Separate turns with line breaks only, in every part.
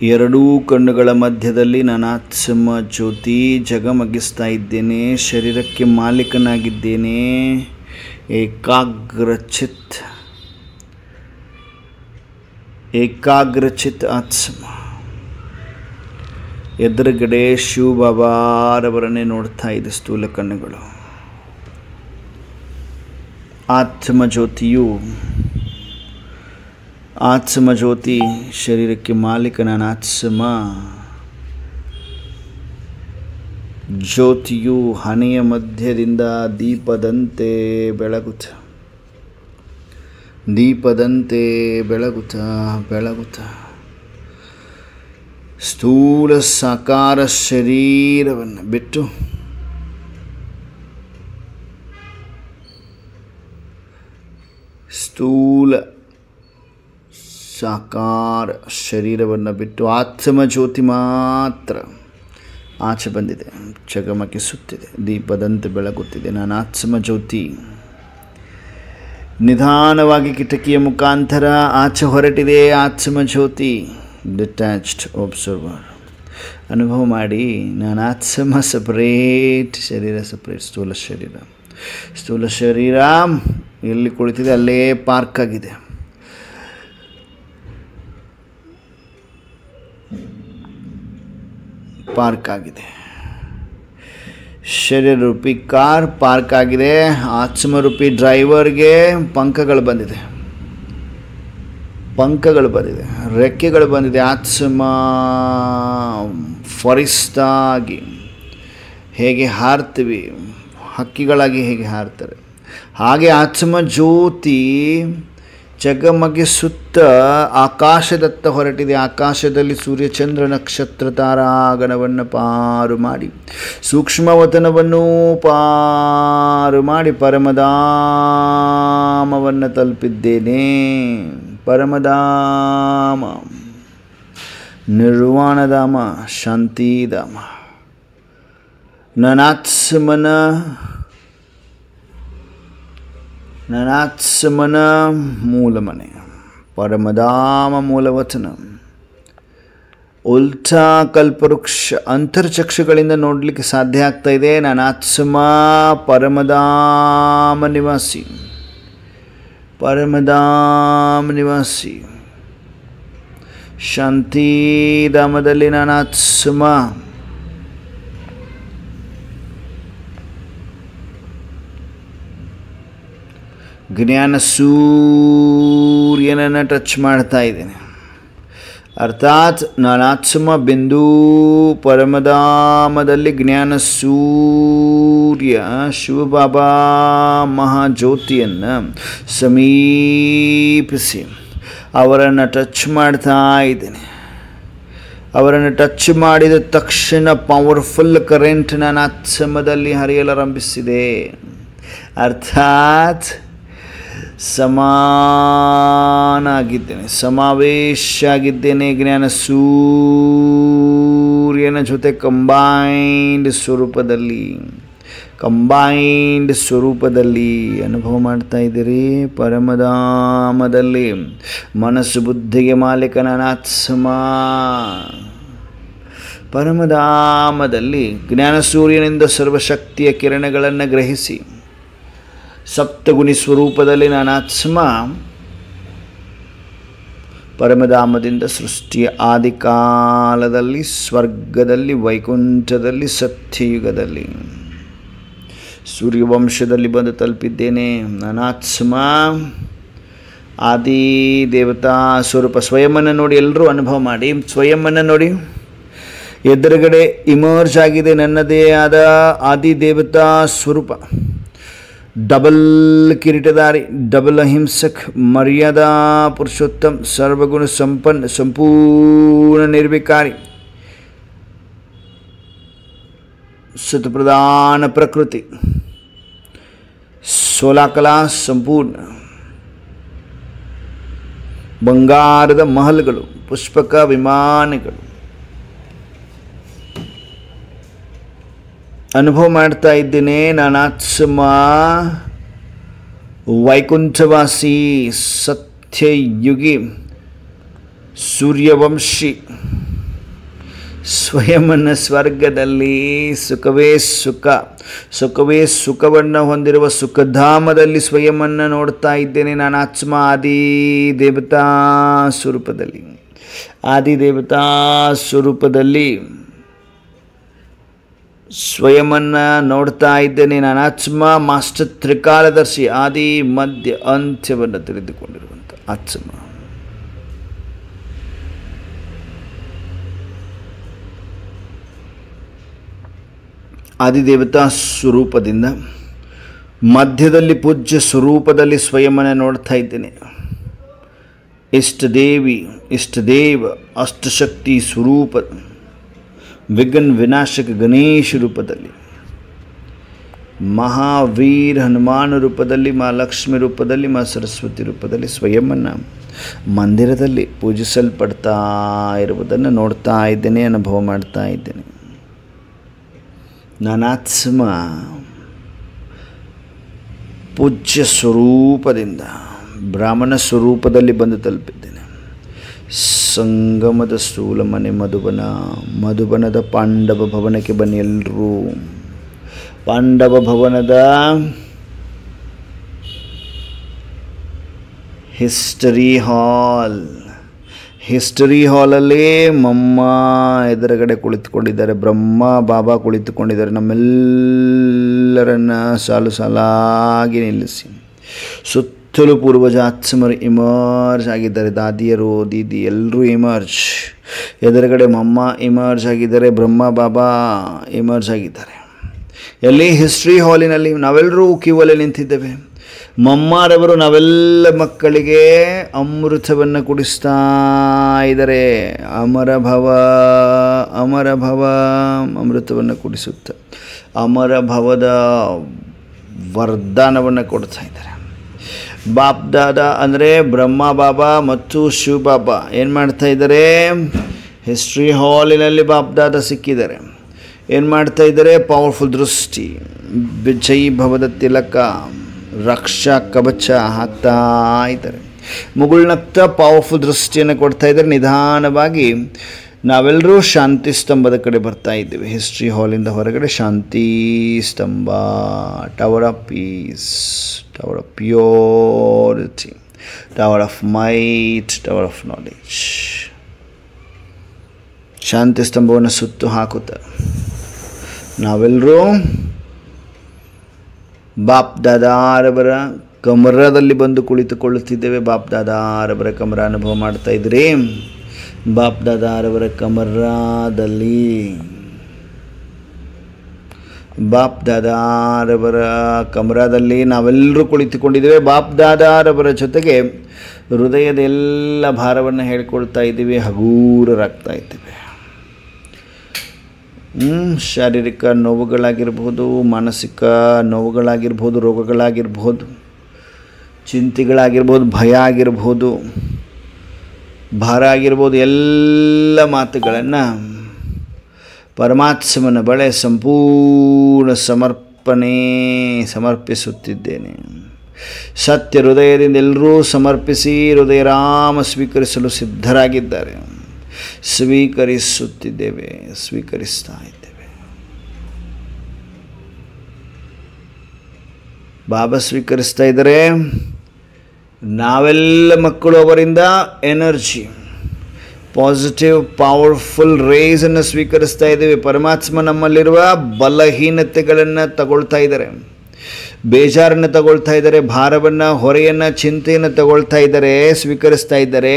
ಎರಡೂ ಕಣ್ಣುಗಳ ಮಧ್ಯದಲ್ಲಿ ನಾನು ಆತ್ಮ ಜ್ಯೋತಿ ಜಗಮಗಿಸ್ತಾ ಇದ್ದೇನೆ. ಶರೀರಕ್ಕೆ ಮಾಲೀಕನಾಗಿದ್ದೇನೆ. ಏಕಾಗ್ರಚಿತ್ ಆತ್ಮ. ಎದುರುಗಡೆ ಶಿವಬಾಬಾರವರನ್ನೇ ನೋಡ್ತಾ ಇದೆ ಸ್ಥೂಲ ಕಣ್ಣುಗಳು. ಆತ್ಮ ಜ್ಯೋತಿ ಶರೀರಕ್ಕೆ ಮಾಲೀಕ. ನಾನು ಆತ್ಮ ಜ್ಯೋತಿಯು ಹಣೆಯ ಮಧ್ಯದಿಂದ ದೀಪದಂತೆ ಬೆಳಗುತ್ತಾ ಸ್ಥೂಲ ಸಾಕಾರ ಶರೀರವನ್ನು ಬಿಟ್ಟು ಆತ್ಮ ಜ್ಯೋತಿ ಮಾತ್ರ ಆಚೆ ಬಂದಿದೆ, ಜಗಮಗಿಸುತ್ತಿದೆ, ದೀಪದಂತೆ ಬೆಳಗುತ್ತಿದೆ. ನಾನು ಆತ್ಮ ಜ್ಯೋತಿ ನಿಧಾನವಾಗಿ ಕಿಟಕಿಯ ಮುಖಾಂತರ ಆಚೆ ಹೊರಟಿದೆ. ಆತ್ಮ ಜ್ಯೋತಿ ಡಿಟ್ಯಾಚ್ಡ್ ಒಬ್ಸರ್ವರ್. ಅನುಭವ ಮಾಡಿ. ನಾನು ಆತ್ಮ ಸಪರೇಟ್, ಶರೀರ ಸಪರೇಟ್. ಸ್ಥೂಲ ಶರೀರ ಎಲ್ಲಿ ಕುಳಿತಿದೆ ಅಲ್ಲೇ ಪಾರ್ಕ್ ಆಗಿದೆ. ಶರೀರ ರೂಪಿ ಕಾರ್ ಪಾರ್ಕ್ ಆಗಿದೆ. ಆತ್ಮರೂಪಿ ಡ್ರೈವರ್ಗೆ ಪಂಖಗಳು ಬಂದಿದೆ, ರೆಕ್ಕೆಗಳು ಬಂದಿದೆ. ಆತ್ಮ ಫರಿಸ್ತಾಗಿ ಹೇಗೆ ಹಾರ್ತೀವಿ, ಹಕ್ಕಿಗಳಾಗಿ ಹೇಗೆ ಹಾರ್ತಾರೆ ಹಾಗೆ ಆತ್ಮ ಜ್ಯೋತಿ ಜಗಮಗಿಸುತ್ತ ಆಕಾಶದತ್ತ ಹೊರಟಿದೆ. ಆಕಾಶದಲ್ಲಿ ಸೂರ್ಯಚಂದ್ರ ನಕ್ಷತ್ರ ತಾರಾಗಣವನ್ನು ಪಾರು ಮಾಡಿ, ಸೂಕ್ಷ್ಮವತನವನ್ನು ಪಾರು ಮಾಡಿ ಪರಮಧಾಮವನ್ನು ತಲುಪಿದ್ದೇನೆ. ಪರಮಧಾಮ, ನಿರ್ವಾಣಧಾಮ, ಶಾಂತಿಧಾಮ. ನನಾತ್ಮನ ಮೂಲ ಮನೆ, ಪರಮಧಾಮ ಮೂಲವಚನ. ಉಲ್ಟಾ ಕಲ್ಪವೃಕ್ಷ ಅಂತರ್ಚಕ್ಷುಗಳಿಂದ ನೋಡಲಿಕ್ಕೆ ಸಾಧ್ಯ ಆಗ್ತಾ ಇದೆ. ನನಾತ್ಮ ಪರಮಧಾಮ ನಿವಾಸಿ. ಶಾಂತಿಧಾಮದಲ್ಲಿ ನನಾತ್ಮ ಜ್ಞಾನ ಸೂರ್ಯನನ್ನು ಟಚ್ ಮಾಡ್ತಾ ಇದ್ದೇನೆ. ಅರ್ಥಾತ್ ನಾನಾತ್ಮ ಬಿಂದು ಪರಮಧಾಮದಲ್ಲಿ ಜ್ಞಾನ ಸೂರ್ಯ ಶಿವಬಾಬಾ ಮಹಾಜ್ಯೋತಿಯನ್ನು ಸಮೀಪಿಸಿ ಅವರನ್ನು ಟಚ್ ಮಾಡ್ತಾ ಇದ್ದೇನೆ. ಅವರನ್ನು ಟಚ್ ಮಾಡಿದ ತಕ್ಷಣ ಪವರ್ಫುಲ್ ಕರೆಂಟ್ ನಾನಾತ್ಮದಲ್ಲಿ ಹರಿಯಲಾರಂಭಿಸಿದೆ. ಅರ್ಥಾತ್ ಸಮಾನಾಗಿದ್ದೇನೆ, ಸಮಾವೇಶ ಆಗಿದ್ದೇನೆ. ಜ್ಞಾನ ಸೂರ್ಯನ ಜೊತೆ ಕಂಬೈನ್ಡ್ ಸ್ವರೂಪದಲ್ಲಿ ಅನುಭವ ಮಾಡ್ತಾ ಇದ್ದೀರಿ. ಪರಮಧಾಮದಲ್ಲಿ ಮನಸ್ಸು ಬುದ್ಧಿಗೆ ಮಾಲೀಕ ನಾನಾತ್ಮ. ಪರಮಧಾಮದಲ್ಲಿ ಜ್ಞಾನ ಸೂರ್ಯನಿಂದ ಸರ್ವಶಕ್ತಿಯ ಕಿರಣಗಳನ್ನು ಗ್ರಹಿಸಿ ಸಪ್ತಗುಣಿ ಸ್ವರೂಪದಲ್ಲಿ ನಾನಾತ್ಮ ಪರಮಧಾಮದಿಂದ ಸೃಷ್ಟಿಯ ಆದಿಕಾಲದಲ್ಲಿ ಸ್ವರ್ಗದಲ್ಲಿ ವೈಕುಂಠದಲ್ಲಿ ಸತ್ಯಯುಗದಲ್ಲಿ ಸೂರ್ಯವಂಶದಲ್ಲಿ ಬಂದು ತಲುಪಿದ್ದೇನೆ. ನಾನಾತ್ಮ ಆದಿ ದೇವತಾ ಸ್ವರೂಪ. ಸ್ವಯಂವನ್ನು ನೋಡಿ, ಎಲ್ಲರೂ ಅನುಭವ ಮಾಡಿ. ಸ್ವಯಂವನ್ನು ನೋಡಿ, ಎದುರುಗಡೆ ಇಮರ್ಜ್ ಆಗಿದೆ ನನ್ನದೇ ಆದ ಆದಿ ದೇವತಾ ಸ್ವರೂಪ. ಡಬಲ್ ಕಿರೀಟಧಾರಿ, ಡಬಲ್ ಅಹಿಂಸಕ್, ಮರ್ಯಾದಾ ಪುರುಷೋತ್ತಮ್, ಸರ್ವಗುಣ ಸಂಪನ್ನ, ಸಂಪೂರ್ಣ ನಿರ್ವಿಕಾರಿ, ಸತ್ಪ್ರಧಾನ ಪ್ರಕೃತಿ, 16 ಕಲಾ ಸಂಪೂರ್ಣ, ಬಂಗಾರದ ಮಹಲ್ಗಳು, ಪುಷ್ಪಕ ವಿಮಾನಗಳು. ಅನುಭವ ಮಾಡ್ತಾ ಇದ್ದೇನೆ. ನಾನಾತ್ಮ ವೈಕುಂಠವಾಸಿ, ಸತ್ಯಯುಗಿ, ಸೂರ್ಯವಂಶಿ, ಸ್ವಯಂನ ಸ್ವರ್ಗದಲ್ಲಿ ಸುಖವೇ ಸುಖವನ್ನು ಹೊಂದಿರುವ ಸುಖಧಾಮದಲ್ಲಿ ಸ್ವಯಂವನ್ನು ನೋಡ್ತಾ ಇದ್ದೇನೆ. ನಾನು ಆತ್ಮ ಆದಿದೇವತಾ ಸ್ವರೂಪದಲ್ಲಿ ಸ್ವಯಂವನ್ನು ನೋಡ್ತಾ ಇದ್ದೇನೆ. ನಾನು ಆತ್ಮ ಮಾಸ್ಟರ್ ತ್ರಿಕಾಲದರ್ಶಿ, ಆದಿ ಮಧ್ಯ ಅಂತ್ಯವನ್ನು ತಿಳಿದುಕೊಂಡಿರುವಂಥ ಆತ್ಮ. ಆದಿದೇವತಾ ಸ್ವರೂಪದಿಂದ ಮಧ್ಯದಲ್ಲಿ ಪೂಜ್ಯ ಸ್ವರೂಪದಲ್ಲಿ ಸ್ವಯಂವನ್ನು ನೋಡ್ತಾ ಇದ್ದೇನೆ. ಇಷ್ಟದೇವ ಅಷ್ಟಶಕ್ತಿ ಸ್ವರೂಪ, ವಿಘ್ನ ವಿನಾಶಕ ಗಣೇಶ ರೂಪದಲ್ಲಿ, ಮಹಾವೀರ ಹನುಮಾನ ರೂಪದಲ್ಲಿ, ಮಾ ಲಕ್ಷ್ಮಿ ರೂಪದಲ್ಲಿ, ಮಾ ಸರಸ್ವತಿ ರೂಪದಲ್ಲಿ ಸ್ವಯಂವನ್ನು ಮಂದಿರದಲ್ಲಿ ಪೂಜಿಸಲ್ಪಡ್ತಾ ಇರುವುದನ್ನು ನೋಡ್ತಾ ಇದ್ದೇನೆ, ಅನುಭವ ಮಾಡ್ತಾ ಇದ್ದೇನೆ. ನಾನಾತ್ಮ ಪೂಜ್ಯ ಸ್ವರೂಪದಿಂದ ಬ್ರಾಹ್ಮಣ ಸ್ವರೂಪದಲ್ಲಿ ಬಂದು ತಲುಪಿದ್ದೇನೆ. ಸಂಗಮದ ಸ್ಥೂಲ ಮನೆ ಮಧುಬನದ ಪಾಂಡವ ಭವನಕ್ಕೆ ಬನ್ನಿ ಎಲ್ಲರೂ. ಪಾಂಡವ ಭವನದ ಹಿಸ್ಟರಿ ಹಾಲಲ್ಲಿ ಮಮ್ಮ ಎದುರುಗಡೆ ಕುಳಿತುಕೊಂಡಿದ್ದಾರೆ, ಬ್ರಹ್ಮ ಬಾಬಾ ಕುಳಿತುಕೊಂಡಿದ್ದಾರೆ. ನಮ್ಮೆಲ್ಲರನ್ನ ಸಾಲಾಗಿ ನಿಲ್ಲಿಸಿ ಸುತ್ತಲೂ ಪೂರ್ವಜಾತ್ಮರು ಇಮರ್ಜ್ ಆಗಿದ್ದಾರೆ. ದಾದಿಯರು, ದೀದಿ ಎಲ್ಲರೂ ಇಮರ್ಜ್. ಎದುರುಗಡೆ ಮಮ್ಮ ಇಮರ್ಜ್ ಆಗಿದ್ದಾರೆ, ಬ್ರಹ್ಮ ಬಾಬಾ ಇಮರ್ಜ್ ಆಗಿದ್ದಾರೆ. ಎಲ್ಲಿ? ಹಿಸ್ಟ್ರಿ ಹಾಲಿನಲ್ಲಿ ನಾವೆಲ್ಲರೂ ಕ್ಯೂವಲ್ಲಿ ನಿಂತಿದ್ದೇವೆ. ಮಮ್ಮಾರವರು ನಾವೆಲ್ಲ ಮಕ್ಕಳಿಗೆ ಅಮೃತವನ್ನು ಕುಡಿಸ್ತಾ ಇದ್ದಾರೆ. ಅಮರ ಭವ ಅಮೃತವನ್ನು ಕುಡಿಸುತ್ತ ಅಮರ ಭವದ ವರದಾನವನ್ನು ಕೊಡ್ತಾ ಇದ್ದಾರೆ. ಬಾಪ್ ದಾದಾ ಅಂದರೆ ಬ್ರಹ್ಮ ಬಾಬಾ ಮತ್ತು ಶಿವ ಬಾಬಾ ಏನು ಮಾಡ್ತಾ ಇದ್ದಾರೆ? ಹಿಸ್ಟ್ರಿ ಹಾಲಿನಲ್ಲಿ ಬಾಪ್ ದಾದಾ ಸಿಕ್ಕಿದ್ದಾರೆ. ಏನು ಮಾಡ್ತಾ ಇದ್ದಾರೆ? ಪವರ್ಫುಲ್ ದೃಷ್ಟಿ, ವಿಜಯ್ ಭವದ ತಿಲಕ, ರಕ್ಷಾ ಕವಚ ಹಾಕ್ತಾ ಇದ್ದಾರೆ. ಮುಗುಳ್ನಗ್ತಾ ಪವರ್ಫುಲ್ ದೃಷ್ಟಿಯನ್ನು ಕೊಡ್ತಾ ಇದ್ದಾರೆ. ನಿಧಾನವಾಗಿ ನಾವೆಲ್ಲರೂ ಶಾಂತಿ ಸ್ತಂಭದ ಕಡೆ ಬರ್ತಾ ಇದ್ದೇವೆ. ಹಿಸ್ಟ್ರಿ ಹಾಲಿಂದ ಹೊರಗಡೆ Shanti Stambh, tower of peace, tower of purity, tower of might, tower of knowledge. ಶಾಂತಿ ಸ್ತಂಭವನ್ನು ಸುತ್ತು ಹಾಕುತ್ತಾ ನಾವೆಲ್ಲರೂ ಬಾಪ್ ದಾದಾರವರ ಕಮರದಲ್ಲಿ ಬಂದು ಕುಳಿತುಕೊಳ್ಳುತ್ತಿದ್ದೇವೆ. ಬಾಪ್ ದಾದಾರವರ ಕಮರ ಅನುಭವ ಮಾಡ್ತಾ ಇದ್ರಿ. ಬಾಪ್ ದಾದಾರವರ ಕಮರದಲ್ಲಿ ನಾವೆಲ್ಲರೂ ಕುಳಿತುಕೊಂಡಿದ್ದೇವೆ. ಬಾಪ್ ದಾದಾರವರ ಜೊತೆಗೆ ಹೃದಯದ ಎಲ್ಲ ಭಾರವನ್ನು ಹೇಳ್ಕೊಳ್ತಾ ಇದ್ದೀವಿ, ಹಗೂರರಾಗ್ತಾ ಇದ್ದೇವೆ. ಶಾರೀರಿಕ ನೋವುಗಳಾಗಿರ್ಬೋದು, ಮಾನಸಿಕ ನೋವುಗಳಾಗಿರ್ಬೋದು, ರೋಗಗಳಾಗಿರ್ಬೋದು, ಚಿಂತೆಗಳಾಗಿರ್ಬೋದು, ಭಯ ಆಗಿರ್ಬೋದು, ಭಾರ ಆಗಿರ್ಬೋದು, ಎಲ್ಲ ಮಾತುಗಳನ್ನು ಪರಮಾತ್ಮನ ಬಳಿ ಸಂಪೂರ್ಣ ಸಮರ್ಪಿಸುತ್ತಿದ್ದೇನೆ. ಸತ್ಯ ಹೃದಯದಿಂದ ಎಲ್ಲರೂ ಸಮರ್ಪಿಸಿ ಹೃದಯರಾಮ ಸ್ವೀಕರಿಸಲು ಸಿದ್ಧರಾಗಿದ್ದಾರೆ. ಸ್ವೀಕರಿಸ್ತಾ ಇದ್ದೇವೆ. ಬಾಬಾ ಸ್ವೀಕರಿಸ್ತಾ ಇದ್ದಾರೆ. ನಾವೆಲ್ಲ ಮಕ್ಕಳು ಅವರಿಂದ ಎನರ್ಜಿ, ಪಾಸಿಟಿವ್ ಪವರ್ಫುಲ್ ರೇಸನ್ನು ಸ್ವೀಕರಿಸ್ತಾ ಇದ್ದೇವೆ. ಪರಮಾತ್ಮ ನಮ್ಮಲ್ಲಿರುವ ಬಲಹೀನತೆಗಳನ್ನು ತಗೊಳ್ತಾ ಇದ್ದಾರೆ, ಬೇಜಾರನ್ನು ತಗೊಳ್ತಾ ಇದ್ದಾರೆ, ಭಾರವನ್ನು, ಹೊರೆಯನ್ನು, ಚಿಂತೆಯನ್ನು ತಗೊಳ್ತಾ ಇದ್ದಾರೆ, ಸ್ವೀಕರಿಸ್ತಾ ಇದ್ದಾರೆ.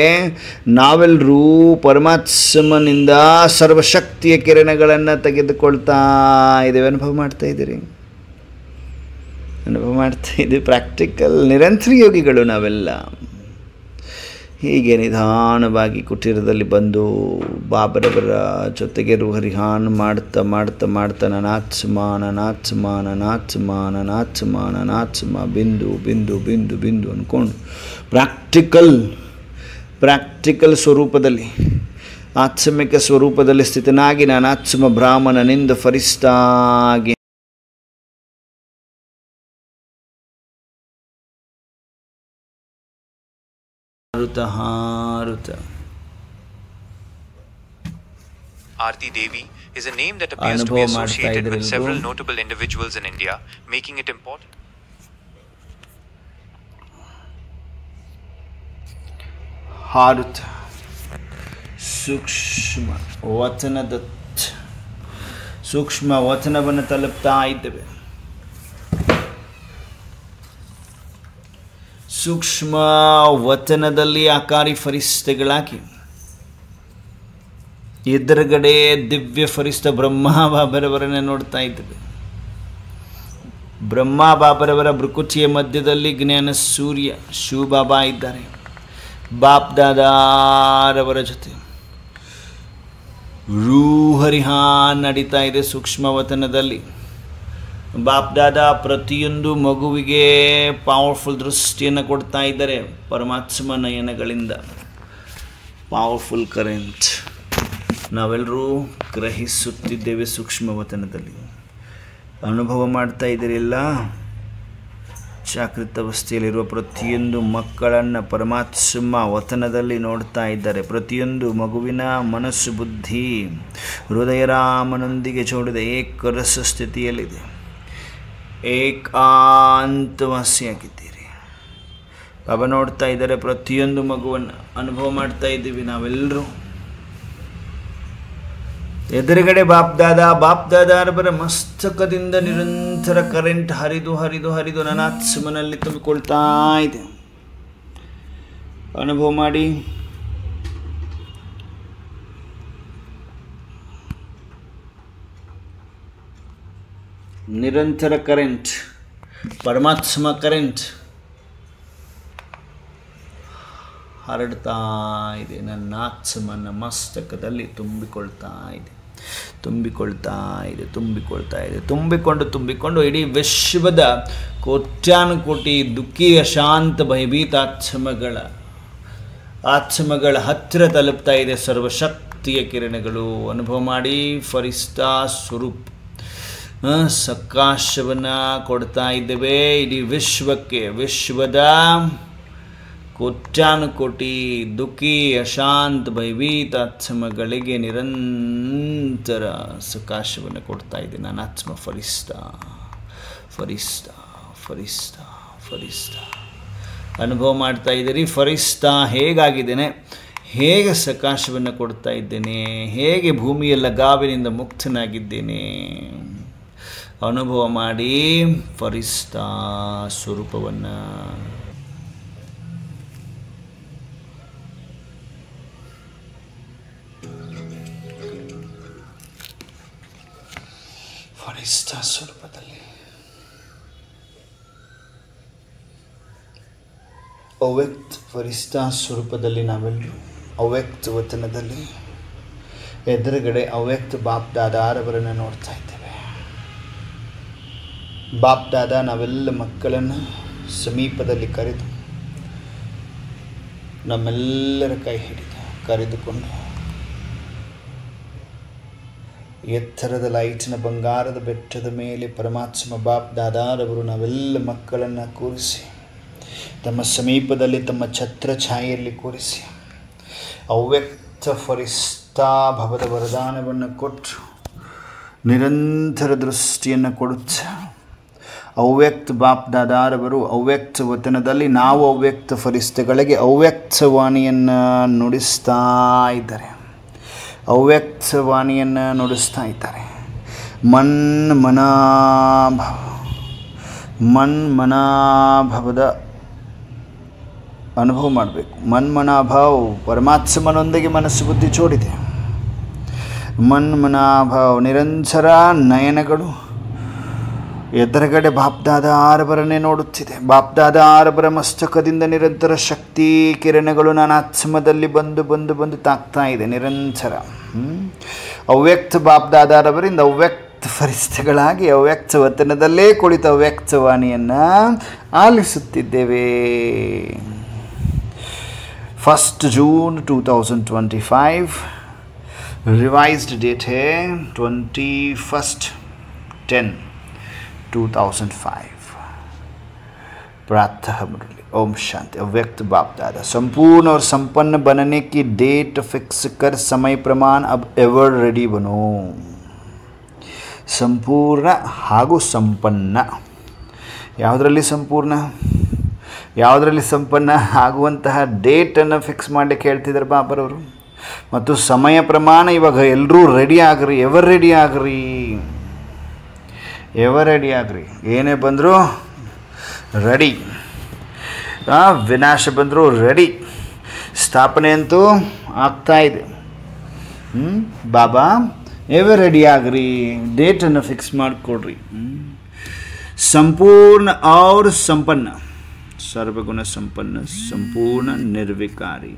ನಾವೆಲ್ಲರೂ ಪರಮಾತ್ಮನಿಂದ ಸರ್ವಶಕ್ತಿಯ ಕಿರಣಗಳನ್ನು ತೆಗೆದುಕೊಳ್ತಾ ಇದ್ದೇವೆ. ಅನುಭವ ಮಾಡ್ತಾ ಇದ್ದೀವಿ. ಪ್ರಾಕ್ಟಿಕಲ್ ನಿರಂತರ ಯೋಗಿಗಳು ನಾವೆಲ್ಲ. ಹೀಗೆ ನಿಧಾನವಾಗಿ ಕುಟೀರದಲ್ಲಿ ಬಂದು ಬಾಬರವರ ಜೊತೆಗೆ ರುಹರಿಹಾನ್ ಮಾಡ್ತಾ ನನಾತ್ಮ ಬಿಂದು ಅಂದ್ಕೊಂಡು ಪ್ರಾಕ್ಟಿಕಲ್ ಸ್ವರೂಪದಲ್ಲಿ, ಆತ್ಮಿಕ ಸ್ವರೂಪದಲ್ಲಿ ಸ್ಥಿತನಾಗಿ ನಾನಾತ್ಮ ಬ್ರಾಹ್ಮಣನಿಂದ ಫರಿಸ್ತಾಗಿ ಹಾರುತ್ತ
Aarti Devi is a name that appears to be associated with several notable individuals in India, making it important.
ಹಾರುತ ಸೂಕ್ಷ್ಮ ವಚನದ ಸೂಕ್ಷ್ಮ ವಚನವನ್ನು ತಲುಪ್ತಾ ಇದ್ದೇವೆ. ಸೂಕ್ಷ್ಮ ವಚನದಲ್ಲಿ ಆಕಾರಿ ಫರಿಸ್ತೆಗಳಾಗಿ ಎದುರುಗಡೆ ದಿವ್ಯ ಫರಿಸ್ತ ಬ್ರಹ್ಮ ಬಾಬರವರನ್ನ ನೋಡ್ತಾ ಇದ್ದೇವೆ. ಬ್ರಹ್ಮ ಬಾಬರವರ ಬೃಕುಟಿಯ ಮಧ್ಯದಲ್ಲಿ ಜ್ಞಾನ ಸೂರ್ಯ ಶಿವಬಾಬಾ ಇದ್ದಾರೆ. ಬಾಪ್ ದಾದಾರವರ ಜೊತೆ ರೂಹರಿಹಾ ನಡೀತಾ ಇದೆ ಸೂಕ್ಷ್ಮವತನದಲ್ಲಿ. ಬಾಪ್ ದಾದಾ ಪ್ರತಿಯೊಂದು ಮಗುವಿಗೆ ಪವರ್ಫುಲ್ ದೃಷ್ಟಿಯನ್ನು ಕೊಡ್ತಾ ಇದ್ದಾರೆ ಪರಮಾತ್ಮ ನಯನಗಳಿಂದ. ಪವರ್ಫುಲ್ ಕರೆಂಟ್ ನಾವೆಲ್ಲರೂ ಗ್ರಹಿಸುತ್ತಿದ್ದೇವೆ. ಸೂಕ್ಷ್ಮವತನದಲ್ಲಿ ಅನುಭವ ಮಾಡ್ತಾ ಇದ್ದೀರಿಲ್ಲ. ಜಾಗೃತ ಅವಸ್ಥೆಯಲ್ಲಿರುವ ಪ್ರತಿಯೊಂದು ಮಕ್ಕಳನ್ನು ಪರಮಾತ್ಮ ವತನದಲ್ಲಿ ನೋಡ್ತಾ ಇದ್ದಾರೆ. ಪ್ರತಿಯೊಂದು ಮಗುವಿನ ಮನಸ್ಸು ಬುದ್ಧಿ ಹೃದಯ ರಾಮನೊಂದಿಗೆ ಜೋಡಿದ ಏಕರಸ ಸ್ಥಿತಿಯಲ್ಲಿದೆ. ಏಕಾಂತವಾಸಿಯಾಗಿದ್ದೀರಿ. ಬಾಬಾ ನೋಡ್ತಾ ಇದ್ದಾರೆ ಪ್ರತಿಯೊಂದು ಮಗುವನ್ನು ಅನುಭವ ಮಾಡ್ತಾ ಇದ್ದೀವಿ ನಾವೆಲ್ಲರೂ. ಎದುರುಗಡೆ ಬಾಪ್ ದಾದಾರವರ ಮಸ್ತಕದಿಂದ ನಿರಂತರ ಕರೆಂಟ್ ಹರಿದು ಹರಿದು ಹರಿದು ನನ್ನ ಆತ್ಮನಲ್ಲಿ ತುಂಬಿಕೊಳ್ತಾ ಇದೆ. ಅನುಭವ ಮಾಡಿ. ನಿರಂತರ ಕರೆಂಟ್, ಪರಮಾತ್ಮ ಕರೆಂಟ್ ಹರಡ್ತಾ ಇದೆ. ನನ್ನ ಆತ್ಮನ ಮಸ್ತಕದಲ್ಲಿ ತುಂಬಿಕೊಳ್ತಾ ಇದೆ. ತುಂಬಿಕೊಂಡು ಇಡೀ ವಿಶ್ವದ ಕೋಟ್ಯಾನುಕೋಟಿ ದುಃಖಿ ಅಶಾಂತ ಭಯಭೀತ ಆತ್ಮಗಳ ಹತ್ತಿರ ತಲುಪ್ತಾ ಇದೆ ಸರ್ವಶಕ್ತಿಯ ಕಿರಣಗಳು. ಅನುಭವ ಮಾಡಿ. ಫರಿಸ್ತಾ ಸ್ವರೂಪ್ ಸಕಾಶವನ್ನು ಕೊಡ್ತಾ ಇದ್ದೇವೆ ಇಡೀ ವಿಶ್ವಕ್ಕೆ. ವಿಶ್ವದ ಕೋಟ್ಯಾನುಕೋಟಿ ದುಃಖಿ ಅಶಾಂತ ಭಯಭೀತ ಆತ್ಮಗಳಿಗೆ ನಿರಂತರ ಸಕಾಶವನ್ನು ಕೊಡ್ತಾ ಇದೆ ನಾನು ಆತ್ಮ. ಫರಿಸ್ತಾ ಅನುಭವ ಮಾಡ್ತಾ ಇದ್ದೀರಿ. ಫರಿಸ್ತಾ ಹೇಗಾಗಿದ್ದೇನೆ, ಹೇಗೆ ಸಕಾಶವನ್ನು ಕೊಡ್ತಾ ಇದ್ದೇನೆ, ಹೇಗೆ ಭೂಮಿಯ ಲಗಾವಿನಿಂದ ಮುಕ್ತನಾಗಿದ್ದೇನೆ ಅನುಭವ ಮಾಡಿ. ಫರಿಸ್ತಾ ಸ್ವರೂಪವನ್ನು ಫರಿಸ್ತಾ ಸ್ವರೂಪದಲ್ಲಿ ಅವ್ಯಕ್ತ ಫರಿಸ್ತಾ ಸ್ವರೂಪದಲ್ಲಿ ನಾವೆಲ್ಲರೂ ಅವ್ಯಕ್ತ ವತನದಲ್ಲಿ ಎದುರುಗಡೆ ಅವ್ಯಕ್ತ ಬಾಪ್ ದಾದಾರವರನ್ನು ನೋಡ್ತಾ ಇದ್ದೇವೆ. ಬಾಪ್ ದಾದಾ ನಾವೆಲ್ಲ ಮಕ್ಕಳನ್ನು ಸಮೀಪದಲ್ಲಿ ಕರೆದು ನಮ್ಮೆಲ್ಲರ ಕೈ ಹಿಡಿದು ಕರೆದುಕೊಂಡು ಎತ್ತರದ ಲೈಟಿನ ಬಂಗಾರದ ಬೆಟ್ಟದ ಮೇಲೆ ಪರಮಾತ್ಮ ಬಾಪ್ ದಾದಾರವರು ನಾವೆಲ್ಲ ಮಕ್ಕಳನ್ನು ಕೂರಿಸಿ ತಮ್ಮ ಸಮೀಪದಲ್ಲಿ ತಮ್ಮ ಛತ್ರ ಛಾಯೆಯಲ್ಲಿ ಕೂರಿಸಿ ಅವ್ಯಕ್ತ ಫರಿಸ್ತಾ ಭವದ ವರದಾನವನ್ನು ಕೊಟ್ಟು ನಿರಂತರ ದೃಷ್ಟಿಯನ್ನು ಕೊಡುತ್ತಾ ಅವ್ಯಕ್ತ ಬಾಪ್ ದಾದಾರವರು ಅವ್ಯಕ್ತ ವತನದಲ್ಲಿ ನಾವು ಅವ್ಯಕ್ತ ಫರಿಸ್ತೆಗಳಿಗೆ ಅವ್ಯಕ್ತ ವಾಣಿಯನ್ನು ನುಡಿಸ್ತಾ ಇದ್ದಾರೆ. ಅವ್ಯಕ್ತವಾಣಿಯನ್ನು ನುಡಿಸ್ತಾ ಇದ್ದಾರೆ. ಮನ್ಮನಾಭವದ ಅನುಭವ ಮಾಡಬೇಕು. ಮನ್ಮನಾಭಾವ ಪರಮಾತ್ಮನೊಂದಿಗೆ ಮನಸ್ಸು ಬುದ್ಧಿ ಜೋಡಿದೆ. ಮನ್ಮನಾಭಾವ ನಿರಂತರ ನಯನಗಳು ಎದುರುಗಡೆ ಬಾಪ್ ದಾದಾರವರನ್ನೇ ನೋಡುತ್ತಿದೆ. ಬಾಪ್ ದಾದಾರವರ ಮಸ್ತಕದಿಂದ ನಿರಂತರ ಶಕ್ತಿ ಕಿರಣಗಳು ನನ್ನ ಆತ್ಮದಲ್ಲಿ ಬಂದು ತಾಕ್ತಾ ಇದೆ ನಿರಂತರ. ಅವ್ಯಕ್ತ ಬಾಪ್ ದಾದಾರವರಿಂದ ಅವ್ಯಕ್ತ ಫರಿಸ್ತೆಗಳಾಗಿ ಅವ್ಯಕ್ತ ವತನದಲ್ಲೇ ಕುಳಿತ ಅವ್ಯಕ್ತವಾಣಿಯನ್ನು ಆಲಿಸುತ್ತಿದ್ದೇವೆ. 1 June 2025 ರಿವೈಸ್ಡ್ ಡೇಟ್ ಹೇ 21/10/2005 ಪ್ರಾತಃ ಮುರಳಿ. ओम शांति। अव्यक्त बाप दादा संपूर्ण और संपन्न बनने की डेट फिक्स कर समय प्रमाण अब एवर रेडी बनो। ಸಂಪೂರ್ಣ ಹಾಗೂ ಸಂಪನ್ನ, ಯಾವುದರಲ್ಲಿ ಸಂಪೂರ್ಣ ಯಾವುದರಲ್ಲಿ ಸಂಪನ್ನ ಆಗುವಂತಹ ಡೇಟನ್ನು ಫಿಕ್ಸ್ ಮಾಡಲಿಕ್ಕೆ ಹೇಳ್ತಿದ್ದಾರೆ ಬಾಬರವರು. ಮತ್ತು ಸಮಯ ಪ್ರಮಾಣ ಇವಾಗ ಎಲ್ಲರೂ ರೆಡಿ ಆಗ್ರಿ, ಎವರ್ ರೆಡಿ ಆಗ್ರಿ, ಎವರ್ ರೆಡಿ ಆಗ್ರಿ. ಏನೇ ಬಂದರೂ ರೆಡಿ, ವಿನಾಶ ಬಂದರೂ ರೆಡಿ, ಸ್ಥಾಪನೆ ಅಂತೂ ಆಗ್ತಾಯಿದೆ. ಬಾಬಾ ಎವರ್ ರೆಡಿ ಆಗ್ರಿ, ಡೇಟನ್ನು ಫಿಕ್ಸ್ ಮಾಡಿಕೊಡ್ರಿ. ಸಂಪೂರ್ಣ ಔರ್ ಸಂಪನ್ನ, ಸರ್ವಗುಣ ಸಂಪನ್ನ, ಸಂಪೂರ್ಣ ನಿರ್ವಿಕಾರಿ.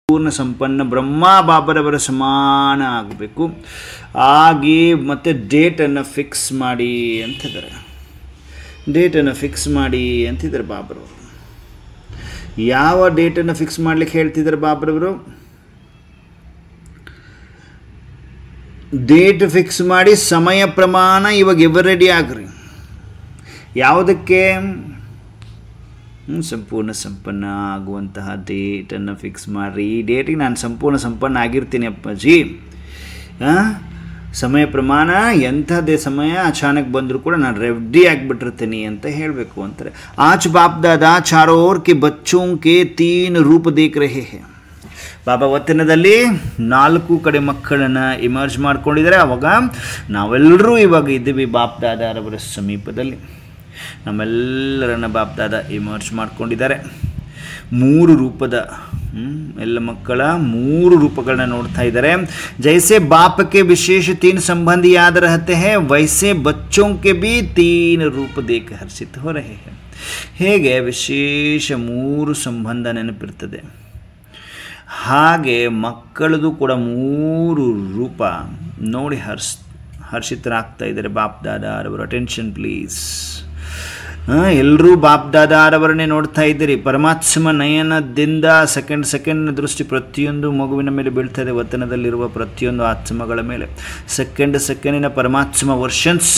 ಪೂರ್ಣ ಸಂಪನ್ನ ಬ್ರಹ್ಮ ಬಾಬರವರ ಸಮಾನ ಆಗಬೇಕು. ಆಗಿ ಮತ್ತು ಡೇಟನ್ನು ಫಿಕ್ಸ್ ಮಾಡಿ ಅಂತಿದ್ದಾರೆ, ಡೇಟನ್ನು ಫಿಕ್ಸ್ ಮಾಡಿ ಅಂತಿದ್ದಾರೆ ಬಾಬರವರು. ಯಾವ ಡೇಟನ್ನು ಫಿಕ್ಸ್ ಮಾಡಲಿಕ್ಕೆ ಹೇಳ್ತಿದ್ದಾರೆ ಬಾಬರವರು? ಡೇಟ್ ಫಿಕ್ಸ್ ಮಾಡಿ ಸಮಯ ಪ್ರಮಾಣ ಇವಾಗ ಎವರ್ ರೆಡಿ ಆಗ್ರಿ. ಯಾವುದಕ್ಕೆ? ಸಂಪೂರ್ಣ ಸಂಪನ್ನ ಆಗುವಂತಹ ಡೇಟನ್ನು ಫಿಕ್ಸ್ ಮಾಡಿರಿ. ಈ ಡೇಟಿಗೆ ನಾನು ಸಂಪೂರ್ಣ ಸಂಪನ್ನ ಆಗಿರ್ತೀನಿ ಅಪ್ಪಾಜಿ. ಸಮಯ ಪ್ರಮಾಣ ಎಂಥದ್ದೇ ಸಮಯ ಅಚಾನಕ್ ಬಂದರೂ ಕೂಡ ನಾನು ರೆಡಿ ಆಗಿಬಿಟ್ಟಿರ್ತೀನಿ ಅಂತ ಹೇಳಬೇಕು ಅಂತಾರೆ. ಆಚ್ ಬಾಪ್ ದಾದಾ ಚಾರೋ ಓರ್ ಕೆ ಬಚ್ಚೋं के 3 ರೂಪ ದೇಖ್ ರಹೆ ಹೈ. ಬಾಬಾ ವತನದಲ್ಲಿ 4 ಕಡೆ ಮಕ್ಕಳನ್ನು ಇಮರ್ಜ್ ಮಾಡ್ಕೊಂಡಿದ್ದಾರೆ. ಅವಾಗ ನಾವೆಲ್ಲರೂ ಇವಾಗ ಇದ್ದೀವಿ ಬಾಪ್ ದಾದಾರವರ ಸಮೀಪದಲ್ಲಿ. ನಮ್ಮೆಲ್ಲರನ್ನ ಬಾಪ್ ದಾದಾ ಇಮರ್ಜ್ ಮಾಡ್ಕೊಂಡಿದ್ದಾರೆ. 3 ರೂಪದ ಎಲ್ಲ ಮಕ್ಕಳ 3 ರೂಪಗಳನ್ನ ನೋಡ್ತಾ ಇದ್ದಾರೆ. ಜೈಸೆ ಬಾಪ್ ಕೆ ವಿಶೇಷ 3 ಸಂಬಂಧಿ ಯಾದ ರಹತೆ ಹೈ, ವೈಸೆ ಬಚ್ಚೋं के भी 3 ರೂಪ ದೇಖ ಹರ್ಷಿತ ಹೋ ರಹೆ ಹೈ. ಹೇಗೆ ವಿಶೇಷ 3 ಸಂಬಂಧ ನೆನಪಿರ್ತದೆ, ಹಾಗೆ ಮಕ್ಕಳದು ಕೂಡ 3 ರೂಪ ನೋಡಿ ಹರ್ಷಿತರಾಗ್ತಾ ಇದ್ದಾರೆ ಬಾಪ್ ದಾದಾರವರು. Attention please. ಎಲ್ಲರೂ ಬಾಪ್ ದಾದಾರವರನ್ನೇ ನೋಡ್ತಾ ಇದ್ದೀರಿ. ಪರಮಾತ್ಮ ನಯನದಿಂದ ಸೆಕೆಂಡ್ ದೃಷ್ಟಿ ಪ್ರತಿಯೊಂದು ಮಗುವಿನ ಮೇಲೆ ಬೀಳ್ತಾ ಇದೆ. ವತನದಲ್ಲಿರುವ ಪ್ರತಿಯೊಂದು ಆತ್ಮಗಳ ಮೇಲೆ ಸೆಕೆಂಡಿನ ಪರಮಾತ್ಮ ವರ್ಷನ್ಸ್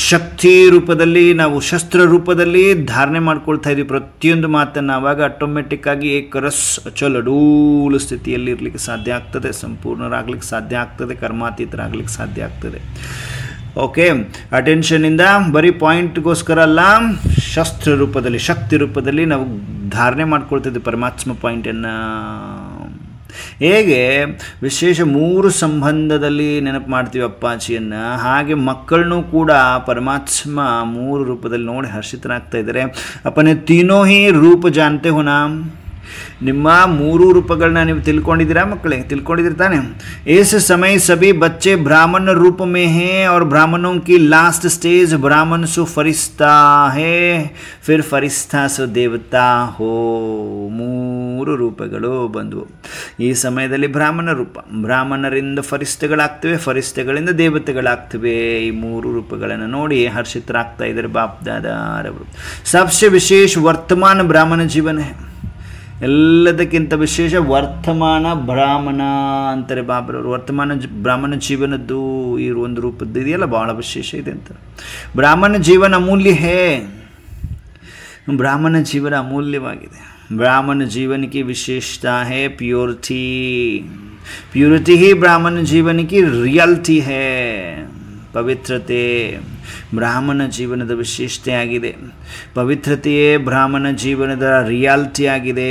ಶಕ್ತಿ ರೂಪದಲ್ಲಿ, ನಾವು ಶಸ್ತ್ರ ರೂಪದಲ್ಲಿ ಧಾರಣೆ ಮಾಡ್ಕೊಳ್ತಾ ಇದ್ದೀವಿ ಪ್ರತಿಯೊಂದು ಮಾತನ್ನು. ಆವಾಗ ಆಟೋಮೆಟಿಕ್ ಆಗಿ ಏಕರಸ್ ಅಚಲ್ ಅಡೂಲು ಸ್ಥಿತಿಯಲ್ಲಿ ಇರಲಿಕ್ಕೆ ಸಾಧ್ಯ ಆಗ್ತದೆ, ಸಂಪೂರ್ಣರಾಗಲಿಕ್ಕೆ ಸಾಧ್ಯ ಆಗ್ತದೆ, ಕರ್ಮಾತೀತರಾಗಲಿಕ್ಕೆ ಸಾಧ್ಯ ಆಗ್ತದೆ. ಓಕೆ, ಅಟೆನ್ಷನಿಂದ ಬರೀ ಪಾಯಿಂಟ್ಗೋಸ್ಕರ ಅಲ್ಲ, ಶಸ್ತ್ರ ರೂಪದಲ್ಲಿ, ಶಕ್ತಿ ರೂಪದಲ್ಲಿ ನಾವು ಧಾರಣೆ ಮಾಡ್ಕೊಳ್ತಿದ್ದೆ ಪರಮಾತ್ಮ ಪಾಯಿಂಟನ್ನು. ಹೇಗೆ ವಿಶೇಷ 3 ಸಂಬಂಧದಲ್ಲಿ ನೆನಪು ಮಾಡ್ತೀವಿ ಅಪ್ಪಾಜಿಯನ್ನು, ಹಾಗೆ ಮಕ್ಕಳನ್ನೂ ಕೂಡ ಪರಮಾತ್ಮ 3 ರೂಪದಲ್ಲಿ ನೋಡಿ ಹರ್ಷಿತರಾಗ್ತಾ ಇದ್ದಾರೆ. ಅಪ್ಪನೇ ತೀನೋ ಹಿ ರೂಪ ಜಾನ್ತೆ ಹೋನಾ. ನಿಮ್ಮ 3 ರೂಪಗಳನ್ನ ನೀವು ತಿಳ್ಕೊಂಡಿದ್ದೀರಾ ಮಕ್ಕಳೇ? ತಿಳ್ಕೊಂಡಿದ್ದೀರಿ ತಾನೆ? इस समय सभी बच्चे ब्राह्मण रूप में हैं और ब्राह्मणों की लास्ट स्टेज ब्राह्मण सु फरिश्ता है, फिर फरिश्ता सु देवता हो. 3 ರೂಪಗಳು ಬಂದವು. ಈ ಸಮಯದಲ್ಲಿ ಬ್ರಾಹ್ಮಣ ರೂಪ, ಬ್ರಾಹ್ಮಣರಿಂದ ಫರಿಷ್ಠಗಳಾಗ್ತವೆ, ಫರಿಷ್ಠಗಳಿಂದ ದೇವತೆಗಳಾಗ್ತವೆ. ಈ 3 ರೂಪಗಳನ್ನು ನೋಡಿ ಹರ್ಷಿತರಾಗ್ತಾ ಇದ್ದಾರೆ ಬಾಪ್ ದಾದಾರವರು. ಸಬ್ಸೆ ವಿಶೇಷ ವರ್ತಮಾನ ಬ್ರಾಹ್ಮಣ ಜೀವನ ಹೈ. ಎಲ್ಲದಕ್ಕಿಂತ ವಿಶೇಷ ವರ್ತಮಾನ ಬ್ರಾಹ್ಮಣ ಅಂತಾರೆ ಬಾಬರವರು. ವರ್ತಮಾನ ಬ್ರಾಹ್ಮಣ ಜೀವನದ್ದು ಈ ಒಂದು ರೂಪದ್ದು ಇದೆಯಲ್ಲ, ಭಾಳ ವಿಶೇಷ ಇದೆ ಅಂತಾರೆ. ಬ್ರಾಹ್ಮಣ ಜೀವನ ಅಮೂಲ್ಯ ಹೇ. ಬ್ರಾಹ್ಮಣ ಜೀವನ ಅಮೂಲ್ಯವಾಗಿದೆ. ಬ್ರಾಹ್ಮಣ जीवन की विशेषता है प्योरिटी. प्योरिटी ही ब्राह्मण जीवन की रियलिटी है. ಪವಿತ್ರತೆ ಬ್ರಾಹ್ಮಣ ಜೀವನದ ವಿಶೇಷತೆ ಆಗಿದೆ. ಪವಿತ್ರತೆಯೇ ಬ್ರಾಹ್ಮಣ ಜೀವನದ ರಿಯಾಲಿಟಿ ಆಗಿದೆ.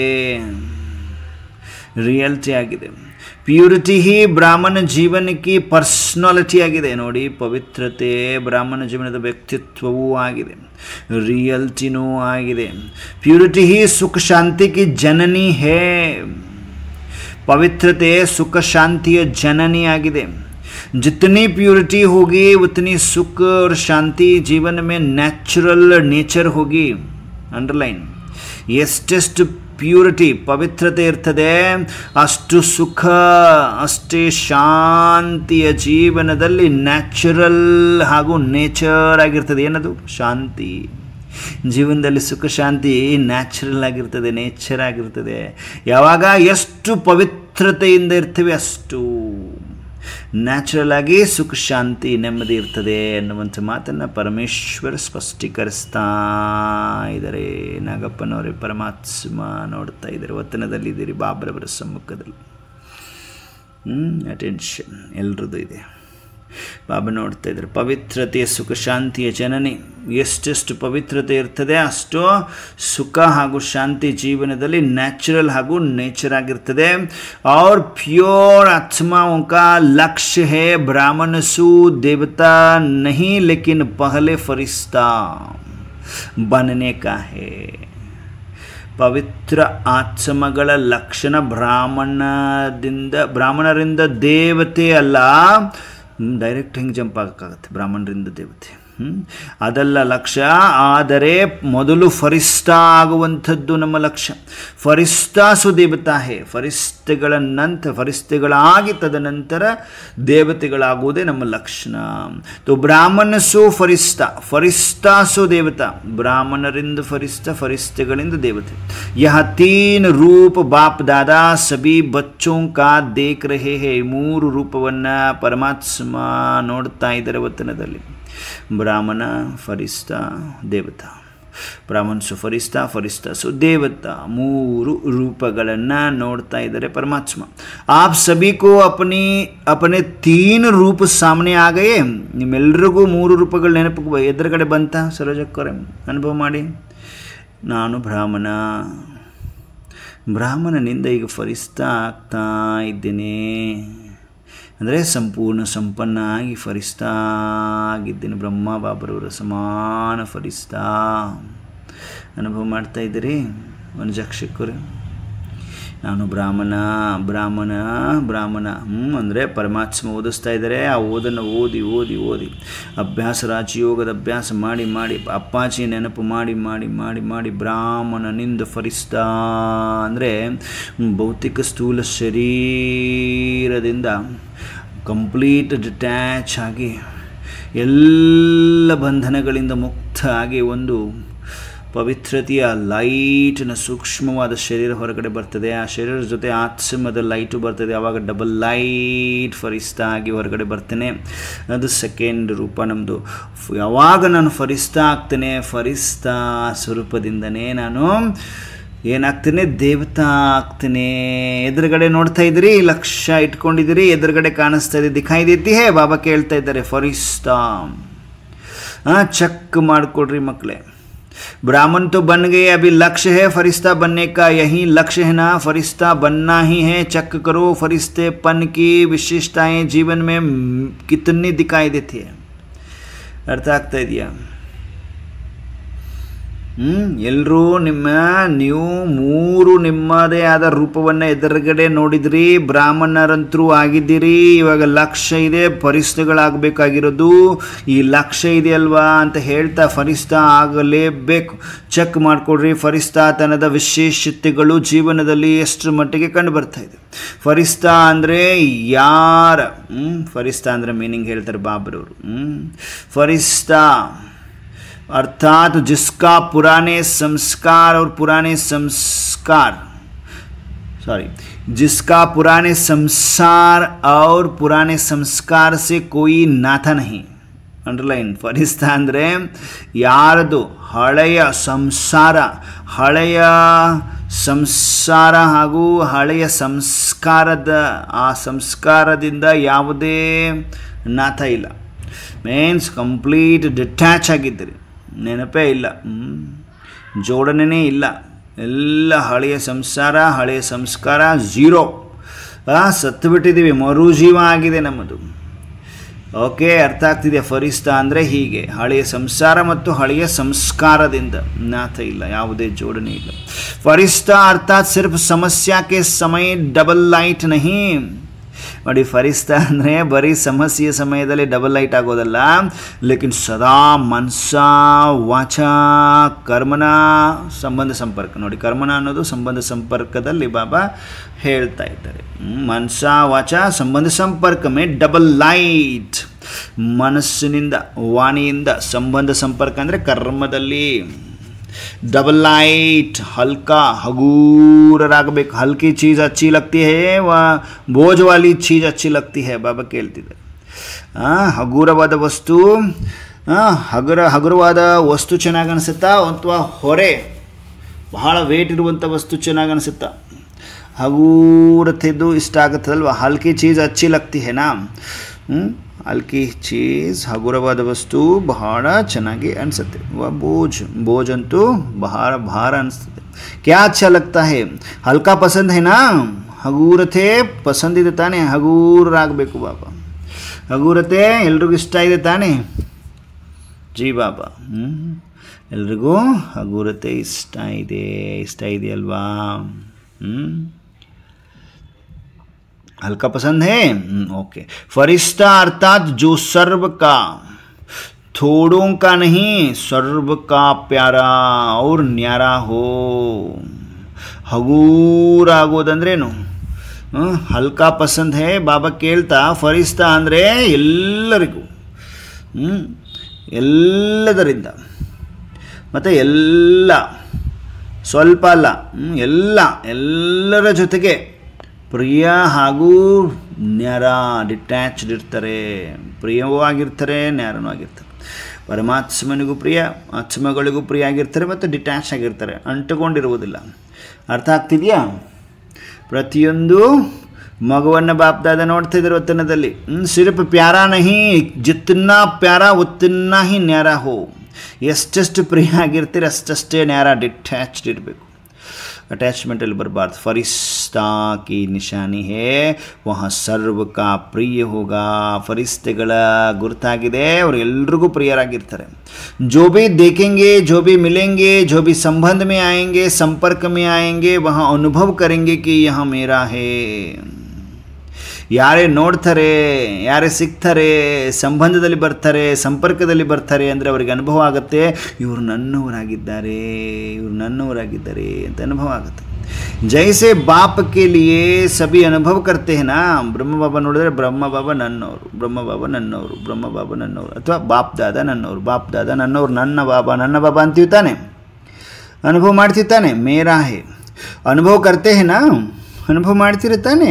ಪ್ಯೂರಿಟಿ ಹಿ ಬ್ರಾಹ್ಮಣ ಜೀವನಕ್ಕೆ ಪರ್ಸನಾಲಿಟಿ ಆಗಿದೆ. ನೋಡಿ, ಪವಿತ್ರತೆ ಬ್ರಾಹ್ಮಣ ಜೀವನದ ವ್ಯಕ್ತಿತ್ವವೂ ಆಗಿದೆ, ರಿಯಾಲಿಟಿನೂ ಆಗಿದೆ. ಪ್ಯೂರಿಟಿ ಹಿ ಸುಖ ಶಾಂತಿಗೆ ಜನನಿ ಹೇ. ಪವಿತ್ರತೆ ಸುಖ ಶಾಂತಿಯ ಜನನಿ ಆಗಿದೆ. जितनी प्योरिटी होगी उतनी सुख और शांति जीवन में नेचर होगी. अंडरलाइन. ಎಷ್ಟೆಷ್ಟು ಪ್ಯೂರಿಟಿ ಪವಿತ್ರತೆ ಇರ್ತದೆ ಅಷ್ಟು ಸುಖ, ಅಷ್ಟೇ ಶಾಂತಿಯ ಜೀವನದಲ್ಲಿ ನ್ಯಾಚುರಲ್ ಹಾಗೂ ನೇಚರ್ ಆಗಿರ್ತದೆ. ಏನದು? ಶಾಂತಿ. ಜೀವನದಲ್ಲಿ ಸುಖ ಶಾಂತಿ ನ್ಯಾಚುರಲ್ ಆಗಿರ್ತದೆ, ನೇಚರ್ ಆಗಿರ್ತದೆ. ಯಾವಾಗ ಎಷ್ಟು ಪವಿತ್ರತೆಯಿಂದ ಇರ್ತೀವಿ ಅಷ್ಟು ನ್ಯಾಚುರಲ್ ಆಗಿ ಸುಖ ಶಾಂತಿ ನೆಮ್ಮದಿ ಇರ್ತದೆ ಅನ್ನುವಂಥ ಮಾತನ್ನು ಪರಮೇಶ್ವರ ಸ್ಪಷ್ಟೀಕರಿಸ್ತಾ ಇದ್ದಾರೆ. ನಾಗಪ್ಪನವರೇ ಪರಮಾತ್ಮ ನೋಡ್ತಾ ಇದ್ದಾರೆ, ವತನದಲ್ಲಿದ್ದೀರಿ ಬಾಬ್ರವರ ಸಮ್ಮುಖದಲ್ಲಿ. ಅಟೆನ್ಷನ್ ಎಲ್ರದ್ದು ಇದೆ. ಬಾಬಾ ನೋಡ್ತಾ ಇದ್ದಾರೆ, ಪವಿತ್ರತೆಯ ಸುಖ ಶಾಂತಿಯ ಜನನಿ. ಎಷ್ಟೆಷ್ಟು ಪವಿತ್ರತೆ ಇರ್ತದೆ ಅಷ್ಟು ಸುಖ ಹಾಗೂ ಶಾಂತಿ ಜೀವನದಲ್ಲಿ ನ್ಯಾಚುರಲ್ ಹಾಗೂ ನೇಚರ್ ಆಗಿರ್ತದೆ. और प्योर आत्माओं का लक्ष्य है ब्राह्मण सु देवता नहीं लेकिन पहले फरिश्ता बनने का है. ಪವಿತ್ರ ಆತ್ಮಗಳ ಲಕ್ಷಣ ಬ್ರಾಹ್ಮಣರಿಂದ ದೇವತೆ ಅಲ್ಲ. ಡೈರೆಕ್ಟ್ ಹಿಂಗೆ ಜಂಪ್ ಆಗೋಕ್ಕಾಗತ್ತೆ, ಬ್ರಾಹ್ಮಣರಿಂದ ದೇವತೆ ಅದಲ್ಲ ಲಕ್ಷ್ಯ. ಆದರೆ ಮೊದಲು ಫರಿಸ್ತಾ ಆಗುವಂಥದ್ದು ನಮ್ಮ ಲಕ್ಷ್ಯ. ಫರಿಸ್ತಾ ಸುದೇವತಾ ಹೇ, ಫರಿಸ್ತೆಗಳಾಗಿ ತದನಂತರ ದೇವತೆಗಳಾಗುವುದೇ ನಮ್ಮ ಲಕ್ಷಣ. ಬ್ರಾಹ್ಮಣ ಸು ಫರಿಸ್ತಾ ಸು ದೇವತಾ, ಬ್ರಾಹ್ಮಣರಿಂದ ಫರಿಸ್ತೆಗಳಿಂದ ದೇವತೆ. ಯಹ ತೀನ್ ರೂಪ ಬಾಪ್ ದಾದಾ ಸಬಿ ಬಚ್ಚೋಂ ಕಾ ದೇಖ್ ರಹೇ ಹೇ. ಮೂರು ರೂಪವನ್ನು ಪರಮಾತ್ಮ ನೋಡ್ತಾ ಇದ್ದಾರೆ ವತನದಲ್ಲಿ. ಬ್ರಾಹ್ಮಣ, ಫರಿಸ್ತಾ, ದೇವತಾ. ಬ್ರಾಹ್ಮಣ ಸು ಫರಿಸ್ತಾ ಸು ದೇವತಾ, ಮೂರು ರೂಪಗಳನ್ನು ನೋಡ್ತಾ ಇದ್ದಾರೆ ಪರಮಾತ್ಮ. ಆಪ್ ಸಭಿ ಕೋ ಅಪನೆ ತೀನ್ ರೂಪ ಸಾಮನೆ ಆಗಯೇ. ನಿಮ್ಮೆಲ್ಲರಿಗೂ ಮೂರು ರೂಪಗಳು ನೆನಪು ಎದುರುಗಡೆ ಬಂತ? ಸರೋಜಕ್ಕವರೇ ಅನುಭವ ಮಾಡಿ. ನಾನು ಬ್ರಾಹ್ಮಣನಿಂದ ಈಗ ಫರಿಸ್ತಾ ಆಗ್ತಾ ಇದ್ದೇನೆ. ಅಂದರೆ ಸಂಪೂರ್ಣ ಸಂಪನ್ನ ಆಗಿ ಫರಿಸ್ತಾ ಆಗಿದ್ದೇನೆ. ಬ್ರಹ್ಮ ಬಾಬರವರ ಸಮಾನ ಫರಿಸ್ತಾ ಅನುಭವ ಮಾಡ್ತಾ ಇದ್ದೀರಿ ವನಜಾಕ್ಷಕರು. ನಾನು ಬ್ರಾಹ್ಮಣ ಅಂದರೆ ಪರಮಾತ್ಮ ಓದಿಸ್ತಾ ಇದ್ದಾರೆ. ಆ ಓದನ್ನು ಓದಿ ಅಭ್ಯಾಸ, ರಾಜಯೋಗದ ಅಭ್ಯಾಸ ಮಾಡಿ ಅಪ್ಪಾಜಿ ನೆನಪು ಮಾಡಿ ಬ್ರಾಹ್ಮಣನಿಂದ ಫರಿಸ್ತಾ ಅಂದರೆ ಭೌತಿಕ ಸ್ಥೂಲ ಶರೀರದಿಂದ ಕಂಪ್ಲೀಟ್ ಡಿಟ್ಯಾಚ್ ಆಗಿ ಎಲ್ಲ ಬಂಧನಗಳಿಂದ ಮುಕ್ತ ಆಗಿ ಒಂದು ಪವಿತ್ರತೆಯ ಲೈಟ್ನ ಸೂಕ್ಷ್ಮವಾದ ಶರೀರ ಹೊರಗಡೆ ಬರ್ತದೆ. ಆ ಶರೀರದ ಜೊತೆ ಆತ್ಮದ ಲೈಟು ಬರ್ತದೆ. ಆವಾಗ ಡಬಲ್ ಲೈಟ್ ಫರಿಸ್ತಾ ಆಗಿ ಹೊರಗಡೆ ಬರ್ತೇನೆ. ಅದು ಸೆಕೆಂಡ್ ರೂಪ ನಮ್ಮದು. ಯಾವಾಗ ನಾನು ಫರಿಸ್ತಾ ಆಗ್ತೇನೆ, ಫರಿಸ್ತಾ ಸ್ವರೂಪದಿಂದನೇ ನಾನು ಏನಾಗ್ತೇನೆ, ದೇವತಾ ಆಗ್ತೇನೆ. ಎದುರುಗಡೆ ನೋಡ್ತಾ ಇದ್ದೀರಿ, ಲಕ್ಷ್ಯ ಇಟ್ಕೊಂಡಿದ್ದೀರಿ, ಎದುರುಗಡೆ ಕಾಣಿಸ್ತಾ ಇದೆ, ದಿಖಾಯಿ ದೇತಿ ಹೇ. ಬಾಬಾ ಕೇಳ್ತಾ ಇದ್ದಾರೆ ಫರಿಸ್ತಾ. ಚೆಕ್ ಮಾಡಿಕೊಡ್ರಿ ಮಕ್ಕಳೇ. ब्राह्मण तो बन गए, अभी लक्ष्य है फरिश्ता बनने का. यही लक्ष्य है ना, फरिश्ता बनना ही है. चेक करो फरिश्तेपन की विशेषताएं जीवन में कितनी दिखाई देती है. अर्थ ಆಗ್ತಾ ಇದೆಯಾ? ಎಲ್ಲರೂ ನೀವು ಮೂರು ನಿಮ್ಮದೇ ಆದ ರೂಪವನ್ನು ಎದುರುಗಡೆ ನೋಡಿದ್ರಿ. ಬ್ರಾಹ್ಮಣರಂತರೂ ಆಗಿದ್ದೀರಿ. ಇವಾಗ ಲಕ್ಷ್ಯ ಇದೆ, ಫರಿಸ್ತೆಗಳಾಗಬೇಕಾಗಿರೋದು ಈ ಲಕ್ಷ್ಯ ಇದೆಯಲ್ವಾ ಅಂತ ಹೇಳ್ತಾ ಫರಿಸ್ತಾ ಆಗಲೇಬೇಕು. ಚೆಕ್ ಮಾಡಿಕೊಡ್ರಿ. ಫರಿಸ್ತಾತನದ ವಿಶೇಷತೆಗಳು ಜೀವನದಲ್ಲಿ ಎಷ್ಟು ಮಟ್ಟಿಗೆ ಕಂಡು ಬರ್ತಾ ಇದೆ. ಫರಿಸ್ತಾ ಅಂದರೆ ಯಾರ? ಫರಿಸ್ತಾ ಅಂದರೆ ಮೀನಿಂಗ್ ಹೇಳ್ತಾರೆ ಬಾಬ್ರವರು. ಫರಿಸ್ತಾ अर्थात जिसका पुराने संस्कार और जिसका पुराने संसार और पुराने संस्कार से कोई नाता नहीं. अंडरलाइन. फरिस्ता ಅಂದರೆ ಯಾರದು ಹಳೆಯ ಸಂಸಾರ ಹಾಗೂ ಹಳೆಯ ಸಂಸ್ಕಾರದ ಆ ಸಂಸ್ಕಾರದಿಂದ ಯಾವುದೇ ನಾಥ ಇಲ್ಲ. ಮೀನ್ಸ್ ಕಂಪ್ಲೀಟ್ ಡಿಟ್ಯಾಚ್ ಆಗಿದ್ದೀರಿ. ನೆನಪೇ ಇಲ್ಲ, ಜೋಡಣೆನೇ ಇಲ್ಲ. ಎಲ್ಲ ಹಳೆಯ ಸಂಸಾರ, ಹಳೆಯ ಸಂಸ್ಕಾರ ಝೀರೋ. ಸತ್ತು ಬಿಟ್ಟಿದ್ದೀವಿ, ಮರುಜೀವ ಆಗಿದೆ ನಮ್ಮದು. ಓಕೆ, ಅರ್ಥ ಆಗ್ತಿದೆ. ಫರಿಸ್ತಾ ಅಂದರೆ ಹೀಗೆ ಹಳೆಯ ಸಂಸಾರ ಮತ್ತು ಹಳೆಯ ಸಂಸ್ಕಾರದಿಂದ ನಾಥ ಇಲ್ಲ, ಯಾವುದೇ ಜೋಡಣೆ ಇಲ್ಲ. ಫರಿಸ್ತಾ ಅರ್ಥಾತ್ ಸಿರ್ಫ್ ಸಮಸ್ಯಾಕ್ಕೆ ಸಮಯ ಡಬಲ್ ಲೈಟ್ ನಹಿ. ನೋಡಿ, ಫರಿಸ್ತಾ ಅಂದರೆ ಬರೀ ಸಮಸ್ಯೆಯ ಸಮಯದಲ್ಲಿ ಡಬಲ್ ಲೈಟ್ ಆಗೋದಲ್ಲ, ಲೇಕಿನ್ ಸದಾ ಮನಸ ವಾಚ ಕರ್ಮನ ಸಂಬಂಧ ಸಂಪರ್ಕ. ನೋಡಿ, ಕರ್ಮನ ಅನ್ನೋದು ಸಂಬಂಧ ಸಂಪರ್ಕದಲ್ಲಿ ಬಾಬಾ ಹೇಳ್ತಾ ಇದ್ದಾರೆ. ಮನಸ ವಾಚ ಸಂಬಂಧ ಸಂಪರ್ಕ ಮೇ ಡಬಲ್ ಲೈಟ್. ಮನಸ್ಸಿನಿಂದ ವಾಣಿಯಿಂದ ಸಂಬಂಧ ಸಂಪರ್ಕ ಅಂದರೆ ಕರ್ಮದಲ್ಲಿ डबल लाइट, हल्का, हगूर रागಬೇಕು. हल्की चीज़ अच्छी लगती है व बोझ वाली चीज़ अच्छी लगती है ಬಾಬಾ ಕೇಳ್ತಿದ್ದಾರೆ. ಹಗುರವಾದ ವಸ್ತು, ಹಗುರವಾದ ವಸ್ತು ಚೆನ್ನಾಗಿ ಅನಿಸುತ್ತಾ ಅಥವಾ ಹೊರೆ ಬಹಳ ವೇಟ್ ಇರುವಂಥ ವಸ್ತು ಚೆನ್ನಾಗಿ ಅನಿಸುತ್ತಾ? ಹಗೂರತೆದ್ದು ಇಷ್ಟ ಆಗುತ್ತದಲ್ವ. ಹಲ್ಕಿ ಚೀज़ अच्छी लगती है ना. ಹಲ್ಕಿ ಚೀज़, ಹಗುರವಾದ ವಸ್ತು ಬಹಳ ಚೆನ್ನಾಗಿ ಅನಿಸುತ್ತೆ. ಬೋझ ಅಂತೂ ಭಾರ ಅನಿಸ್ತದೆ. ಕ್ಯಾ अच्छा लगता है? ಹಲ್ಕಾ ಪಸಂದ್ है ना. ಹಗೂರತೆ ಪಸಂದಿದೆ ತಾನೆ, ಹಗೂರಾಗಬೇಕು ಬಾಬಾ. ಹಗೂರತೆ ಎಲ್ರಿಗೂ ಇಷ್ಟ ಇದೆ ತಾನೆ ಜಿ ಬಾಬಾ. ಎಲ್ರಿಗೂ ಹಗೂರತೆ ಇಷ್ಟ ಇದೆಯಲ್ವಾ? हल्का पसंद है, ओके. फरिश्ता अर्थात जो सर्व का, थोड़ों का नहीं, सर्व का प्यारा और न्यारा हो. ಹಗೂರ ಆಗೋದಂದ್ರೇನು? ಹಲ್ಕಾ ಪಸಂದ್ ಹೇ ಬಾಬಾ ಕೇಳ್ತಾ. ಫರಿಸ್ತಾ ಅಂದರೆ ಎಲ್ಲರಿಗೂ, ಎಲ್ಲದರಿಂದ, ಮತ್ತು ಎಲ್ಲ, ಸ್ವಲ್ಪ ಅಲ್ಲ, ಎಲ್ಲರ ಜೊತೆಗೆ ಪ್ರಿಯ ಹಾಗೂ ನ್ಯಾರ, ಡಿಟ್ಯಾಚ್ಡ್ ಇರ್ತಾರೆ. ಪ್ರಿಯವೂ ಆಗಿರ್ತಾರೆ, ನ್ಯಾರನೂ ಆಗಿರ್ತಾರೆ. ಪರಮಾತ್ಮನಿಗೂ ಪ್ರಿಯ, ಆತ್ಮಗಳಿಗೂ ಪ್ರಿಯ ಆಗಿರ್ತಾರೆ ಮತ್ತು ಡಿಟ್ಯಾಚ್ ಆಗಿರ್ತಾರೆ, ಅಂಟುಕೊಂಡಿರುವುದಿಲ್ಲ. ಅರ್ಥ ಆಗ್ತಿದೆಯಾ? ಪ್ರತಿಯೊಂದು ಮಗುವನ್ನು ಬಾಪ್ದಾದ ನೋಡ್ತಾ ಇದ್ದಾರೆ ವತನದಲ್ಲಿ. ಸಿರ್ಫ್ ಪ್ಯಾರಾ ನಹಿ, ಜಿತ್ನಾ ಪ್ಯಾರಾ ಉತ್ನಾ ಹಿ ನ್ಯಾರ ಹೋ. ಎಷ್ಟೆಷ್ಟು ಪ್ರಿಯ ಆಗಿರ್ತೀರಿ ಅಷ್ಟಷ್ಟೇ ನ್ಯಾರ, ಡಿಟ್ಯಾಚ್ಡ್ ಇರಬೇಕು. ಅಟ್ಯಾಚ್ಮೆಂಟಲ್ಲಿ ಬರಬಾರ್ದು. ಫರಿಸ್ತಾ ಕಿ ನಿಶಾನಿ ಹೇ ವಹ ಸರ್ವ ಕಾ ಪ್ರಿಯ ಹೋಗಾ. ಫರಿಸ್ತೆಗಳ ಗುರುತಾಗಿದೆ, ಅವರು ಎಲ್ರಿಗೂ ಪ್ರಿಯರಾಗಿರ್ತಾರೆ. ಜೋ ಭಿ ದೇಖೆಂಗೆ, ಜೋ ಭಿ ಮಿಲೆಂಗೆ, ಜೋ ಭಿ ಸಂಬಂಧ ಮೇ ಆಯೆಂಗೆ, ಸಂಪರ್ಕ ಮೇ ಆಯೆಂಗೆ, ವಹ ಅನುಭವ ಕರೆಂಗೆ ಕಿ ಯಹ ಮೇರಾ ಹೇ. ಯಾರೇ ನೋಡ್ತಾರೆ, ಯಾರೇ ಸಿಗ್ತಾರೆ, ಸಂಬಂಧದಲ್ಲಿ ಬರ್ತಾರೆ, ಸಂಪರ್ಕದಲ್ಲಿ ಬರ್ತಾರೆ ಅಂದರೆ ಅವರಿಗೆ ಅನುಭವ ಆಗುತ್ತೆ, ಇವರು ನನ್ನವರಾಗಿದ್ದಾರೆ ಅಂತ ಅನುಭವ ಆಗುತ್ತೆ. ಜೈಸೆ ಬಾಪ್ ಕೆ ಲಿಯೇ ಸಭಿ ಅನುಭವ ಕರ್ತೆ ನಾ. ಬ್ರಹ್ಮ ಬಾಬಾ ನೋಡಿದ್ರೆ ಬ್ರಹ್ಮ ಬಾಬಾ ನನ್ನವರು, ಬ್ರಹ್ಮ ಬಾಬಾ ನನ್ನವರು, ಅಥವಾ ಬಾಪ್ ದಾದ ನನ್ನವರು, ನನ್ನ ಬಾಬಾ ಅಂತೀವಿ ತಾನೆ, ಅನುಭವ ಮಾಡ್ತೀವಿ ತಾನೆ. ಮೇರಾ ಹೇ ಅನುಭವ ಕರ್ತೆ ನಾ, ಅನುಭವ ಮಾಡ್ತೀರಿ ತಾನೆ.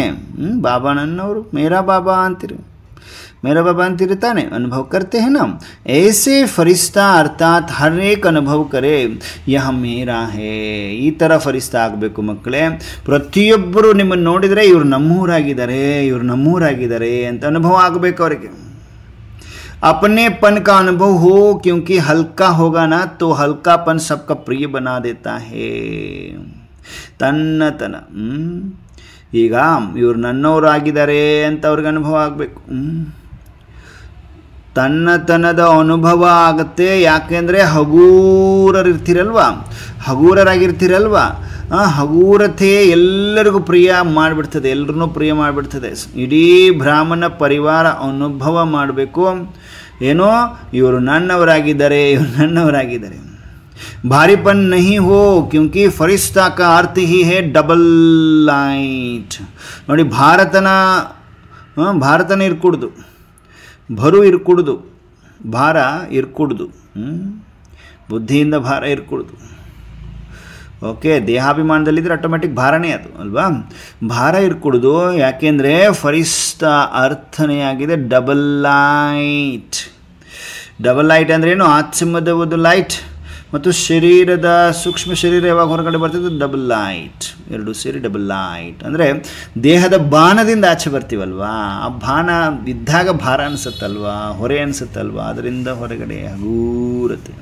ಬಾಬಾ ನನ್ನವರು, ಮೇರಾ ಬಾಬಾ ಅಂತೀರಿ ತಾನೆ. ಅನುಭವ ಕರ್ತೆ ಹೇ ನಾ. ऐसे ಫರಿಸ್ತಾ ಅರ್ಥಾತ್ ಹರ್ ಏಕ್ ಅನುಭವ ಕರೆ ಯಹ ಮೇರಾ ಹೇ. ಈ ಥರ ಫರಿಸ್ತಾ ಆಗಬೇಕು ಮಕ್ಕಳೇ. ಪ್ರತಿಯೊಬ್ಬರು ನಿಮ್ಮನ್ನು ನೋಡಿದರೆ ಇವರು ನಮ್ಮೂರಾಗಿದ್ದಾರೆ ಅಂತ ಅನುಭವ ಆಗಬೇಕು ಅವರಿಗೆ. अपनेपन का अनुभव हो, क्योंकि हल्का होगा ना तो हल्कापन सबका प्रिय बना देता है. ತನ್ನತನ, ಈಗ ಇವರು ನನ್ನವರಾಗಿದ್ದಾರೆ ಅಂತ ಅವ್ರಿಗೆ ಅನುಭವ ಆಗಬೇಕು. ತನ್ನತನದ ಅನುಭವ ಆಗುತ್ತೆ. ಯಾಕೆಂದರೆ ಹಗೂರರಾಗಿರ್ತೀರಲ್ವ. ಹಗೂರತೆ ಎಲ್ಲರಿಗೂ ಪ್ರಿಯ ಮಾಡಿಬಿಡ್ತದೆ, ಎಲ್ಲರನ್ನೂ ಪ್ರಿಯ ಮಾಡಿಬಿಡ್ತದೆ. ಇಡೀ ಬ್ರಾಹ್ಮಣ ಪರಿವಾರ ಅನುಭವ ಮಾಡಬೇಕು, ಏನೋ ಇವರು ನನ್ನವರಾಗಿದ್ದಾರೆ. भारीपन नहीं हो, क्योंकि फरिश्ता का अर्थ ही है डबल लाइट. ನೋಡಿ, ಭಾರತನ ಇರ್ಕೂಡ್ದು, ಭರು ಇರ್ಕೂಡ್ದು, ಭಾರ ಇರ್ಕೂಡ್ದು, ಬುದ್ಧಿಯಿಂದ ಭಾರ ಇರ್ಕೂಡ್ದು. ಓಕೆ, ದೇಹಾಭಿಮಾನದಲ್ಲಿದ್ದರೆ ಆಟೋಮೆಟಿಕ್ ಭಾರನೇ ಅದು ಅಲ್ವಾ. ಭಾರ ಇರ್ಕೂಡ್ದು. ಯಾಕೆಂದರೆ ಫರಿಸ್ತಾ ಅರ್ಥನೇ ಆಗಿದೆ ಡಬಲ್ ಲೈಟ್. ಅಂದ್ರೇನು? ಆತ್ಮದ ಒಂದು ಲೈಟ್ ಮತ್ತು ಶರೀರದ ಸೂಕ್ಷ್ಮ ಶರೀರ ಯಾವಾಗ ಹೊರಗಡೆ ಬರ್ತದೆ ಡಬಲ್ ಲೈಟ್, ಎರಡು ಸೇರಿ ಡಬಲ್ ಲೈಟ್. ಅಂದರೆ ದೇಹದ ಬಾಣದಿಂದ ಆಚೆ ಬರ್ತೀವಲ್ವಾ, ಆ ಬಾಣ ಇದ್ದಾಗ ಭಾರ ಅನಿಸುತ್ತಲ್ವಾ, ಹೊರೆ ಅನಿಸುತ್ತಲ್ವಾ, ಅದರಿಂದ ಹೊರಗಡೆ ಹಗೂರತೆ.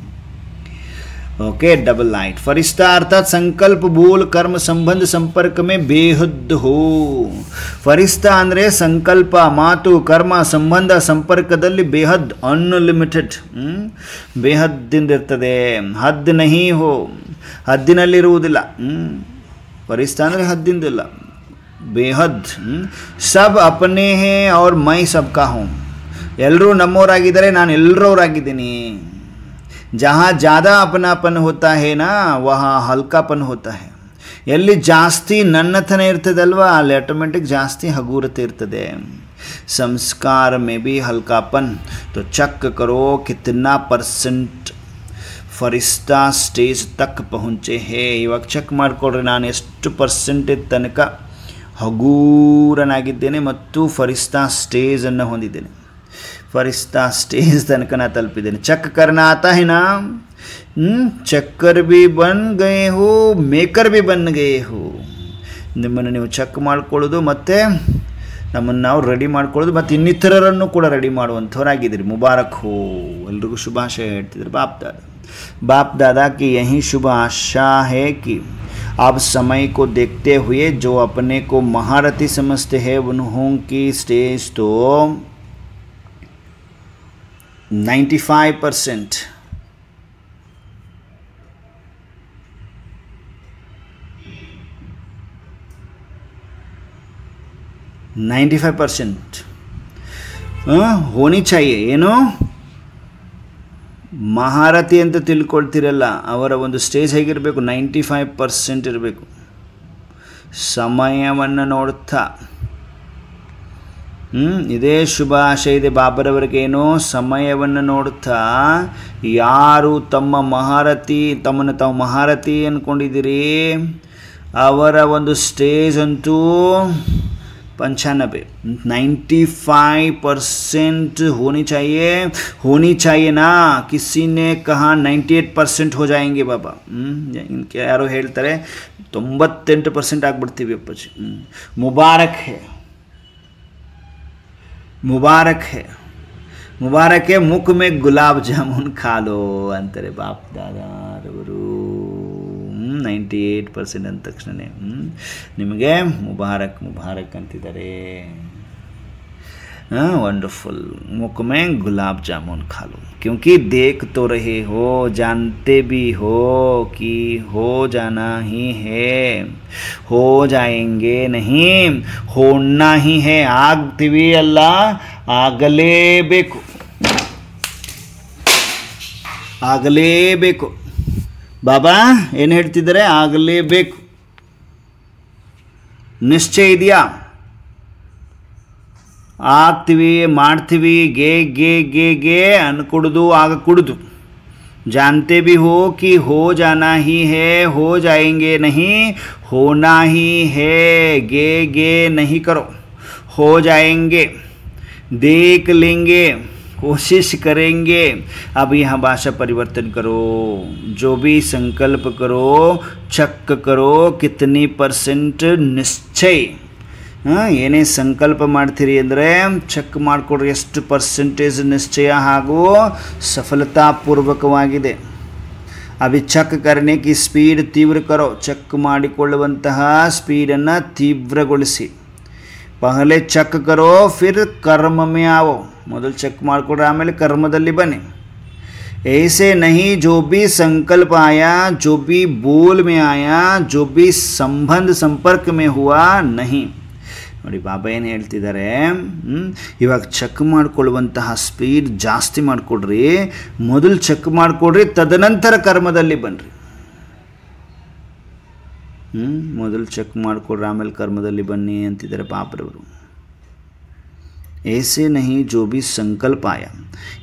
Okay, double light. फरिश्ता अर्थात संकल्प, बोल, कर्म, संबंध, संपर्क में बेहद हो. फरिश्ता ಅಂದರೆ ಸಂಕಲ್ಪ, ಮಾತು, ಕರ್ಮ, ಸಂಬಂಧ, ಸಂಪರ್ಕದಲ್ಲಿ ಬೇಹದ್, ಅನ್ಲಿಮಿಟೆಡ್, ಬೇಹದ್ದಿಂದ ಇರ್ತದೆ. ಹದ್ ನಹಿ ಹೋ, ಹದ್ದಿನಲ್ಲಿರುವುದಿಲ್ಲ. ಫರಿಶ್ತಾ ಅಂದರೆ ಹದ್ದಿಂದಿಲ್ಲ, ಬೇಹದ್. ಸಬ್ ಅಪನೆ ಹೇ ಔರ್ ಮೈ ಸಬ್ಕಾ ಹೂಂ. ಎಲ್ಲರೂ ನಮ್ಮವರಾಗಿದ್ದಾರೆ, ನಾನು ಎಲ್ಲರವರಾಗಿದ್ದೀನಿ. जहाँ ज़्यादा अपनापन होता है ना वहाँ हल्कापन होता है. ಎಲ್ಲಿ ಜಾಸ್ತಿ ನನ್ನತನ ಇರ್ತದಲ್ವಾ ಅಲ್ಲಿ ಆಟೋಮೆಟಿಕ್ ಜಾಸ್ತಿ ಹಗೂರತೆ ಇರ್ತದೆ. संस्कार में भी हल्कापन. तो चेक करो कितना % ಫರಿಸ್ತಾ ಸ್ಟೇಜ್ ತಕ್ ಪಹುಂಚೆ ಹೇ. ಇವಾಗ ಚೆಕ್ ಮಾಡಿಕೊಡ್ರಿ, ನಾನು ಎಷ್ಟು ಪರ್ಸೆಂಟೇಜ್ ತನಕ ಹಗೂರನಾಗಿದ್ದೇನೆ ಮತ್ತು ಫರಿಸ್ತಾ ಸ್ಟೇಜನ್ನು ಹೊಂದಿದ್ದೇನೆ. ಫರಿಸ್ತಾ ಸ್ಟೇಜ್ ತನಕ ನಾ ತಲುಪಿದ್ದೇನೆ. ಚೆಕ್ ಕರ್ನಾ ಆತಾ ಹೈ ನಾ. ಚಕ್ಕರ್ ಬಿ ಬನ್ ಗಯೇ ಹೋ, ಮೇಕರ್ ಬಿ ಬನ್ ಗಯೇ ಹೋ. ನಿಮ್ಮನ್ನು ನೀವು ಚೆಕ್ ಮಾಡ್ಕೊಳ್ಳೋದು ಮತ್ತು ನಮ್ಮನ್ನು ನಾವು ರೆಡಿ ಮಾಡ್ಕೊಳ್ಳೋದು ಮತ್ತು ಇನ್ನಿತರರನ್ನು ಕೂಡ ರೆಡಿ ಮಾಡುವಂಥವರಾಗಿದ್ದೀರಿ. ಮುಬಾರಕ್ ಹೋ, ಎಲ್ರಿಗೂ ಶುಭಾಶಯ ಹೇಳ್ತಿದ್ರು ಬಾಪ್ ದಾದಾ. बाप दादा की यही शुभ आशा है कि आप समय को देखते हुए जो अपने को महारथी समझते हैं उन्हों की स्टेज तो 95%, 95% होनी चाहिए. ಏನು ಮಹಾರಥಿ ಅಂತ ತಿಳ್ಕೊಳ್ತಿರಲ್ಲ, ಅವರ ಒಂದು ಸ್ಟೇಜ್ ಹೇಗಿರಬೇಕು, 95% ಇರಬೇಕು. ಸಮಯವನ್ನು ನೋಡ್ತಾ ಇದೇ ಶುಭ ಆಶಯ ಇದೆ ಬಾಬರವರಿಗೆ. ಏನು ಸಮಯವನ್ನು ನೋಡ್ತಾ ಯಾರು ತಮ್ಮನ್ನು ತಾವು ಮಹಾರಥಿ ಅಂದ್ಕೊಂಡಿದ್ದೀರಿ ಅವರ ಒಂದು ಸ್ಟೇಜ್ ಅಂತೂ 95% होनी चाहिए ना. किसी ने कहा 98% हो जाएंगे बाबा. इनके यारो ಹೇಳ್ತಾರೆ 98% ಆಗ್ಬಿಡ್ತೀವಿ ಅಪ್ಪಾಜಿ. ಮುಬಾರಕ್ है मुख में गुलाब जामुन खा लो ಅಂತಾರೆ ಬಾಪ್ ದಾದಾರವರು. 98% ಅಂದ ತಕ್ಷಣ ನಿಮಗೆ ಮುಬಾರಕ್ ಅಂತಿದ್ದಾರೆ. वंडरफुल. मुख में गुलाब जामुन खा लो क्योंकि देख तो रहे हो, जानते भी हो कि हो जाना ही है, हो जाएंगे नहीं, होना ही है. ಆಗ್ತೀವಿ ಅಲ್ಲ, ಆಗಲೇಬೇಕು. ಬಾಬಾ ಏನು ಹೇಳ್ತಿದ್ದಾರೆ, ಆಗಲೇಬೇಕು. ನಿಶ್ಚಯ ಇದೆಯಾ? ಆಗ್ತೀವಿ, ಮಾಡ್ತೀವಿ, ಗೆ ಅನ್ಕೊಡುದು, ಆಗಕೂಡುದು. जानते भी हो कि हो जाना ही है, हो जाएंगे नहीं, होना ही है. गे नहीं करो, हो जाएंगे, देख लेंगे, कोशिश करेंगे. अब यहाँ भाषा परिवर्तन करो. जो भी संकल्प करो, चेक करो कितनी % निश्चय. ಏನೇ ಸಂಕಲ್ಪ ಮಾಡ್ತೀರಿ ಅಂದರೆ ಚೆಕ್ ಮಾಡಿಕೊಡ್ರಿ ಎಷ್ಟು ಪರ್ಸೆಂಟೇಜ್ ನಿಶ್ಚಯ ಹಾಗೂ ಸಫಲತಾಪೂರ್ವಕವಾಗಿದೆ. ಅಭಿ ಚೆಕ್ ಕರ್ನೆ ಕಿ ಸ್ಪೀಡ್ ತೀವ್ರ ಕರೋ. ಚೆಕ್ ಮಾಡಿಕೊಳ್ಳುವಂತಹ ಸ್ಪೀಡನ್ನು ತೀವ್ರಗೊಳಿಸಿ. ಪಹಲೆ ಚೆಕ್ ಕರೋ ಫಿರ್ ಕರ್ಮ ಮೇ ಆವೋ. ಮೊದಲು ಚೆಕ್ ಮಾಡಿಕೊಡ್ರಿ, ಆಮೇಲೆ ಕರ್ಮದಲ್ಲಿ ಬನ್ನಿ. ऐसे नहीं जो भी संकल्प आया, जो भी बोल में आया, जो भी संपर्क में हुआ नहीं. ನೋಡಿ ಬಾಬಾ ಏನು ಹೇಳ್ತಿದ್ದಾರೆ, ಇವಾಗ ಚೆಕ್ ಮಾಡಿಕೊಳ್ಳುವಂತಹ ಸ್ಪೀಡ್ ಜಾಸ್ತಿ ಮಾಡಿಕೊಡ್ರಿ. ಮೊದಲು ಚೆಕ್ ಮಾಡಿಕೊಡ್ರಿ, ತದನಂತರ ಕರ್ಮದಲ್ಲಿ ಬನ್ನಿರಿ. ಮೊದಲು ಚೆಕ್ ಮಾಡಿಕೊಡ್ರಿ, ಆಮೇಲೆ ಕರ್ಮದಲ್ಲಿ ಬನ್ನಿ ಅಂತಿದ್ದಾರೆ ಬಾಬ್ರವರು. ऐसे नहीं जो भी संकल्प आया.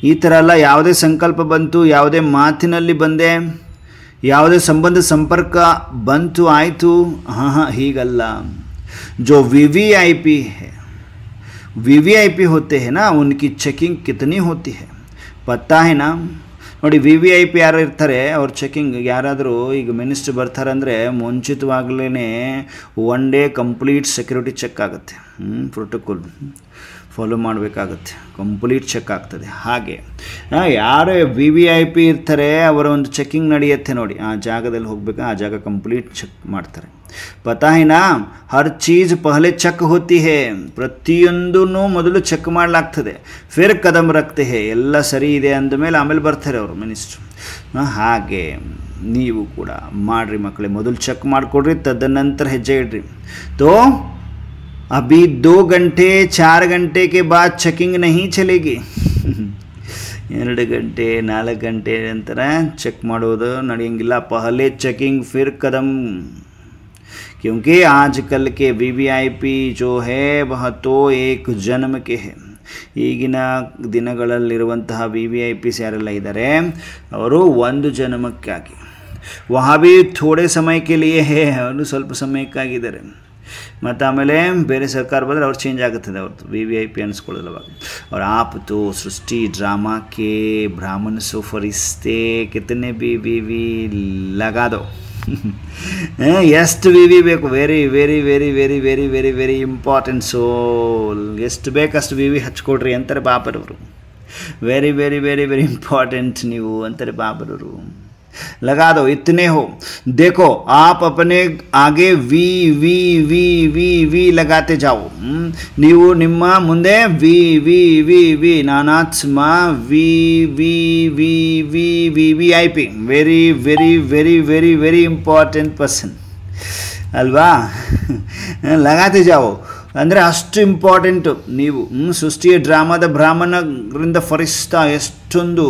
ಈ ಥರ ಅಲ್ಲ, ಯಾವುದೇ ಸಂಕಲ್ಪ ಬಂತು, ಯಾವುದೇ ಮಾತಿನಲ್ಲಿ ಬಂದೆ, ಯಾವುದೇ ಸಂಪರ್ಕ ಬಂತು ಆಯಿತು, ಹೀಗಲ್ಲ. जो VVIP है, VVIP होते हैं ना, उनकी चेकिंग कितनी होती है पता है ना. ನೋಡಿ VVIP ಯಾರು ಇರ್ತಾರೆ ಅವ್ರ ಚೆಕಿಂಗ್, ಯಾರಾದರೂ ಈಗ ಮಿನಿಸ್ಟರ್ ಬರ್ತಾರಂದರೆ ಮುಂಚಿತವಾಗಲೇ 1 ಡೇ ಕಂಪ್ಲೀಟ್ ಸೆಕ್ಯೂರಿಟಿ ಚೆಕ್ ಆಗುತ್ತೆ. ಪ್ರೋಟೋಕಾಲ್ ಫಾಲೋ ಮಾಡಬೇಕಾಗತ್ತೆ, ಕಂಪ್ಲೀಟ್ ಚೆಕ್ ಆಗ್ತದೆ. ಹಾಗೆ ಯಾರು VVIP ಇರ್ತಾರೆ ಅವರ ಒಂದು ಚೆಕಿಂಗ್ ನಡೆಯುತ್ತೆ. ನೋಡಿ ಆ ಜಾಗದಲ್ಲಿ ಹೋಗ್ಬೇಕಾ, ಆ ಜಾಗ ಕಂಪ್ಲೀಟ್ ಚೆಕ್ ಮಾಡ್ತಾರೆ. ಪತಾ ಹೈ ನಾ, ಹರ್ ಚೀಜ್ ಪಹಲೆ ಚೆಕ್ ಹೋತಿ ಹೇ. ಪ್ರತಿಯೊಂದನ್ನು ಮೊದಲು ಚೆಕ್ ಮಾಡಲಾಗ್ತದೆ. ಫಿರ್ ಕದಮ್ ರಕ್ತೆ ಹೇ. ಎಲ್ಲ ಸರಿ ಇದೆ ಅಂದಮೇಲೆ ಆಮೇಲೆ ಬರ್ತಾರೆ ಅವರು ಮಿನಿಸ್ಟ್ರು. ಹಾಗೆ ನೀವು ಕೂಡ ಮಾಡಿರಿ ಮಕ್ಕಳೇ, ಮೊದಲು ಚೆಕ್ ಮಾಡಿಕೊಡ್ರಿ, ತದನಂತರ ಹೆಜ್ಜೆ ಇಡ್ರಿ. ತೋ अभी 2 घंटे 4 घंटे के बाद चेकिंग नहीं चलेगी. 2 घंटे 4 घंटे ನಂತರ ಚೆಕ್ ಮಾಡೋದು ನಡೆಯಂಗಿಲ್ಲ. पहले चेकिंग फिर कदम. क्योंकि आजकल के VVIP जो है वह तो एक जन्म के हैं. ಈಗಿನ ದಿನಗಳಲ್ಲಿರುವಂತಹ VVIPs ಯಾರೆಲ್ಲ ಇದ್ದಾರೆ ಅವರು ಒಂದು ಜನ್ಮಕ್ಕಾಗಿ, ವಹಾ ಭಿ ಥೋಡೆ ಸಮಯಕ್ಕೆ ಲಿಯೇ ಹೇ, ಅವರು ಸ್ವಲ್ಪ ಸಮಯಕ್ಕಾಗಿದ್ದಾರೆ. ಮತ್ತು ಆಮೇಲೆ ಬೇರೆ ಸರ್ಕಾರ ಬಂದರೆ ಅವ್ರು ಚೇಂಜ್ ಆಗುತ್ತದೆ, ಅವ್ರದ್ದು VVIP ಅನಿಸ್ಕೊಳ್ಳೋದು ಅವಾಗ. और आप तो सृष्टि ड्रामा के ब्राह्मण सो फरिश्ते कितने भी लगा दो. ಎಷ್ಟು VV ಬೇಕು, very very very very very very very important soul, ಎಷ್ಟು ಬೇಕಷ್ಟು VV ಹಚ್ಕೊಡ್ರಿ ಅಂತಾರೆ ಬಾಬರವರು. Very very very very important ನೀವು ಅಂತಾರೆ ಬಾಬರವರು. लगा दो, इतने हो. देखो आप अपने आगे V V V V V लगाते जाओ. ನೀವು ನಿಮ್ಮ ಮುಂದೆ ವಿ ವಿ ವಿ ವಿ ನಾನಾತ್ಮ V V V V V VIP, very very very very very important person ಅಲ್ವಾ. ಲಗಾತೆ ಜಾವೋ ಅಂದರೆ ಅಷ್ಟು ಇಂಪಾರ್ಟೆಂಟು ನೀವು. ಸೃಷ್ಟಿಯ ಡ್ರಾಮಾದ ಬ್ರಾಹ್ಮಣರಿಂದ ಫರಿಸ್ತಾ, ಎಷ್ಟೊಂದು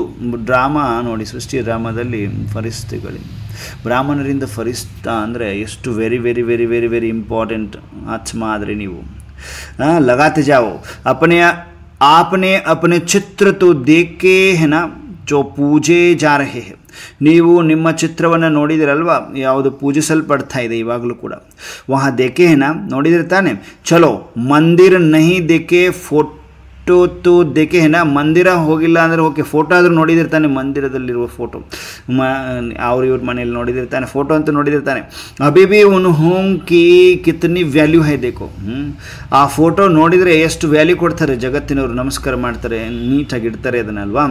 ಡ್ರಾಮಾ ನೋಡಿ, ಸೃಷ್ಟಿಯ ಡ್ರಾಮಾದಲ್ಲಿ ಫರಿಸ್ತೆಗಳು ಬ್ರಾಹ್ಮಣರಿಂದ ಫರಿಸ್ತಾ ಅಂದರೆ ಎಷ್ಟು very very very very very important ಆತ್ಮ ಆದರೆ ನೀವು. ಲಗಾತೆ ಜಾವೋ अपने आपने अपने चित्र तो देखे है ना जो पूजे जा रहे हैं. ನೀವು ನಿಮ್ಮ ಚಿತ್ರವನ್ನು ನೋಡಿದಿರಲ್ವಾ, ಯಾವುದು ಪೂಜಿಸಲ್ಪಡ್ತಾ ಇದೆ ಇವಾಗಲೂ ಕೂಡ. ವಹಾ ದೇಖೆ ಹೇನಾ, ನೋಡಿದ್ರೆ ತಾನೆ. ಚಲೋ ಮಂದಿರ ನಹಿ ದೇಖೆ ಫೋಟೋ ತೋ ದೇಖೆ ಹೇನಾ, ಮಂದಿರ ಹೋಗಿಲ್ಲ ಅಂದರೆ ಓಕೆ, ಫೋಟೋ ಆದರೂ ನೋಡಿದಿರ್ತಾನೆ, ಮಂದಿರದಲ್ಲಿರುವ ಫೋಟೋ ಅವ್ರು ಇವ್ರ ಮನೇಲಿ ನೋಡಿದಿರ್ತಾನೆ, ಫೋಟೋ ಅಂತ ನೋಡಿದಿರ್ತಾನೆ. ಅಭಿ ಭಿ ಉನ್ಹೋಂ ಕಿ ಕಿತನಿ ವ್ಯಾಲ್ಯೂ ಹೈ ದೇಖೋ. ಆ ಫೋಟೋ ನೋಡಿದರೆ ಎಷ್ಟು ವ್ಯಾಲ್ಯೂ ಕೊಡ್ತಾರೆ ಜಗತ್ತಿನವರು, ನಮಸ್ಕಾರ ಮಾಡ್ತಾರೆ, ನೀಟಾಗಿ ಇಡ್ತಾರೆ ಅದನ್ನಲ್ವಾ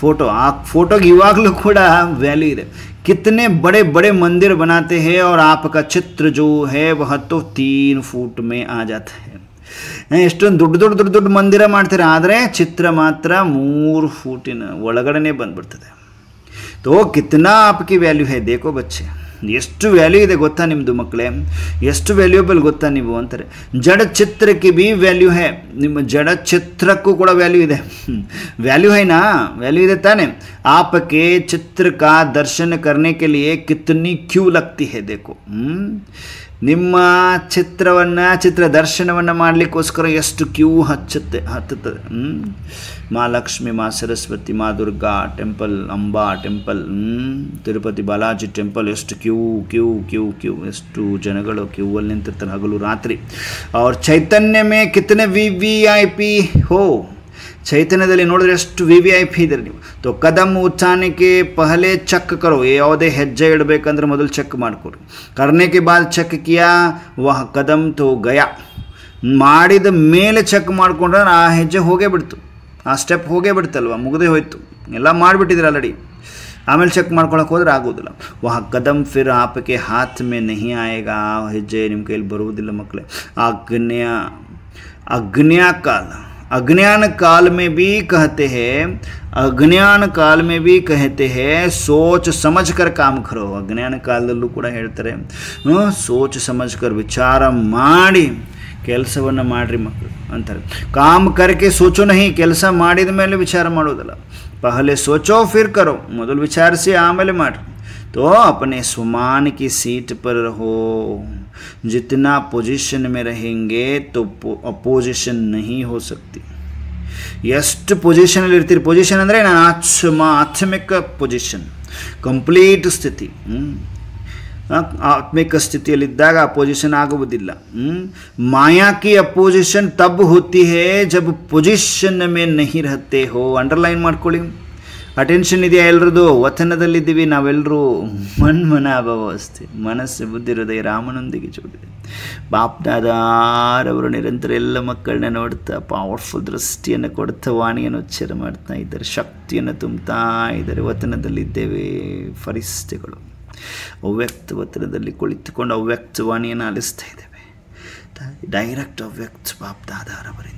ಫೋಟೋ. ಆ ಫೋಟೋಗೆ ಇವಾಗಲೂ ಕೂಡ ವ್ಯಾಲ್ಯೂ ಇದೆ. कितने बड़े बड़े मंदिर बनाते हैं और आपका चित्र जो है वह तो 3 फुट में आ जाता है. ಎಷ್ಟೊಂದು ದೊಡ್ಡ ದೊಡ್ಡ ಮಂದಿರ ಮಾಡ್ತಾರೆ, ಆದರೆ ಚಿತ್ರ ಮಾತ್ರ 3 ಫೂಟಿನ ಒಳಗಡೆ ಬಂದ್ಬಿಡ್ತದೆ. ತೋ ಕಿತ್ನಾ ಆಪ್ಕಿ ವ್ಯಾಲ್ಯೂ ಹೇ ದೇಖೋ ಬಚ್ಚೆ. ಎಷ್ಟು ವ್ಯಾಲ್ಯೂ ಇದೆ ಗೊತ್ತಾ ನಿಮ್ಮದು ಮಕ್ಕಳೇ, ಎಷ್ಟು ವ್ಯಾಲ್ಯೂಬಲ್ ಗೊತ್ತಾ ನೀವು ಅಂತಾರೆ. ಜಡ ಚಿತ್ರಕ್ಕೆ ಬಿ ವ್ಯಾಲ್ಯೂ ಹೇ, ನಿಮ್ಮ ಜಡ ಚಿತ್ರಕ್ಕೂ ಕೂಡ ವ್ಯಾಲ್ಯೂ ಇದೆ. ವ್ಯಾಲ್ಯೂ ಹೈನಾ, ವ್ಯಾಲ್ಯೂ ಇದೆ ತಾನೆ. आपके चित्र का दर्शन करने के लिए कितनी क्यू लगती है देखो. ನಿಮ್ಮ ಚಿತ್ರ ದರ್ಶನವನ್ನು ಮಾಡಲಿಕ್ಕೋಸ್ಕರ ಎಷ್ಟು ಕ್ಯೂ ಹತ್ತುತ್ತದೆ. ಮಾ ಲಕ್ಷ್ಮಿ, ಮಾ ಸರಸ್ವತಿ, ಮಾ ದುರ್ಗಾ ಟೆಂಪಲ್, ಅಂಬಾ ಟೆಂಪಲ್, ತಿರುಪತಿ ಬಾಲಾಜಿ ಟೆಂಪಲ್, ಎಷ್ಟು ಕ್ಯೂ ಕ್ಯೂ ಕ್ಯೂ ಕ್ಯೂ, ಎಷ್ಟು ಜನಗಳು ಕ್ಯೂ ಅಲ್ಲಿ ನಿಂತಿರ್ತಾರೆ ಹಗಲು ರಾತ್ರಿ. ಅವ್ರ ಚೈತನ್ಯ ಮೇ ಕಿತನೆ VVIP ಹೋ, ಚೈತನ್ಯದಲ್ಲಿ ನೋಡಿದ್ರೆ ಎಷ್ಟು VVIP ಇದ್ದಾರೆ ನೀವು. ತೋ ಕದಮ್ ಉಚ್ಚಾರಣೆಗೆ ಪಹಲೆ ಚೆಕ್ ಕರೋ, ಯಾವುದೇ ಹೆಜ್ಜೆ ಇಡಬೇಕಂದ್ರೆ ಮೊದಲು ಚೆಕ್ ಮಾಡ್ಕೊರಿ. ಕರ್ನೆಗೆ ಬಾದ್ ಚೆಕ್ ಕಿಯಾ ವಹ ಕದಮ್ ತೋ ಗಯಾ, ಮಾಡಿದ ಮೇಲೆ ಚೆಕ್ ಮಾಡಿಕೊಂಡ್ರೆ ಆ ಹೆಜ್ಜೆ ಹೋಗೇ ಬಿಡ್ತು, ಆ ಸ್ಟೆಪ್ ಹೋಗೇ ಬಿಡ್ತಲ್ವ, ಮುಗದೇ ಹೋಯ್ತು, ಎಲ್ಲ ಮಾಡಿಬಿಟ್ಟಿದ್ರೆ ಆಲ್ರೆಡಿ. ಆಮೇಲೆ ಚೆಕ್ ಮಾಡ್ಕೊಳಕ್ಕೆ ಹೋದ್ರೆ ಆಗೋದಿಲ್ಲ. ವಹ ಕದಮ್ ಫಿರ್ ಆಪಕ್ಕೆ ಹಾತ್ ಮೇ ನಹಿ ಆಯೇಗಾ, ಆ ಹೆಜ್ಜೆ ನಿಮ್ಮ ಕೈಯಲ್ಲಿ ಬರುವುದಿಲ್ಲ ಮಕ್ಕಳೇ. अज्ञान काल में भी कहते हैं, अज्ञान काल में भी कहते हैं सोच समझ कर काम करो. अज्ञान ಕಾಲದಲ್ಲೂ ಕೂಡ ಹೇಳ್ತಾರೆ ಸೋಚ್ ಸಮझ कर ವಿಚಾರ ಮಾಡಿ ಕೆಲಸವನ್ನು ಮಾಡಿರಿ ಮಕ್ಕಳು ಅಂತಾರೆ. ಕಾಮ್ ಕರ್ಕೆ ಸೋಚೋ ನಹಿ, ಕೆಲಸ ಮಾಡಿದ ಮೇಲೆ ವಿಚಾರ ಮಾಡೋದಲ್ಲ. ಪಹಲೆ ಸೋಚೋ ಫಿರ್ ಕರೋ, ಮೊದಲು ವಿಚಾರಿಸಿ ಆಮೇಲೆ ಮಾಡಿರಿ. तो अपने स्वमान की सीट पर रहो. जितना पोजीशन में रहेंगे तो अपोजिशन नहीं हो सकती. ಎಷ್ಟು ಪೊಸಿಷನಲ್ಲಿ ಇರ್ತೀರಿ, ಪೊಸಿಷನ್ ಅಂದರೆ ನಾನು ಆತ್ಮಿಕ ಪೊಸಿಷನ್, ಕಂಪ್ಲೀಟ್ ಸ್ಥಿತಿ. ಆತ್ಮಿಕ ಸ್ಥಿತಿಯಲ್ಲಿದ್ದಾಗ ಅಪೋಸಿಷನ್ ಆಗುವುದಿಲ್ಲ. ಮಾಯಾ ಕಿ ಅಪೋಸಿಷನ್ ತಬ್ ಹೋತಿ ಹೇ ಜಬ್ ಪೊಸಿಷನ್ ಮೇ ನಹಿ ರಹತೆ ಹೋ. ಅಂಡರ್ಲೈನ್ ಮಾಡ್ಕೊಳ್ಳಿ, ಅಟೆನ್ಷನ್ ಇದೆಯಾ ಎಲ್ಲರದು? ವತನದಲ್ಲಿದ್ದೀವಿ ನಾವೆಲ್ಲರೂ. ಮನ್ಮನಾಭಾವಸ್ಥೆ, ಮನಸ್ಸು ಬುದ್ಧಿ ಹೃದಯ ರಾಮನೊಂದಿಗೆ ಜೋಡಿದೆ. ಬಾಪ್ ದಾದಾರವರು ನಿರಂತರ ಎಲ್ಲ ಮಕ್ಕಳನ್ನ ನೋಡ್ತಾ ಪವರ್ಫುಲ್ ದೃಷ್ಟಿಯನ್ನು ಕೊಡ್ತಾ ವಾಣಿಯನ್ನು ಉಚ್ಚಾರ ಮಾಡ್ತಾ ಇದ್ದಾರೆ, ಶಕ್ತಿಯನ್ನು ತುಂಬುತ್ತಾ ಇದ್ದಾರೆ. ವತನದಲ್ಲಿದ್ದೇವೆ ಫರಿಸ್ತೆಗಳು, ಅವ್ಯಕ್ತ ವತನದಲ್ಲಿ ಕುಳಿತುಕೊಂಡು ಅವ್ಯಕ್ತ ವಾಣಿಯನ್ನು ಆಲಿಸ್ತಾ ಇದ್ದೇವೆ. ಡೈರೆಕ್ಟ್ ಅವ್ಯಕ್ತ ಬಾಪ್ ದಾದಾರವರಿಂದ.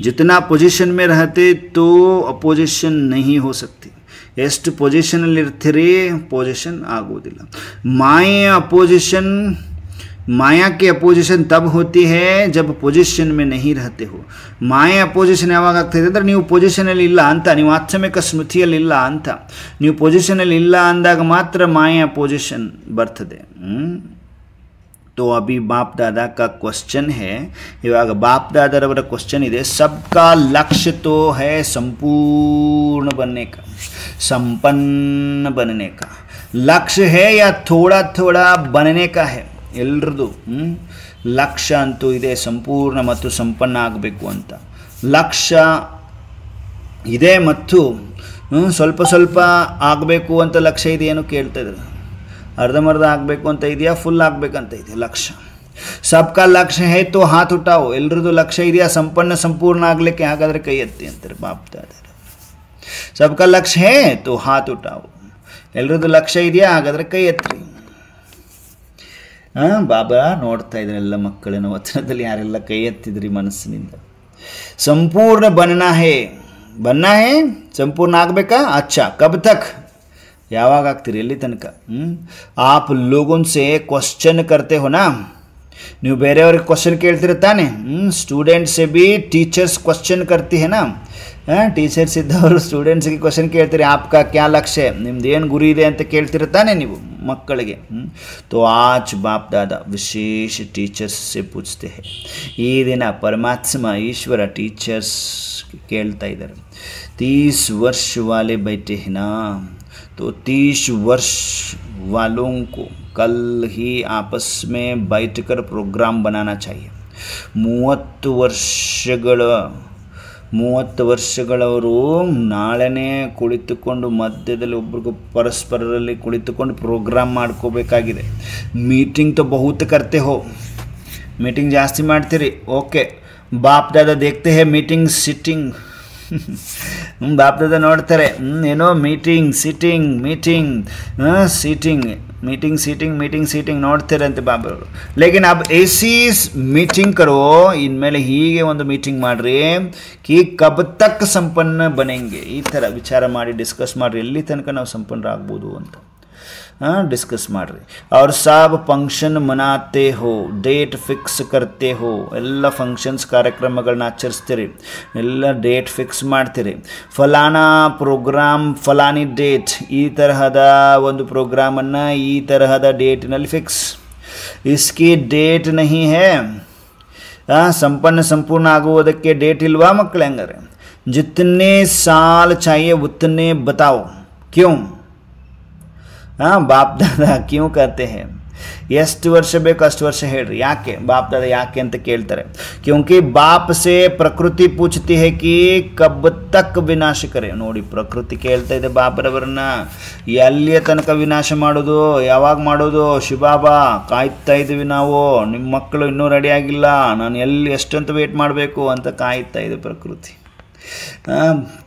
जितना पोजीशन में रहते तो अपोजिशन नहीं हो सकती. ಎಷ್ಟು ಪೊಸಿಷನಲ್ಲಿ ಇರ್ತೀರಿ ಪೊಸಿಷನ್ ಆಗೋದಿಲ್ಲ. माया की अपोजिशन तब होती है जब पोजिशन में नहीं रहते हो. ಮಾಯಾ ಅಪೋಸಿಷನ್ ಯಾವಾಗ ಆಗ್ತಾಯಿದೆ ಅಂದರೆ ನೀವು ಪೊಸಿಷನಲ್ಲಿ ಇಲ್ಲ ಅಂತ, ನೀವು ಆತ್ಮಿಕ ಸ್ಮೃತಿಯಲ್ಲಿ ಇಲ್ಲ ಅಂತ. ನೀವು ಪೊಸಿಷನಲ್ಲಿ ಇಲ್ಲ ಅಂದಾಗ ಮಾತ್ರ ಮಾಯಾ ಅಪೋಸಿಷನ್ ಬರ್ತದೆ. तो अभी बाप दादा का क्वेश्चन है, इवाग बाप दादारवರ क्वेश्चन ಇದೆ, सबका लक्ष्य तो है संपूर्ण बनने का, संपन्न बनने का लक्ष्य है या थोड़ा थोड़ा बनने का है? ಎಲ್ಲರದು ಲಕ್ಷ್ಯ ಅಂತೂ ಇದೆ ಸಂಪೂರ್ಣ ಮತ್ತು ಸಂಪನ್ನ ಆಗಬೇಕು ಅಂತ. ಲಕ್ಷ್ಯ ಇದೆ ಮತ್ತು ಸ್ವಲ್ಪ ಸ್ವಲ್ಪ ಆಗಬೇಕು ಅಂತ ಲಕ್ಷ್ಯ ಇದೆ ಏನು ಕೇಳ್ತಾ ಇದ್ದಾರೆ. ಅರ್ಧಮರ್ಧ ಆಗಬೇಕು ಅಂತ ಇದೆಯಾ, ಫುಲ್ ಆಗಬೇಕಂತ ಇದೆ ಲಕ್ಷ್ಯ. ಸಬ್ಕಾ ಲಕ್ಷ್ಯ ಹೇ ತೋ ಹಾತ್ ಉಠಾओ, ಎಲ್ಲರದು ಲಕ್ಷ್ಯ ಇದೆಯಾ ಸಂಪನ್ನ ಸಂಪೂರ್ಣ ಆಗಲಿಕ್ಕೆ? ಹಾಗಾದರೆ ಕೈ ಎತ್ತಿ ಅಂತಾರೆ ಬಾಪ್ ದಾದಾ. ಸಬ್ಕಾ ಲಕ್ಷ್ಯ ಹೇ ತೋ ಹಾತ್ ಉಠಾओ, ಎಲ್ಲರದು ಲಕ್ಷ್ಯ ಇದೆಯಾ ಹಾಗಾದರೆ ಕೈ ಎತ್ತಿ. ಬಾಬಾ ನೋಡ್ತಾ ಇದ್ದಾರೆ ಎಲ್ಲ ಮಕ್ಕಳನ್ನ ವಚನದಲ್ಲಿ ಯಾರೆಲ್ಲ ಕೈ ಎತ್ತಿದ್ರಿ ಮನಸ್ಸಿನಿಂದ. ಸಂಪೂರ್ಣ ಬನ್ನ ಹೇ, ಬನ್ನ ಹೇ ಸಂಪೂರ್ಣ ಆಗಬೇಕಾ? ಅಚ್ಚಾ ಕಬ್ ತಕ್, ಯಾವಾಗ ಆಗ್ತೀರಿ, ಎಲ್ಲಿ ತನಕ? ಆಪ್ ಲೋಗೋನ್ ಸೆ ಕ್ವಶನ್ ಕರ್ತೆ ಹೋ ನಾ, ನೀವು ಬೇರೆಯವ್ರಿಗೆ ಕ್ವಶನ್ ಕೇಳ್ತಿರ ತಾನೆ. ಸ್ಟೂಡೆಂಟ್ ಸೆ ಬಿ ಟೀಚರ್ಸ್ ಕ್ವಶನ್ ಕರ್ತಿ ಹೇ ನಾ, ಟೀಚರ್ಸ್ ಇದ್ದವರು ಸ್ಟೂಡೆಂಟ್ಸ್ಗೆ ಕ್ವಶನ್ ಕೇಳ್ತೀರಿ, ಆಪ್ಕಾ ಕ್ಯಾ ಲಕ್ಷ್ಯ, ನಿಮ್ದು ಏನು ಗುರಿ ಇದೆ ಅಂತ ಕೇಳ್ತಿರ ತಾನೆ ನೀವು ಮಕ್ಕಳಿಗೆ. ತೋ ಆಜ್ ಬಾಪ್ ದಾದಾ ವಿಶೇಷ ಟೀಚರ್ಸ್ ಸೆ ಪೂಚ್ತೆ ಹೇ, ಈ ದಿನ ಪರಮಾತ್ಮ ಈಶ್ವರ ಟೀಚರ್ಸ್ ಕೇಳ್ತಾ ಇದ್ದಾರೆ. 30 वर्ष वाले बैठे हैं ना, तो 30 वर्ष वालों को कल ही आपस में बैठकर प्रोग्राम बनाना चाहिए. 30 ವರ್ಷಗಳವರು ನಾಳೆನೇ ಕುಳಿತುಕೊಂಡು ಮಧ್ಯದಲ್ಲಿ ಒಬ್ರಿಗೂ ಪರಸ್ಪರರಲ್ಲಿ ಕುಳಿತುಕೊಂಡು ಪ್ರೋಗ್ರಾಮ್ ಮಾಡ್ಕೋಬೇಕಾಗಿದೆ. ಮೀಟಿಂಗ್ ತೋ ಬಹುತ್ ಕರ್ತೆ ಹೋ, ಮೀಟಿಂಗ್ ಜಾಸ್ತಿ ಮಾಡ್ತೀರಿ, ಓಕೆ. ಬಾಪ್ ದಾದಾ ದೇಖ್ತೆ ಹೇ ಮೀಟಿಂಗ್ ಸಿಟ್ಟಿಂಗ್, ಬಾಪ್ ದಾದಾ ನೋಡ್ತಾರೆ ಏನೋ meeting sitting, meeting seating, meeting seating, meeting seating ನೋಡ್ತಾರೆ ಅಂತೆ ಬಾಬರವರು. ಲೇಕಿನ್ ಅಬ್ ऐसी ಮೀಟಿಂಗ್ ಕರೋ, ಇನ್ಮೇಲೆ ಹೀಗೆ ಒಂದು ಮೀಟಿಂಗ್ ಮಾಡ್ರಿ ಕಿ ಕಬ್ ತಕ್ ಸಂಪನ್ನ ಬನೆಂಗೆ, ಈ ಥರ ವಿಚಾರ ಮಾಡಿ ಡಿಸ್ಕಸ್ ಮಾಡಿರಿ ಎಲ್ಲಿ ತನಕ ನಾವು ಸಂಪನ್ನರಾಗ್ಬೋದು ಅಂತ ಡಿಸ್ಕಸ್ ಮಾಡಿರಿ. ಅವ್ರು ಸಾಬ್ ಫಂಕ್ಷನ್ ಮನಾತೆ ಹೋ, ಡೇಟ್ ಫಿಕ್ಸ್ ಕರ್ತೆ ಹೋ, ಎಲ್ಲ ಫಂಕ್ಷನ್ಸ್ ಕಾರ್ಯಕ್ರಮಗಳನ್ನ ಆಚರಿಸ್ತೀರಿ, ಎಲ್ಲ ಡೇಟ್ ಫಿಕ್ಸ್ ಮಾಡ್ತೀರಿ. ಫಲಾನಾ ಪ್ರೋಗ್ರಾಮ್ ಫಲಾನಿ ಡೇಟ್, ಈ ತರಹದ ಒಂದು ಪ್ರೋಗ್ರಾಮನ್ನು ಈ ತರಹದ ಡೇಟ್ನಲ್ಲಿ ಫಿಕ್ಸ್. ಇಸ್ಕಿ ಡೇಟ್ ನಹಿ ಹೇ, ಸಂಪನ್ನ ಸಂಪೂರ್ಣ ಆಗುವುದಕ್ಕೆ ಡೇಟ್ ಇಲ್ವಾ ಮಕ್ಕಳು? ಹಂಗಾರೆ ಜಿತನೆ ಸಾಲ್ ಚಾಹಿಯೆ ಉತನೆ ಬತಾओ, ಕ್ಯೂ? ಬಾಪ್ ದಾದಾ ಕ್ಯೂ ಕರ್ತೆ ಹೇ, ಎಷ್ಟು ವರ್ಷ ಬೇಕು ಅಷ್ಟು ವರ್ಷ ಹೇಳ್ರಿ. ಯಾಕೆ ಬಾಪ್ ದಾದಾ ಯಾಕೆ ಅಂತ ಕೇಳ್ತಾರೆ? ಕ್ಯೂಂಕಿ ಬಾಪ್ ಸೆ ಪ್ರಕೃತಿ ಪೂಚ್ತಿ ಹೇ ಕಿ ಕಬ್ ತಕ್ ವಿನಾಶ ಕರೆ. ನೋಡಿ ಪ್ರಕೃತಿ ಕೇಳ್ತಾ ಇದೆ ಬಾಬರವರನ್ನ, ಎಲ್ಲಿಯ ತನಕ ವಿನಾಶ ಮಾಡೋದು, ಯಾವಾಗ ಮಾಡೋದು? ಶಿವಬಾಬಾ ಕಾಯ್ತಾ ಇದ್ದೀವಿ ನಾವು, ನಿಮ್ಮ ಮಕ್ಕಳು ಇನ್ನೂ ರೆಡಿ ಆಗಿಲ್ಲ, ನಾನು ಎಲ್ಲಿ ಎಷ್ಟಂತ ವೇಟ್ ಮಾಡಬೇಕು ಅಂತ ಕಾಯ್ತಾ ಇದೆ ಪ್ರಕೃತಿ.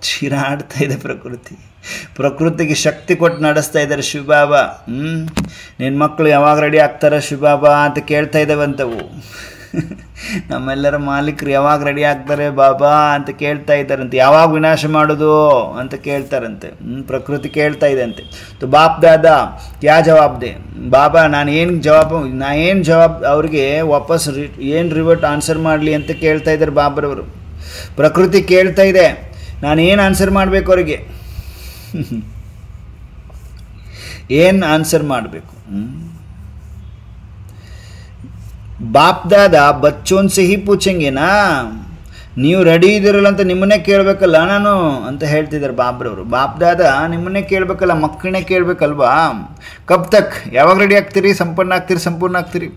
ಚೀರಾಡ್ತಾ ಇದೆ ಪ್ರಕೃತಿ, ಪ್ರಕೃತಿಗೆ ಶಕ್ತಿ ಕೊಟ್ಟು ನಡೆಸ್ತಾ ಇದ್ದಾರೆ ಶಿವಬಾಬಾ. ನಿನ್ನ ಮಕ್ಕಳು ಯಾವಾಗ ರೆಡಿ ಆಗ್ತಾರೆ ಶಿವಬಾಬಾ ಅಂತ ಕೇಳ್ತಾ ಇದ್ದಾವಂತವು. ನಮ್ಮೆಲ್ಲರ ಮಾಲೀಕರು ಯಾವಾಗ ರೆಡಿ ಆಗ್ತಾರೆ ಬಾಬಾ ಅಂತ ಕೇಳ್ತಾ ಇದ್ದಾರಂತೆ. ಯಾವಾಗ ವಿನಾಶ ಮಾಡೋದು ಅಂತ ಕೇಳ್ತಾರಂತೆ. ಪ್ರಕೃತಿ ಕೇಳ್ತಾ ಇದೆ ಅಂತೆ. तो ಬಾಪ್ ದಾದಾ ಕ್ಯಾ ಜವಾಬ್ ದೇ ಬಾಬಾ, ನಾನು ಏನು ಜವಾಬ್ ಅವ್ರಿಗೆ ವಾಪಸ್ ಏನು ರಿವರ್ಟ್ ಆನ್ಸರ್ ಮಾಡಲಿ ಅಂತ ಕೇಳ್ತಾ ಇದ್ದಾರೆ ಬಾಬರವರು. ಪ್ರಕೃತಿ ಕೇಳ್ತಾ ಇದೆ, ನಾನು ಏನು ಆನ್ಸರ್ ಮಾಡಬೇಕು ಅವರಿಗೆ, ಏನು ಆನ್ಸರ್ ಮಾಡಬೇಕು? ಬಾಪ್ ದಾದಾ ಬಚ್ಚೋನ್ ಸೆ ಹಿ ಪೂಛೆಂಗೆನಾ, ನೀವು ರೆಡಿ ಇದ್ದೀರಲ್ಲ ಅಂತ ನಿಮ್ಮನ್ನೇ ಕೇಳಬೇಕಲ್ಲ ನಾನು ಅಂತ ಹೇಳ್ತಿದ್ದಾರೆ ಬಾಬ್ರವರು. ಬಾಪ್ ದಾದಾ ನಿಮ್ಮನ್ನೇ ಕೇಳಬೇಕಲ್ಲ, ಮಕ್ಕಳನ್ನೇ ಕೇಳಬೇಕಲ್ವಾ? ಕಬ್ ತಕ್, ಯಾವಾಗ ರೆಡಿ ಆಗ್ತೀರಿ, ಸಂಪೂರ್ಣ ಆಗ್ತೀರಿ?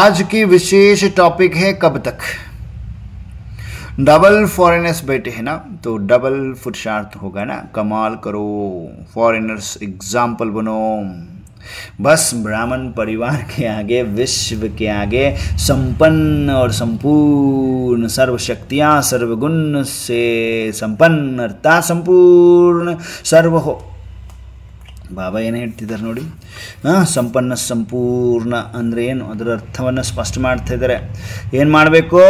ಆಜ್ ಕಿ ವಿಶೇಷ ಟಾಪಿಕ್ ಹೇ ಕಬ್ ತಕ್. डबल फॉरेनर्स बैठे हैं ना, तो डबल पुरुषार्थ होगा ना, कमाल करो, फॉरेनर्स एग्जाम्पल बनो. बस ब्राह्मण परिवार के आगे, विश्व के आगे संपन्न और संपूर्ण सर्वशक्तियाँ सर्वगुण से संपन्न अर्थात संपूर्ण सर्व हो. ಬಾಬಾ ಏನು ಹೇಳ್ತಿದ್ದಾರೆ ನೋಡಿ, ಸಂಪನ್ನ ಸಂಪೂರ್ಣ ಅಂದರೆ ಏನು, ಅದರ ಅರ್ಥವನ್ನು ಸ್ಪಷ್ಟ ಮಾಡ್ತಾ ಇದ್ದಾರೆ. ಏನು ಮಾಡಬೇಕು?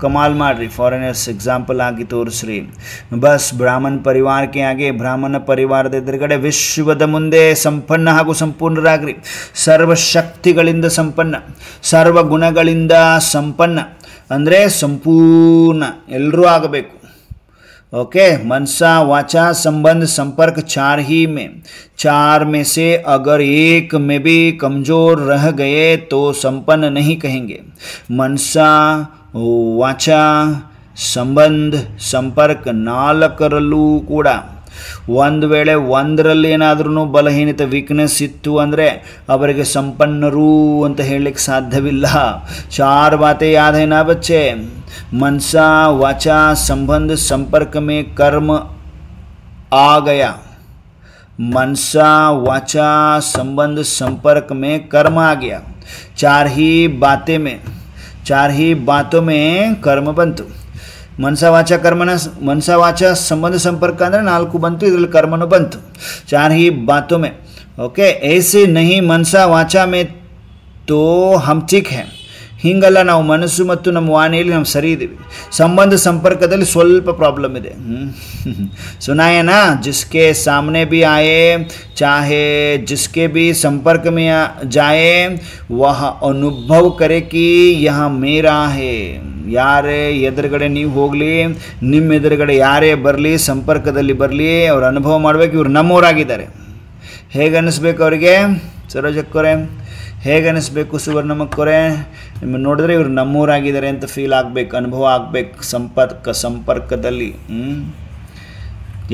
ಕಮಾಲ್ ಮಾಡಿರಿ, ಫಾರಿನರ್ಸ್ ಎಕ್ಸಾಂಪಲ್ ಆಗಿ ತೋರಿಸ್ರಿ. ಬಸ್ ಬ್ರಾಹ್ಮಣ ಪರಿವಾರಕ್ಕೆ ಹಾಗೆ, ಬ್ರಾಹ್ಮಣ ಪರಿವಾರದ ಎದುರುಗಡೆ ವಿಶ್ವದ ಮುಂದೆ ಸಂಪನ್ನ ಹಾಗೂ ಸಂಪೂರ್ಣರಾಗ್ರಿ. ಸರ್ವಶಕ್ತಿಗಳಿಂದ ಸಂಪನ್ನ, ಸರ್ವ ಗುಣಗಳಿಂದ ಸಂಪನ್ನ ಅಂದರೆ ಸಂಪೂರ್ಣ ಎಲ್ಲರೂ ಆಗಬೇಕು. ओके, मनसा वाचा संबंध संपर्क चार में से अगर एक में भी कमजोर रह गए तो संपन्न नहीं कहेंगे। मनसा वाचा संबंध संपर्क ನಾಲ್ಕರಲ್ಲೂ ಕೂಡ ಒಂದು ವೇಳೆ ಒಂದರಲ್ಲಿ ಏನಾದ್ರೂ ಬಲಹೀನತೆ ವೀಕ್ನೆಸ್ ಇತ್ತು ಅಂದರೆ ಅವರಿಗೆ ಸಂಪನ್ನರು ಅಂತ ಹೇಳಲಿಕ್ಕೆ ಸಾಧ್ಯವಿಲ್ಲ। ಚಾರ್ ಬಾತೆ ಯಾದ್ ಹೈ ನಾ ಬಚ್ಚೆ, मनसा वाचा संबंध संपर्क में कर्म आ गया। मनसा वाचा संबंध संपर्क में कर्म आ गया। चार ही बातों में कर्म बंतु। मनसा वाचा कर्मನ मनसा वाचा संबंध संपर्क ಅಂದರೆ 4 ಬಂತು, ಇದರಲ್ಲಿ ಕರ್ಮನು ಬಂತು। चार ही बातों में, ओके, ऐसे नहीं मनसा वाचा में तो हम ठीक है, ಹಿಂಗಲ್ಲ ನಾವು ಮನಸ್ಸು ಮತ್ತು ನಮ್ಮ ವಾಣಿಯಲ್ಲಿ ನಾವು ಸರಿ ಇದ್ದೀವಿ, ಸಂಬಂಧ ಸಂಪರ್ಕದಲ್ಲಿ ಸ್ವಲ್ಪ ಪ್ರಾಬ್ಲಮ್ ಇದೆ। सुनाए ना, जिसके सामने भी आए चाहे जिसके भी संपर्क में जाए वह अनुभव करे कि यह मेरा है। ಯಾರೇ ಎದುರುಗಡೆ ನೀವು ಹೋಗಲಿ, ನಿಮ್ಮ ಎದುರುಗಡೆ ಯಾರೇ ಬರಲಿ, ಸಂಪರ್ಕದಲ್ಲಿ ಬರಲಿ, ಅವ್ರು ಅನುಭವ ಮಾಡಬೇಕು ಇವ್ರು ನಮ್ಮವರಾಗಿದ್ದಾರೆ। ಹೇಗೆ ಅನ್ನಿಸ್ಬೇಕು ಅವರಿಗೆ ಸರೋಜಕ್ಕವರೇ, ಹೇಗೆ ಅನ್ನಿಸ್ಬೇಕು ಸುವರ್ಣಮಕ್ಕವರೇ? ನಿಮ್ಮ ನೋಡಿದ್ರೆ ಇವ್ರು ನಮ್ಮೂರಾಗಿದ್ದಾರೆ ಅಂತ ಫೀಲ್ ಆಗಬೇಕು, ಅನುಭವ ಆಗಬೇಕು ಸಂಪರ್ಕದಲ್ಲಿ।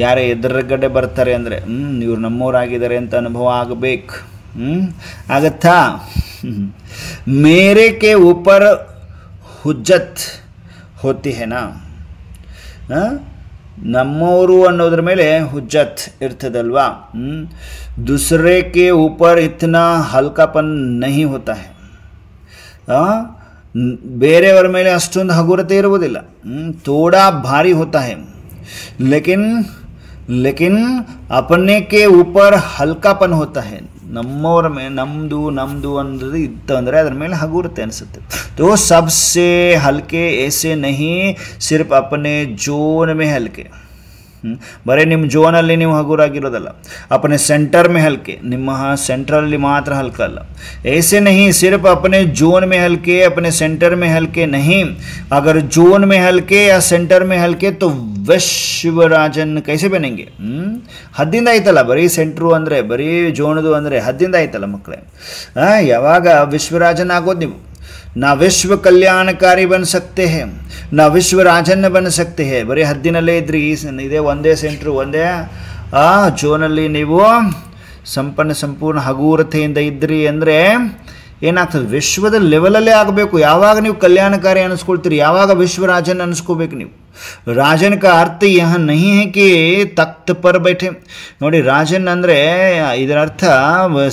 ಯಾರೇ ಎದುರುಗಡೆ ಬರ್ತಾರೆ ಅಂದರೆ ಇವ್ರು ನಮ್ಮೂರಾಗಿದ್ದಾರೆ ಅಂತ ಅನುಭವ ಆಗಬೇಕು। ಆಗತ್ತಾ? ಮೇರೆ ಕೆ ऊपर ಹುಜ್ಜತ್ ಹೋತಿ ಹೇ ನಾ, ನಮ್ಮವರು ಅನ್ನೋದ್ರ ಮೇಲೆ ಹುಜ್ಜತ್ ಇರ್ತದಲ್ವಾ। दूसरे के ऊपर इतना हल्कापन नहीं होता है, ಬೇರೆಯವರ ಮೇಲೆ ಅಷ್ಟೊಂದು ಹಗುರತೆ ಇರುವುದಿಲ್ಲ, थोड़ा भारी होता है, लेकिन अपने के ऊपर हल्कापन होता है। ನಮ್ಮವರ ಮೇಲೆ ನಮ್ಮದು ಅನ್ನೋದು ಇತ್ತು ಅಂದರೆ ಅದರ ಮೇಲೆ ಹಗುರತೆ ಅನಿಸುತ್ತೆ। तो सबसे हल्के ऐसे नहीं, सिर्फ अपने जोन में हल्के, ಬರೀ ನಿಮ್ಮ ಜೋನಲ್ಲಿ ನೀವು ಹಗುರಾಗಿರೋದಲ್ಲ, अपने सेंटर में हल्के, ನಿಮ್ಮ ಸೆಂಟ್ರಲ್ಲಿ ಮಾತ್ರ ಹಲ್ಕ ಅಲ್ಲ। ऐसे नहीं सिर्फ अपने जोन में हल्के, अपने सेंटर में हल्के नहीं, अगर जोन में हल्के या सेंटर में हल्के तो ವಿಶ್ವರಾಜನ್ ಕೈಸೆ ಬನೆಂಗೆ। ಹದ್ದಿಂದ ಆಯ್ತಲ್ಲ, ಬರೀ ಸೆಂಟ್ರು ಅಂದರೆ ಬರೀ ಜೋನದು ಅಂದರೆ ಹದ್ದಿಂದ ಆಯ್ತಲ್ಲ ಮಕ್ಕಳೇ। ಯಾವಾಗ ವಿಶ್ವರಾಜನ್ ಆಗೋದು ನೀವು, ನಾ ವಿಶ್ವ ಕಲ್ಯಾಣಕಾರಿ ಬನ್ ಸಕ್ತೆ ಹೇ, ನಾ ವಿಶ್ವರಾಜನ್ ಬನ್ ಸಕ್ತೆ ಹೇ, ಬರೀ ಹದ್ದಿನಲ್ಲೇ ಇದ್ರಿ, ಇದೇ ಒಂದೇ ಸೆಂಟ್ರು ಒಂದೇ ಜೋನಲ್ಲಿ ನೀವು ಸಂಪೂರ್ಣ ಹಗೂರತೆಯಿಂದ ಇದ್ರಿ ಅಂದರೆ ಏನಾಗ್ತದೆ, ವಿಶ್ವದ ಲೆವೆಲಲ್ಲೇ ಆಗಬೇಕು। ಯಾವಾಗ ನೀವು ಕಲ್ಯಾಣಕಾರಿ ಅನ್ನಿಸ್ಕೊಳ್ತೀರಿ, ಯಾವಾಗ ವಿಶ್ವರಾಜನ್ ಅನ್ನಿಸ್ಕೋಬೇಕು ನೀವು। ರಾಜನ್ का अर्थ यह नहीं है कि तख्त पर बैठे, ನೋಡಿ ರಾಜನ್ ಅಂದರೆ ಇದರ ಅರ್ಥ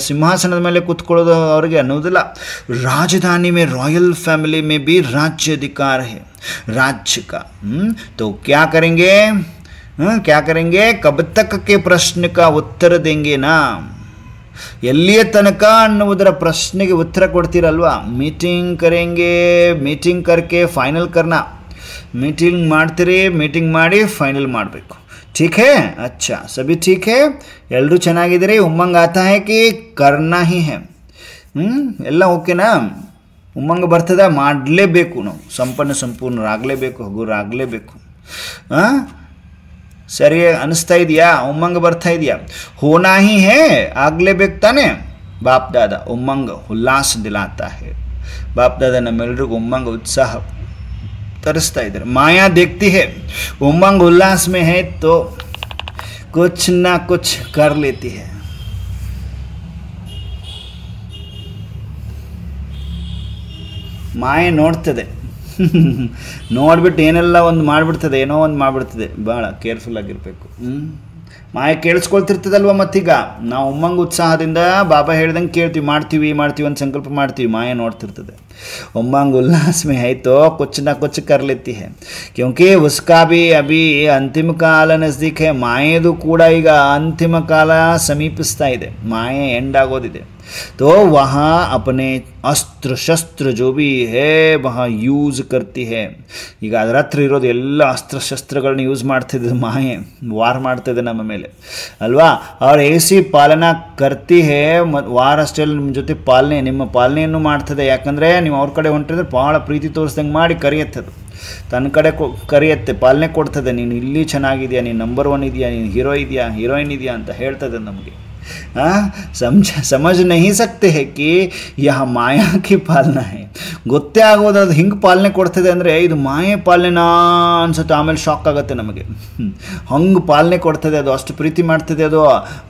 ಸಿಂಹಾಸನದ ಮೇಲೆ ಕೂತ್ಕೊಳ್ಳೋದು ಅವರಿಗೆ ಅನ್ನೋದಿಲ್ಲ। ರಾಜಧಾನಿ में रॉयल फैमिली में भी राज्य अधिकार है, राज्य का। तो क्या करेंगे, कब तक के प्रश्न का उत्तर देंगे ना, ಎಲ್ಲಿಯ ತನಕ ಅನ್ನುವುದರ ಪ್ರಶ್ನೆಗೆ ಉತ್ತರ ಕೊಡ್ತೀರಲ್ವಾ। ಮೀಟಿಂಗ್ ಕರೆಂಗೆ, ಮೀಟಿಂಗ್ ಕರ್ಕೆ ಫೈನಲ್ ಕರ್ನಾ, ಮೀಟಿಂಗ್ ಮಾಡ್ತೀರಿ, ಮೀಟಿಂಗ್ ಮಾಡಿ ಫೈನಲ್ ಮಾಡಬೇಕು। ठीक है, अच्छा सभी ठीक है, ಎಲ್ಲರೂ ಚೆನ್ನಾಗಿದ್ದೀರಿ, ಉಮ್ಮಂಗ್ ಆತಾ ಹೈ ಕಿ ಕರ್ನಾ ಹಿ ಹೈ, ಎಲ್ಲ ಓಕೆನಾ? ಉಮ್ಮಂಗ್ ಬರ್ತದ, ಮಾಡಲೇಬೇಕು ನಾವು, ಸಂಪೂರ್ಣರಾಗಲೇಬೇಕು, ಹಗುರಾಗಲೇಬೇಕು। ಸರಿ ಅನಿಸ್ತಾ ಇದೆಯಾ? ಉಮ್ಮಂಗ್ ಬರ್ತಾ ಇದೆಯಾ? ಹೋನಾ ಹಿ ಹೇ, ಆಗಲೇಬೇಕು ತಾನೆ। ಬಾಪ್ ದಾದ ಉಮ್ಮಂಗ್ ಉಲ್ಲಾಸ ದಿಲಾತಾ ಹೇ, ಬಾಪ್ ದಾದ ನಮ್ಮೆಲ್ಲರಿಗೂ ಉಮ್ಮಂಗ್ ಉತ್ಸಾಹ ತರಿಸ್ತಾ ಇದ್ದಾರೆ। ಮಾಯಾ देखती है उमंग उल्लास में है तो कुछ ना कुछ कर लेती है। ಮಾಯೆ ನೋಡ್ತದೆ, ನೋಡ್ಬಿಟ್ಟು ಏನೆಲ್ಲ ಒಂದು ಮಾಡಿಬಿಡ್ತದೆ, ಏನೋ ಒಂದು ಮಾಡಿಬಿಡ್ತದೆ, ಭಾಳ ಕೇರ್ಫುಲ್ ಆಗಿರಬೇಕು। ಮಾಯೆ ಕೇಳಿಸ್ಕೊಳ್ತಿರ್ತದಲ್ವ, ಮತ್ತೀಗ ನಾವು ಉಮ್ಮಂಗ್ ಉತ್ಸಾಹದಿಂದ ಬಾಬಾ ಹೇಳ್ದಂಗೆ ಕೇಳ್ತೀವಿ, ಮಾಡ್ತೀವಿ ಅಂತ ಸಂಕಲ್ಪ ಮಾಡ್ತೀವಿ, ಮಾಯೆ ನೋಡ್ತಿರ್ತದೆ। उमंग उल्लास में है तो कुछ ना कुछ कर लेती है, क्योंकि उसका भी अभी अंतिम काल नज़दीक है। ಮಾಯೆದು ಕೂಡ ಈಗ ಅಂತಿಮ ಕಾಲ ಸಮೀಪಿಸ್ತಾ ಇದೆ, ಮಾಯೆ ಎಂಡ್ ಆಗೋದಿದೆ। तो वहाँ अपने अस्त्र शस्त्र जो भी है वहाँ ಯೂಸ್ करती है. ಈಗ ಅದರ ಹತ್ರ ಇರೋದು ಎಲ್ಲ ಅಸ್ತ್ರಶಸ್ತ್ರಗಳನ್ನ ಯೂಸ್ ಮಾಡ್ತಿದ್ದೆ ಮಾಯೆ, ವಾರ್ ಮಾಡ್ತಿದ್ದೆ ನಮ್ಮ ಮೇಲೆ ಅಲ್ವಾ. ಅವ್ರು ऐसी ಪಾಲನಾ करती है. ವಾರ್ ಅಷ್ಟೇ ನಿಮ್ಮ ಜೊತೆ ನಿಮ್ಮ ಪಾಲನೆಯನ್ನು ಮಾಡ್ತದೆ. ಯಾಕಂದರೆ ನೀವು ಅವ್ರ ಕಡೆ ಹೊಂಟಿದ್ರೆ ಭಾಳ ಪ್ರೀತಿ ತೋರಿಸ್ದಂಗೆ ಮಾಡಿ ಕರೆಯುತ್ತೆ. ಅದು ತನ್ನ ಕಡೆ ಕರೆಯುತ್ತೆ, ಪಾಲನೆ ಕೊಡ್ತದೆ. ನೀನು ಇಲ್ಲಿ ಚೆನ್ನಾಗಿದೆಯಾ, ನೀನು ನಂಬರ್ 1 ಇದೆಯಾ, ನೀನು ಹೀರೋಯಿನ್ ಇದೆಯಾ ಅಂತ ಹೇಳ್ತದೆ ನಮಗೆ. समझ नहीं सकते हैं कि यह माया की पालना है. ಗೊತ್ತೇ ಆಗೋದು ಅದು ಹಿಂಗೆ ಪಾಲನೆ ಕೊಡ್ತಿದೆ ಅಂದರೆ ಇದು ಮಾಯೆ ಪಾಲನೆನಾ ಅನ್ಸುತ್ತೆ. ಆಮೇಲೆ ಶಾಕ್ ಆಗುತ್ತೆ ನಮಗೆ. ಹಂಗೆ ಪಾಲನೆ ಕೊಡ್ತದೆ ಅದು, ಅಷ್ಟು ಪ್ರೀತಿ ಮಾಡ್ತದೆ ಅದು.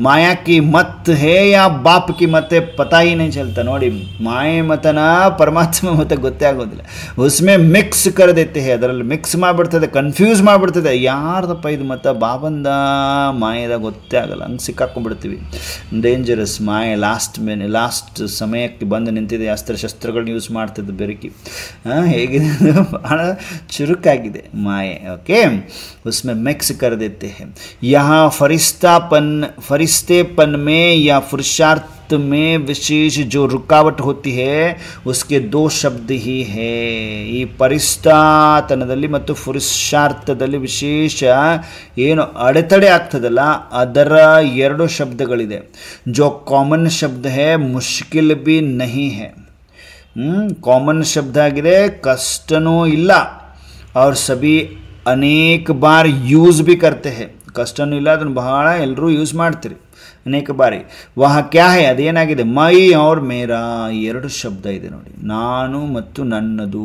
ಮಾಯಾ ಕಿ ಮತ್ ಹೇ ಯಾ ಬಾಪ್ ಕಿ ಮತ್ತೆ ಪತಾಯಿ नहीं चलता. ನೋಡಿ, ಮಾಯೆ ಮತನ ಪರಮಾತ್ಮ ಮತ ಗೊತ್ತೇ ಆಗೋದಿಲ್ಲ. ಉಸ್ಮೆ ಮಿಕ್ಸ್ ಕರ್ ದೇತೆ ಹೇ, ಅದರಲ್ಲಿ ಮಿಕ್ಸ್ ಮಾಡಿಬಿಡ್ತದೆ, ಕನ್ಫ್ಯೂಸ್ ಮಾಡಿಬಿಡ್ತದೆ. ಯಾರ್ದಪ್ಪ ಇದು ಮತ, ಬಾಬಂದ ಮಾಯದ ಗೊತ್ತೇ ಆಗಲ್ಲ. ಹಂಗೆ ಸಿಕ್ಕಾಕೊಂಡ್ಬಿಡ್ತೀವಿ. ಡೇಂಜರಸ್ ಮಾಯೆ ಲಾಸ್ಟ್ ಸಮಯಕ್ಕೆ ಬಂದು ನಿಂತಿದೆ. ಅಸ್ತ್ರಶಸ್ತ್ರಗಳನ್ನ ಯೂಸ್ ಮಾಡ್ತಿದ್ದು ಬೆರಕಿ. ಹೇಗಿದೆ, ಭಾಳ ಚುರುಕಾಗಿದೆ ಮಾಯೆ. ಓಕೆ, उसमें मिक्स कर देते हैं. यहाँ फरिश्तेपन में या पुरुषार्थ में विशेष जो रुकावट होती है उसके 2 ಶಬ್ದ ही है. ಈ ಪರಿಸ್ಥಾತನದಲ್ಲಿ ಮತ್ತು ಪುರುಷಾರ್ಥದಲ್ಲಿ ವಿಶೇಷ ಏನು ಅಡೆತಡೆ ಆಗ್ತದಲ್ಲ ಅದರ 2 ಶಬ್ದಗಳಿದೆ. जो कॉमन शब्द है मुश्किल भी नहीं है. कॉमन शब्द ಆಗಿದೆ, ಕಷ್ಟನೂ ಇಲ್ಲ. और सभी अनेक बार ಯೂಸ್ भी करते हैं. ಕಷ್ಟನೂ ಇಲ್ಲ, ಅದನ್ನು ಬಹಳ ಎಲ್ಲರೂ ಯೂಸ್ ಮಾಡ್ತೀರಿ ಅನೇಕ ಬಾರಿ. ವಹ ಕ್ಯಾ ಹೈ, ಅದೇನಾಗಿದೆ, ಮೈ ಔರ್ ಮೇರಾ 2 ಶಬ್ದ ಇದೆ ನೋಡಿ. ನಾನು ಮತ್ತು ನನ್ನದು.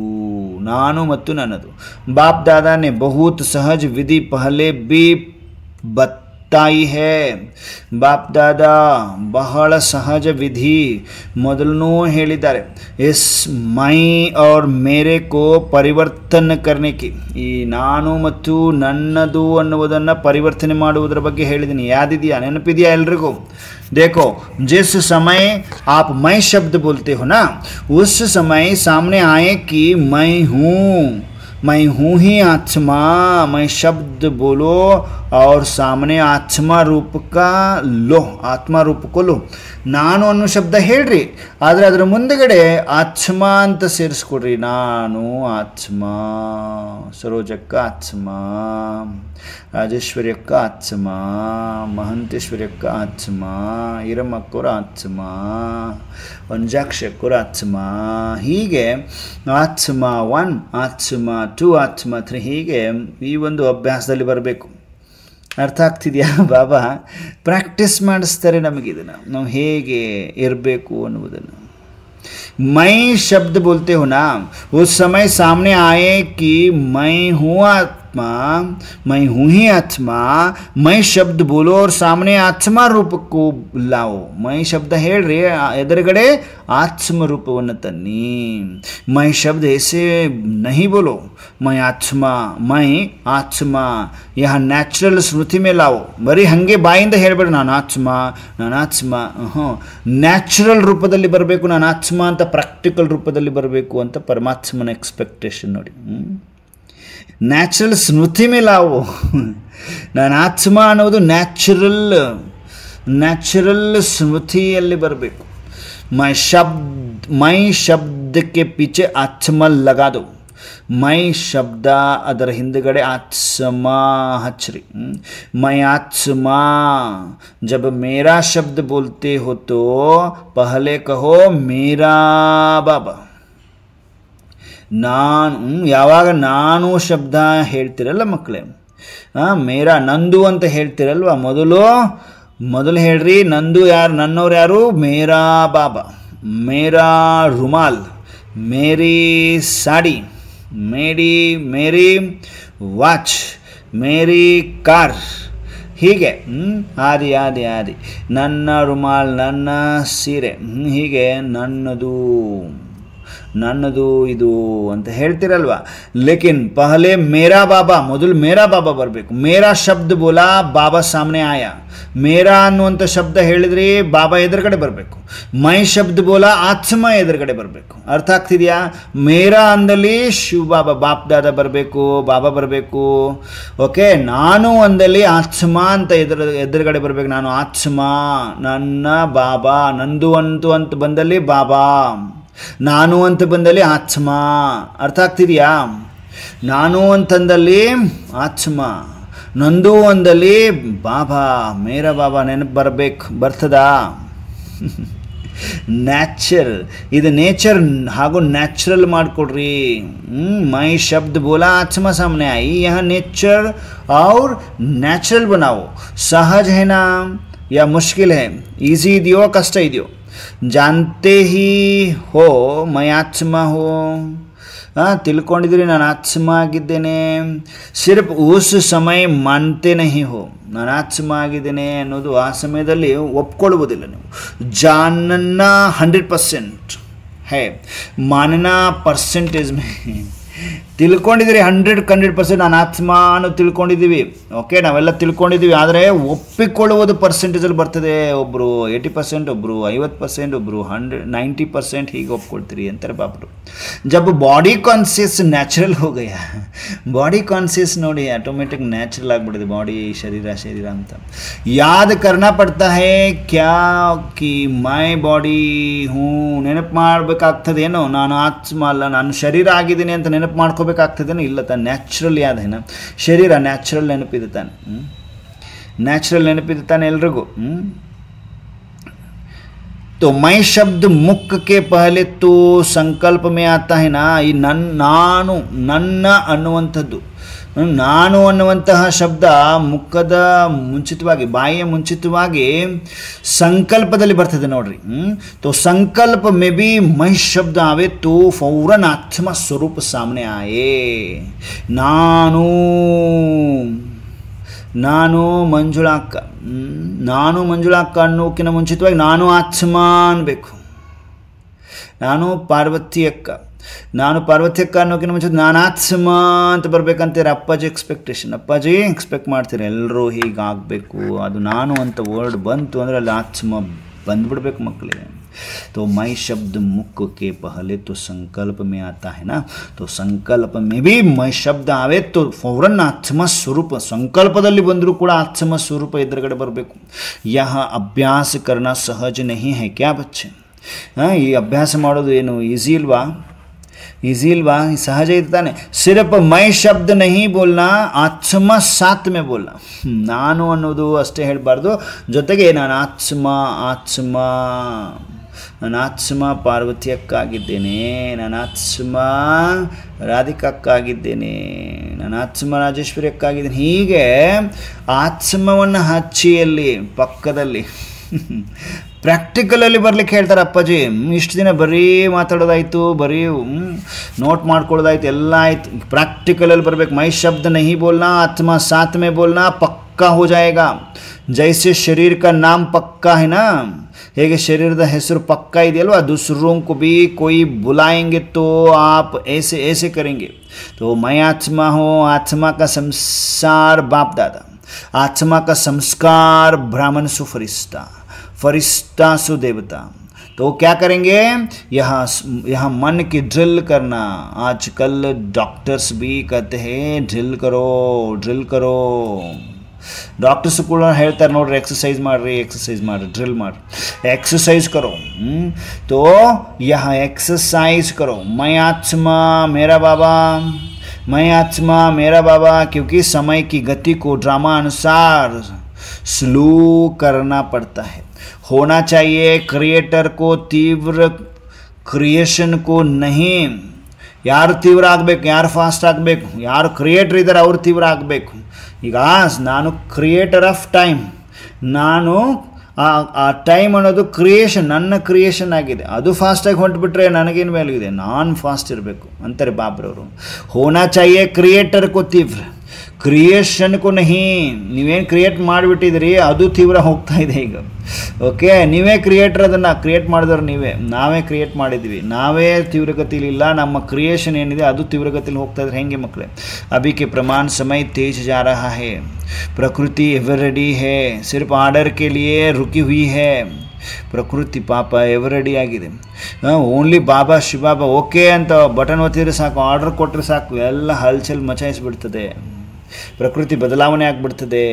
ಬಾಪ್ ದಾದಾನೆ ಬಹುತ್ ಸಹಜ ವಿಧಿ ಪಹಲೆ ಬಿ बताई है. ಬಾಪ್ ದಾದಾ ಬಹಳ ಸಹಜ ವಿಧಿ ಮೊದಲನೂ ಹೇಳಿದ್ದಾರೆ. ಇಸ್ ಮೈ ಔರ್ ಮೇರೆ ಕೋ ಪರಿವರ್ತನ ಕರ್ನೆ ಕಿ, ಈ ನಾನು ಮತ್ತು ನನ್ನದು ಅನ್ನುವುದನ್ನು ಪರಿವರ್ತನೆ ಮಾಡುವುದರ ಬಗ್ಗೆ ಹೇಳಿದ್ದೀನಿ. ಯಾದಿದೆಯಾ, ನೆನಪಿದೆಯಾ ಎಲ್ರಿಗೂ? देखो, जिस समय आप मैं शब्द बोलते हो ना, उस समय सामने आए कि मैं हूँ ही आत्मा. मैं शब्द बोलो और सामने आत्मा रूप का लो, आत्मा रूप को लो. ನಾನು ಅನ್ನೋ ಶಬ್ದ ಹೇಳ್ರಿ, ಆದರೆ ಅದರ ಮುಂದಗಡೆ ಆತ್ಮ ಅಂತ ಸೇರಿಸ್ಕೊಡ್ರಿ. ನಾನು ಆತ್ಮ, ಸರೋಜಕ್ಕ ಆತ್ಮ, ರಾಜೇಶ್ವರ್ಯಕ್ಕ ಆತ್ಮ, ಮಹಂತೇಶ್ವರ್ಯಕ್ಕ ಆತ್ಮ, ಈರಮ್ಮಕ್ಕವರ ಆತ್ಮ, ವಂಜಾಕ್ಷಕ್ಕವರ ಆತ್ಮ. ಹೀಗೆ ಆತ್ಮ 1, ಆತ್ಮ 2, ಆತ್ಮ 3 ಹೀಗೆ ಈ ಒಂದು ಅಭ್ಯಾಸದಲ್ಲಿ ಬರಬೇಕು. ಅರ್ಥ ಆಗ್ತಿದೆಯಾ? ಬಾಬಾ ಪ್ರಾಕ್ಟೀಸ್ ಮಾಡಿಸ್ತಾರೆ ನಮಗಿದನ್ನು, ನಾವು ಹೇಗೆ ಇರಬೇಕು ಅನ್ನುವುದನ್ನು. मैं शब्द बोलते हो ना, उस समय सामने आए कि मैं हूँ आत्मा, मैं हूँ ही आत्मा. मैं शब्द बोलो और सामने आत्मा रूप को लाओ. मैं शब्द ಹೇಳ್ರಿ, ಎದುರುಗಡೆ ಆತ್ಮ ರೂಪವನ್ನು ತನ್ನಿ. मैं शब्द ऐसे नहीं बोलो, मैं आत्मा यह ನ್ಯಾಚುರಲ್ ಸ್ಮೃತಿ ಮೇಲೆ ಲಾವು. ಬರೀ ಹಾಗೆ ಬಾಯಿಂದ ಹೇಳ್ಬೇಡಿ ನಾನು ಆತ್ಮ. ನ್ಯಾಚುರಲ್ ರೂಪದಲ್ಲಿ ಬರಬೇಕು. ನಾನು ಆತ್ಮ ಅಂತ ಪ್ರಾಕ್ಟಿಕಲ್ ರೂಪದಲ್ಲಿ ಬರಬೇಕು ಅಂತ ಪರಮಾತ್ಮನ ಎಕ್ಸ್ಪೆಕ್ಟೇಷನ್ ನೋಡಿ. ನ್ಯಾಚುರಲ್ ಸ್ಮೃತಿ ಮೇಲೆ ಲಾವು. ನಾನು ಆತ್ಮ ಅನ್ನೋದು ನ್ಯಾಚುರಲ್ ಸ್ಮೃತಿಯಲ್ಲಿ ಬರಬೇಕು. ಮೈ ಶಬ್ದಕ್ಕೆ ಪೀಚೆ ಆತ್ಮ ಲಗಾ ದೋ. ಮೈ ಶಬ್ದ ಅದರ ಹಿಂದುಗಡೆ ಆತ್ಮ ಹಚ್ಚ್ರಿ. ಮೈ ಆತ್ಮ. जब मेरा शब्द बोलते हो तो पहले कहो मेरा बाबा. ನಾನು ಯಾವಾಗ ನಾನು ಶಬ್ದ ಹೇಳ್ತಿರಲ್ಲ ಮಕ್ಕಳೇ, ಮೇರಾ ನಂದು ಅಂತ ಹೇಳ್ತಿರಲ್ವ, ಮೊದಲು ಹೇಳ್ರಿ ನಂದು ಯಾರು, ನನ್ನವ್ರು ಯಾರು? ಮೇರಾ ಬಾಬಾ, ಮೇರಾ ರುಮಾಲ್, ಮೇರಿ ಸಾಡಿ, ಮೇರಿ ವಾಚ್, ಮೇರಿ ಕಾರ್. ಹೀಗೆ ಆದಿ ನನ್ನ ರುಮಾಲ್, ನನ್ನ ಸೀರೆ, ಹೀಗೆ ನನ್ನದು ನನ್ನದು ಇದು ಅಂತ ಹೇಳ್ತಿರಲ್ವಾ. ಲೇಕಿನ್ ಪಹಲೆ ಮೇರಾ ಬಾಬಾ, ಮೊದಲು ಮೇರಾ ಬಾಬಾ ಬರಬೇಕು. ಮೇರಾ ಶಬ್ದ ಬೋಲಾ ಬಾಬಾ ಸಾಮನೆ ಆಯಾ. ಮೇರಾ ಅನ್ನುವಂಥ ಶಬ್ದ ಹೇಳಿದ್ರಿ ಬಾಬಾ ಎದುರುಗಡೆ ಬರಬೇಕು. ಮೈ ಶಬ್ದ ಬೋಲಾ ಆತ್ಮ ಎದುರುಗಡೆ ಬರಬೇಕು. ಅರ್ಥ ಆಗ್ತಿದೆಯಾ? ಮೇರಾ ಅಂದಲ್ಲಿ ಶಿವ ಬಾಬಾ ಬಾಪ್ ದಾದ ಬರಬೇಕು, ಬಾಬಾ ಬರಬೇಕು. ಓಕೆ, ನಾನು ಅಂದಲ್ಲಿ ಆತ್ಮ ಅಂತ ಎದುರುಗಡೆ ಬರಬೇಕು. ನಾನು ಆತ್ಮ, ನನ್ನ ಬಾಬಾ. ನಂದು ಅಂತ ಬಂದಲ್ಲಿ ಬಾಬಾ, ನಾನು ಅಂತ ಬಂದಲ್ಲಿ ಆತ್ಮ. ಅರ್ಥ ಆಗ್ತಿದೆಯಾ? ನಾನು ಅಂತಂದಲ್ಲಿ ಆತ್ಮ, ನಂದು ಅಂದಲ್ಲಿ ಬಾಬಾ, ಮೇರಾ ಬಾಬಾ ನೆನಪು ಬರಬೇಕು. ಬರ್ತದಾ? ನ್ಯಾಚರ್, ಇದು ನೇಚರ್ ಹಾಗೂ ನ್ಯಾಚುರಲ್ ಮಾಡಿಕೊಡ್ರಿ. ಮೈ ಶಬ್ದ ಬೋಲಾ आत्मा सामने आई, यहाँ नेचर और नेचुरल बनाओ. सहज है ना या मुश्किल है? ಈಸಿ ಇದೆಯೋ ಕಷ್ಟ ಇದೆಯೋ? जानते ही हो मैं आत्मा हो. ತಿಳ್ಕೊಂಡಿದ್ದೀರಿ ನಾನು ಆತ್ಮ ಆಗಿದ್ದೇನೆ. ಸಿರ್ಫ್ ಉಸ್ ಸಮಯ ಮಾನ್ತೆ ನಹಿ ಹೋ, ನಾನು ಆತ್ಮ ಆಗಿದ್ದೇನೆ ಅನ್ನೋದು ಆ ಸಮಯದಲ್ಲಿ ಒಪ್ಕೊಳ್ಳುವುದಿಲ್ಲ ನೀವು. ಜಾನನ್ನ 100% ಹೇ, ಮಾನನಾ ಪರ್ಸೆಂಟೇಜ್ ಮೇ. ತಿಳ್ಕೊಂಡಿದ್ದೀರಿ 100% ನಾನು ಆತ್ಮ ಅನ್ನೋದು ತಿಳ್ಕೊಂಡಿದ್ದೀವಿ. ಓಕೆ, ನಾವೆಲ್ಲ ತಿಳ್ಕೊಂಡಿದ್ದೀವಿ. ಆದರೆ ಒಪ್ಪಿಕೊಳ್ಳುವುದು ಪರ್ಸೆಂಟೇಜಲ್ಲಿ ಬರ್ತದೆ. ಒಬ್ಬರು 80%, ಒಬ್ಬರು 50%, ಒಬ್ಬರು 90% ಹೀಗೆ ಒಪ್ಕೊಳ್ತೀರಿ ಅಂತಾರೆ ಬಾಬರು. ಜಬ್ ಬಾಡಿ ಕಾನ್ಸಿಯಸ್ ನ್ಯಾಚುರಲ್ हो गया, ಬಾಡಿ ಕಾನ್ಸಿಯಸ್ ನೋಡಿ ಆಟೋಮೆಟಿಕ್ ನ್ಯಾಚುರಲ್ ಆಗಿಬಿಟ್ಟಿದೆ ಬಾಡಿ, ಶರೀರ ಅಂತ. ಯಾದ್ ಕರ್ನಾ ಪಡ್ತಾ ಹೇ ಕ್ಯಾ ಕಿ ಮೈ ಬಾಡಿ ಹ್ಞೂ, ನೆನಪು ಮಾಡಬೇಕಾಗ್ತದೇನೋ ನಾನು ಆತ್ಮ ಅಲ್ಲ, ನಾನು ಶರೀರ ಆಗಿದ್ದೀನಿ ಅಂತ ನೆನಪು ಮಾಡ್ಕೋಬೇಕಾಗ್ತದೇನೋ? ಇಲ್ಲ ತಾನೆ, ನ್ಯಾಚುರಲ್ ಯಾದೇನ ಶರೀರ, ನ್ಯಾಚುರಲ್ ನೆನಪಿದೆ ತಾನೆ. ನ್ಯಾಚುರಲ್ ನೆನಪಿದೆ ತಾನೆ ಎಲ್ರಿಗೂ. तो मैं शब्द मुख के पहले तो संकल्प में आता है ना. ಈ ನಾನು, ನನ್ನ ಅನ್ನುವಂಥದ್ದು, ನಾನು ಅನ್ನುವಂತಹ ಶಬ್ದ ಮುಖದ ಮುಂಚಿತವಾಗಿ, ಬಾಯಿಯ ಮುಂಚಿತವಾಗಿ ಸಂಕಲ್ಪದಲ್ಲಿ ಬರ್ತದೆ ನೋಡ್ರಿ. तो संकल्प में भी मैं शब्द आवे तो फौरन आत्मा स्वरूप सामने आए. ನಾನು ಮಂಜುಳಾಕ್ಕ, ನಾನು ಮಂಜುಳಾಕ್ಕ ಅನ್ನೋಕ್ಕಿಂತ ಮುಂಚಿತವಾಗಿ ನಾನು ಆತ್ಮ ಅನ್ಬೇಕು. ನಾನು ಪಾರ್ವತಿ ಅಕ್ಕ, ನಾನು ಪಾರ್ವತಿ ಅಕ್ಕ ಅನ್ನೋಕ್ಕಿಂತ ಮುಂಚಿತ ನಾನು ಆತ್ಮ ಅಂತ ಬರ್ಬೇಕಂತೀರ. ಅಪ್ಪಾಜಿ ಎಕ್ಸ್ಪೆಕ್ಟೇಷನ್, ಅಪ್ಪಾಜಿ ಎಕ್ಸ್ಪೆಕ್ಟ್ ಮಾಡ್ತೀರಿ ಎಲ್ಲರೂ ಹೀಗಾಗಬೇಕು. ಅದು ನಾನು ಅಂತ ವರ್ಡ್ ಬಂತು ಅಂದರೆ ಅಲ್ಲಿ ಆತ್ಮ ಬಂದ್ಬಿಡ್ಬೇಕು ಮಕ್ಕಳಿಗೆ. तो मैं शब्द मुख के पहले तो संकल्प में आता है ना, तो संकल्प में भी मैं शब्द आवे तो फौरन आत्म स्वरूप, संकल्पದಲ್ಲಿ ಬಂದರೂ ಕೂಡ आत्म स्वरूप ಎದುರುಗಡೆ ಬರಬೇಕು. यह अभ्यास करना सहज नहीं है क्या बच्चे? ಈ ಅಭ್ಯಾಸ ಮಾಡೋದು ಏನು ಈಸಿ ಇಲ್ವಾ? ಈಸಿ ಇಲ್ವಾ? ಸಹಜ ಇರ್ತಾನೆ. ಸಿರ್ಫ್ ಮೈ ಶಬ್ದ ನಹಿ ಬೋಲ್ನಾ, ಆತ್ಮ ಸಾತ್ ಮೇ ಬೋಲ್ನಾ. ನಾನು ಅನ್ನೋದು ಅಷ್ಟೇ ಹೇಳಬಾರ್ದು, ಜೊತೆಗೆ ನಾನು ನಾನು ಆತ್ಮ ಪಾರ್ವತಿ ಅಕ್ಕಾಗಿದ್ದೇನೆ, ನಾನು ಆತ್ಮ ರಾಧಿಕಕ್ಕಾಗಿದ್ದೇನೆ, ನಾನು ಆತ್ಮ ರಾಜೇಶ್ವರಿ ಅಕ್ಕಾಗಿದ್ದೇನೆ. ಹೀಗೆ ಆತ್ಮವನ್ನು ಹಚ್ಚಿಯಲ್ಲಿ ಪಕ್ಕದಲ್ಲಿ ಪ್ರಾಕ್ಟಿಕಲಲ್ಲಿ ಬರ್ಲಿಕ್ಕೆ ಹೇಳ್ತಾರೆ ಅಪ್ಪಾಜಿ. ಇಷ್ಟು ದಿನ ಬರೀ ಮಾತಾಡೋದಾಯಿತು, ಬರೀ ನೋಟ್ ಮಾಡ್ಕೊಳ್ಳೋದಾಯ್ತು, ಎಲ್ಲ ಆಯ್ತು. ಪ್ರಾಕ್ಟಿಕಲಲ್ಲಿ ಬರಬೇಕು. ಮೈ ಶಬ್ದ ನಹಿ ಬೋಲ್ನಾ, ಆತ್ಮ ಸಾತ್ ಮೇ ಬೋಲ್ನಾ, ಪಕ್ಕಾ ಹೋ ಜಾಯೇಗಾ. ಜೈಸೆ ಶರೀರ್ ಕಾ ನಾಮ್ ಪಕ್ಕಾ ಹೈ ನಾ, ಹೇಗೆ ಶರೀರದ ಹೆಸರು ಪಕ್ಕಾ ಇದೆಯಲ್ವಾ, दूसरों को भी कोई बुलाएंगे तो आप ऐसे ऐसे करेंगे. तो मैं आत्मा हूँ, आत्मा का संसार बाप दादा, आत्मा का संस्कार ब्राह्मण सु फरिश्ता, फरिश्ता सु देवता. तो क्या करेंगे? यहाँ मन की ड्रिल करना. आजकल डॉक्टर्स भी कहते हैं ड्रिल करो, ड्रिल करो. ಡಾಕ್ಟರ್ಸ್ ಕೂಡ ಹೇಳ್ತಾರೆ ನೋಡ್ರಿ, ಎಕ್ಸಸೈಸ್ ಮಾಡಿರಿ, ಡ್ರಿಲ್ ಮಾಡಿರಿ, एक्सरसाइज करो. तो यहाँ एक्सरसाइज करो. मैं आत्मा मेरा बाबा, मैं आत्मा मेरा बाबा. क्योंकि समय की गति को ड्रामा अनुसार स्लो करना पड़ता है. होना चाहिए क्रिएटर को तीव्र, क्रिएशन को नहीं. ಯಾರು ತೀವ್ರ ಆಗಬೇಕು, ಯಾರು ಫಾಸ್ಟ್ ಆಗಬೇಕು, ಯಾರು ಕ್ರಿಯೇಟರ್ ಇದ್ದಾರೆ ಅವರು ತೀವ್ರ ಆಗಬೇಕು. ಈಗ ನಾನು ಕ್ರಿಯೇಟರ್ ಆಫ್ ಟೈಮ್, ನಾನು ಆ ಟೈಮ್ ಅನ್ನೋದು ಕ್ರಿಯೇಷನ್, ನನ್ನ ಕ್ರಿಯೇಷನ್ ಆಗಿದೆ. ಅದು ಫಾಸ್ಟಾಗಿ ಹೊಂಟ್ಬಿಟ್ರೆ ನನಗೇನು ವ್ಯಾಲ್ಯೂ ಇದೆ? ನಾನು ಫಾಸ್ಟ್ ಇರಬೇಕು ಅಂತಾರೆ ಬಾಬ್ರವರು. ಹೋನಾ ಚಾಹಿಯೇ ಕ್ರಿಯೇಟರ್ ಕೋ ತೀವ್ರ, ಕ್ರಿಯೇಷನ್ಗೂ ನಹಿ, ನೀವೇನು ಕ್ರಿಯೇಟ್ ಮಾಡಿಬಿಟ್ಟಿದ್ರಿ ಅದು ತೀವ್ರ ಹೋಗ್ತಾ ಇದೆ ಈಗ. ಓಕೆ, ನೀವೇ ಕ್ರಿಯೇಟರ್, ಅದನ್ನು ಕ್ರಿಯೇಟ್ ಮಾಡಿದವ್ರು ನೀವೇ, ನಾವೇ ಕ್ರಿಯೇಟ್ ಮಾಡಿದ್ವಿ, ನಾವೇ ತೀವ್ರಗತಿಲಿಲ್ಲ, ನಮ್ಮ ಕ್ರಿಯೇಷನ್ ಏನಿದೆ ಅದು ತೀವ್ರಗತಿಲಿ ಹೋಗ್ತಾ ಇದ್ರೆ ಹೆಂಗೆ ಮಕ್ಕಳೇ. ಅಭಿಕೆ ಪ್ರಮಾಣ ಸಮಯ तेज जा रहा है, प्रकृति एवर रेडी है, सिर्फ आर्डर के लिए रुकी हुई है. ಪ್ರಕೃತಿ ಪಾಪ ಎವರ್ ರೆಡಿ ಆಗಿದೆ. ಓನ್ಲಿ ಬಾಬಾ ಶಿವಬಾಬಾ ಓಕೆ ಅಂತ ಬಟನ್ ಒತ್ತಿದ್ರೆ ಸಾಕು, ಆರ್ಡರ್ ಕೊಟ್ಟರೆ ಸಾಕು, ಎಲ್ಲ ಹಲ್ಚಲ್ ಮಚಾಯಿಸ್ಬಿಡ್ತದೆ, ಪ್ರಕೃತಿ ಬದಲಾವಣೆ ಆಗಿಬಿಡ್ತದೆ.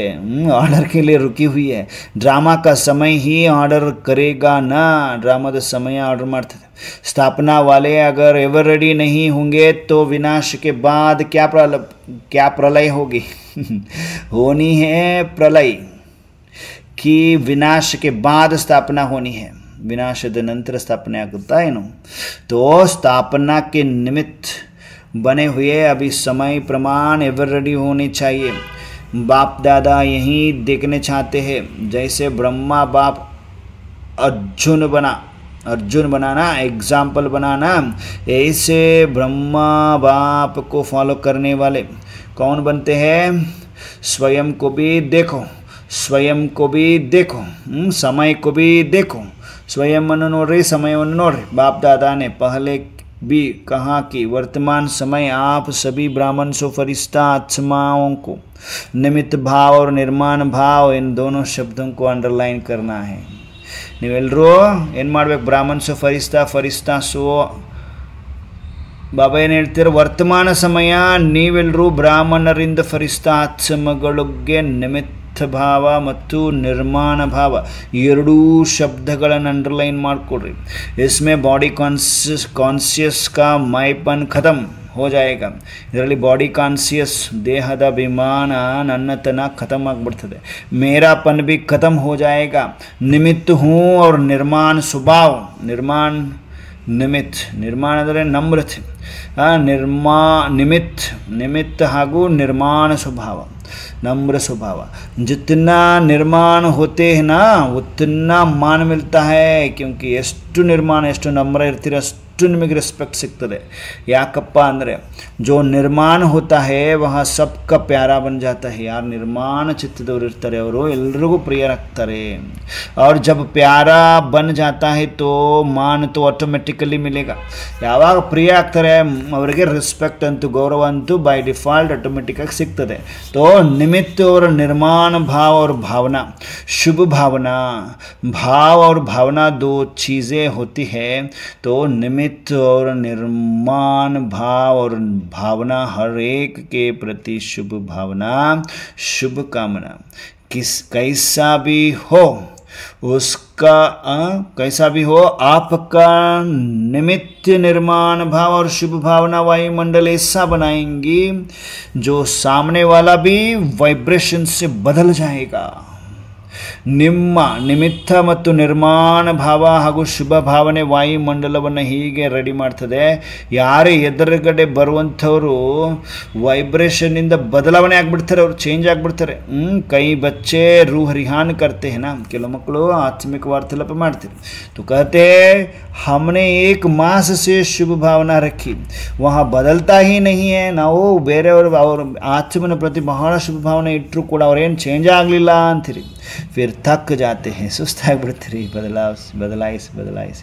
ಆರ್ಡರ್ के लिए रुकी हुई है, ड्रामा का समय ही ऑर्डर करेगा ना, ड्रामाದ ಸಮಯ ಆರ್ಡರ್ ಮಾಡ್ತದೆ. स्थापना वाले अगर एवर रेडी नहीं होंगे तो विनाश के बाद क्या प्रलय होगी होनी है प्रलय कि विनाश के बाद स्थापना होनी है, विनाशದ ನಂತರ ಸ್ಥಾಪನೆ ಆಗುತ್ತಾ ಏನು. तो स्थापना के निमित्त बने हुए अभी समय प्रमाण एवर रेडी होने चाहिए. बाप दादा यही देखने चाहते हैं, जैसे ब्रह्मा बाप अर्जुन बनाना, एग्जाम्पल बनाना, ऐसे ब्रह्मा बाप को फॉलो करने वाले कौन बनते हैं. स्वयं को भी देखो, स्वयं को भी देखो, समय को भी देखो. स्वयं नोड्री, समय नोड्री. बाप दादा ने पहले भी कहा कि वर्तमान समय आप सभी ब्राह्मण सो फरिश्ता आत्माओं को निमित्त भाव और निर्माण भाव, इन दोनों शब्दों को अंडरलाइन करना है. ನೀವೆಲ್ಲರೂ ಏನು ಮಾಡ್ಬೇಕು, ಬ್ರಾಹ್ಮಣ್ ಸೋ ಫರಿಸ್ತಾ ಸೋ ಬಾಬಾ ಏನು ಹೇಳ್ತೀರ, ವರ್ತಮಾನ ಸಮಯ ನೀವೆಲ್ಲರೂ ಬ್ರಾಹ್ಮಣರಿಂದ ಫರಿಸ್ತಾ ಆತ್ಮಗಳಿಗೆ ನಿಮಿತ್ತ ಭಾವ ಮತ್ತು ನಿರ್ಮಾಣ ಭಾವ ಎರಡೂ ಶಬ್ದಗಳನ್ನು ಅಂಡರ್ಲೈನ್ ಮಾಡಿಕೊಡ್ರಿ. इसमें बॉडी कॉन्शियस का मैपन खत्म हो जाएगा. ಇದರಲ್ಲಿ ಬಾಡಿ ಕಾನ್ಸಿಯಸ್, ದೇಹದ ಅಭಿಮಾನ, ನನ್ನತನ ಖತಮ್ ಆಗಿಬಿಡ್ತದೆ. ಮೇರಾಪನ್ भी खत्म हो जाएगा. निमित्त हूँ और निर्माण स्वभाव, ನಿರ್ಮಾಣ ಅಂದರೆ ನಮ್ರತೆ, ನಿಮಿತ್ತ ಹಾಗೂ ನಿರ್ಮಾಣ ಸ್ವಭಾವ, नम्र स्वभाव. जितना निर्माण होते हैं ना उतना मान मिलता है, क्योंकि ಎಷ್ಟು ನಿರ್ಮಾಣ ಎಷ್ಟು ನಮ್ರ ಇರ್ತೀರ ಅಷ್ಟು ನಿಮಗೆ ರೆಸ್ಪೆಕ್ಟ್ ಸಿಗ್ತದೆ. ಯಾಕಪ್ಪ ಅಂದರೆ जो निर्माण होता है वह सबका प्यारा बन जाता है. ಯಾರು ನಿರ್ಮಾಣ ಚಿತ್ತದವರು ಇರ್ತಾರೆ ಅವರು ಎಲ್ರಿಗೂ ಪ್ರಿಯರಾಗ್ತಾರೆ. और जब प्यारा बन जाता है तो मान तो ಆಟೋಮೆಟಿಕಲಿ मिलेगा. ಯಾವಾಗ ಪ್ರಿಯ ಆಗ್ತಾರೆ ಅವರಿಗೆ ರೆಸ್ಪೆಕ್ಟ್ ಅಂತೂ ಗೌರವ ಅಂತೂ ಬೈ ಡಿಫಾಲ್ಟ್ ಆಟೋಮೆಟಿಕ್ಕಾಗಿ ಸಿಗ್ತದೆ. तो निमित्त और निर्माण भाव और भावना, शुभ भावना, भाव और भावना दो चीज़ें होती है. तो निमित्त और निर्माण भाव और भावना हर एक के प्रति शुभ भावना, शुभ कामना, कैसा भी हो उसका कैसा भी हो आपका निमित्त निर्माण भाव और शुभ भावना वायुमंडल ऐसा बनाएंगी जो सामने वाला भी वाइब्रेशन से बदल जाएगा. ನಿಮ್ಮ ನಿಮಿತ್ತ ಮತ್ತು ನಿರ್ಮಾಣ ಭಾವ ಹಾಗೂ ಶುಭ ಭಾವನೆ ವಾಯುಮಂಡಲವನ್ನು ಹೀಗೆ ರೆಡಿ ಮಾಡ್ತದೆ. ಯಾರೇ ಎದುರುಗಡೆ ಬರುವಂಥವರು ವೈಬ್ರೇಷನ್ನಿಂದ ಬದಲಾವಣೆ ಆಗಿಬಿಡ್ತಾರೆ, ಅವರು ಚೇಂಜ್ ಆಗಿಬಿಡ್ತಾರೆ. ಕೈ ಬಚ್ಚೆ ರೂಹ ರಿಹಾನ್ करते हैं ना, ಕೆಲವು ಮಕ್ಕಳು ಆತ್ಮಿಕ ವಾರ್ತಾಲಾಪ ಮಾಡ್ತಾರೆ. तो कहते हमने एक मास से शुभ भावना रखी, वहाँ बदलता ही नहीं है. ನಾವು ಬೇರೆಯವರು ಅವ್ರ ಆತ್ಮನ ಪ್ರತಿ ಬಹಳ ಶುಭ ಭಾವನೆ ಇಟ್ಟರು ಕೂಡ ಅವ್ರೇನು ಚೇಂಜ್ ಆಗಲಿಲ್ಲ ಅಂತೀರಿ. फिर थक जाते हैं, सुस्ताग बढ़ते बदलाइस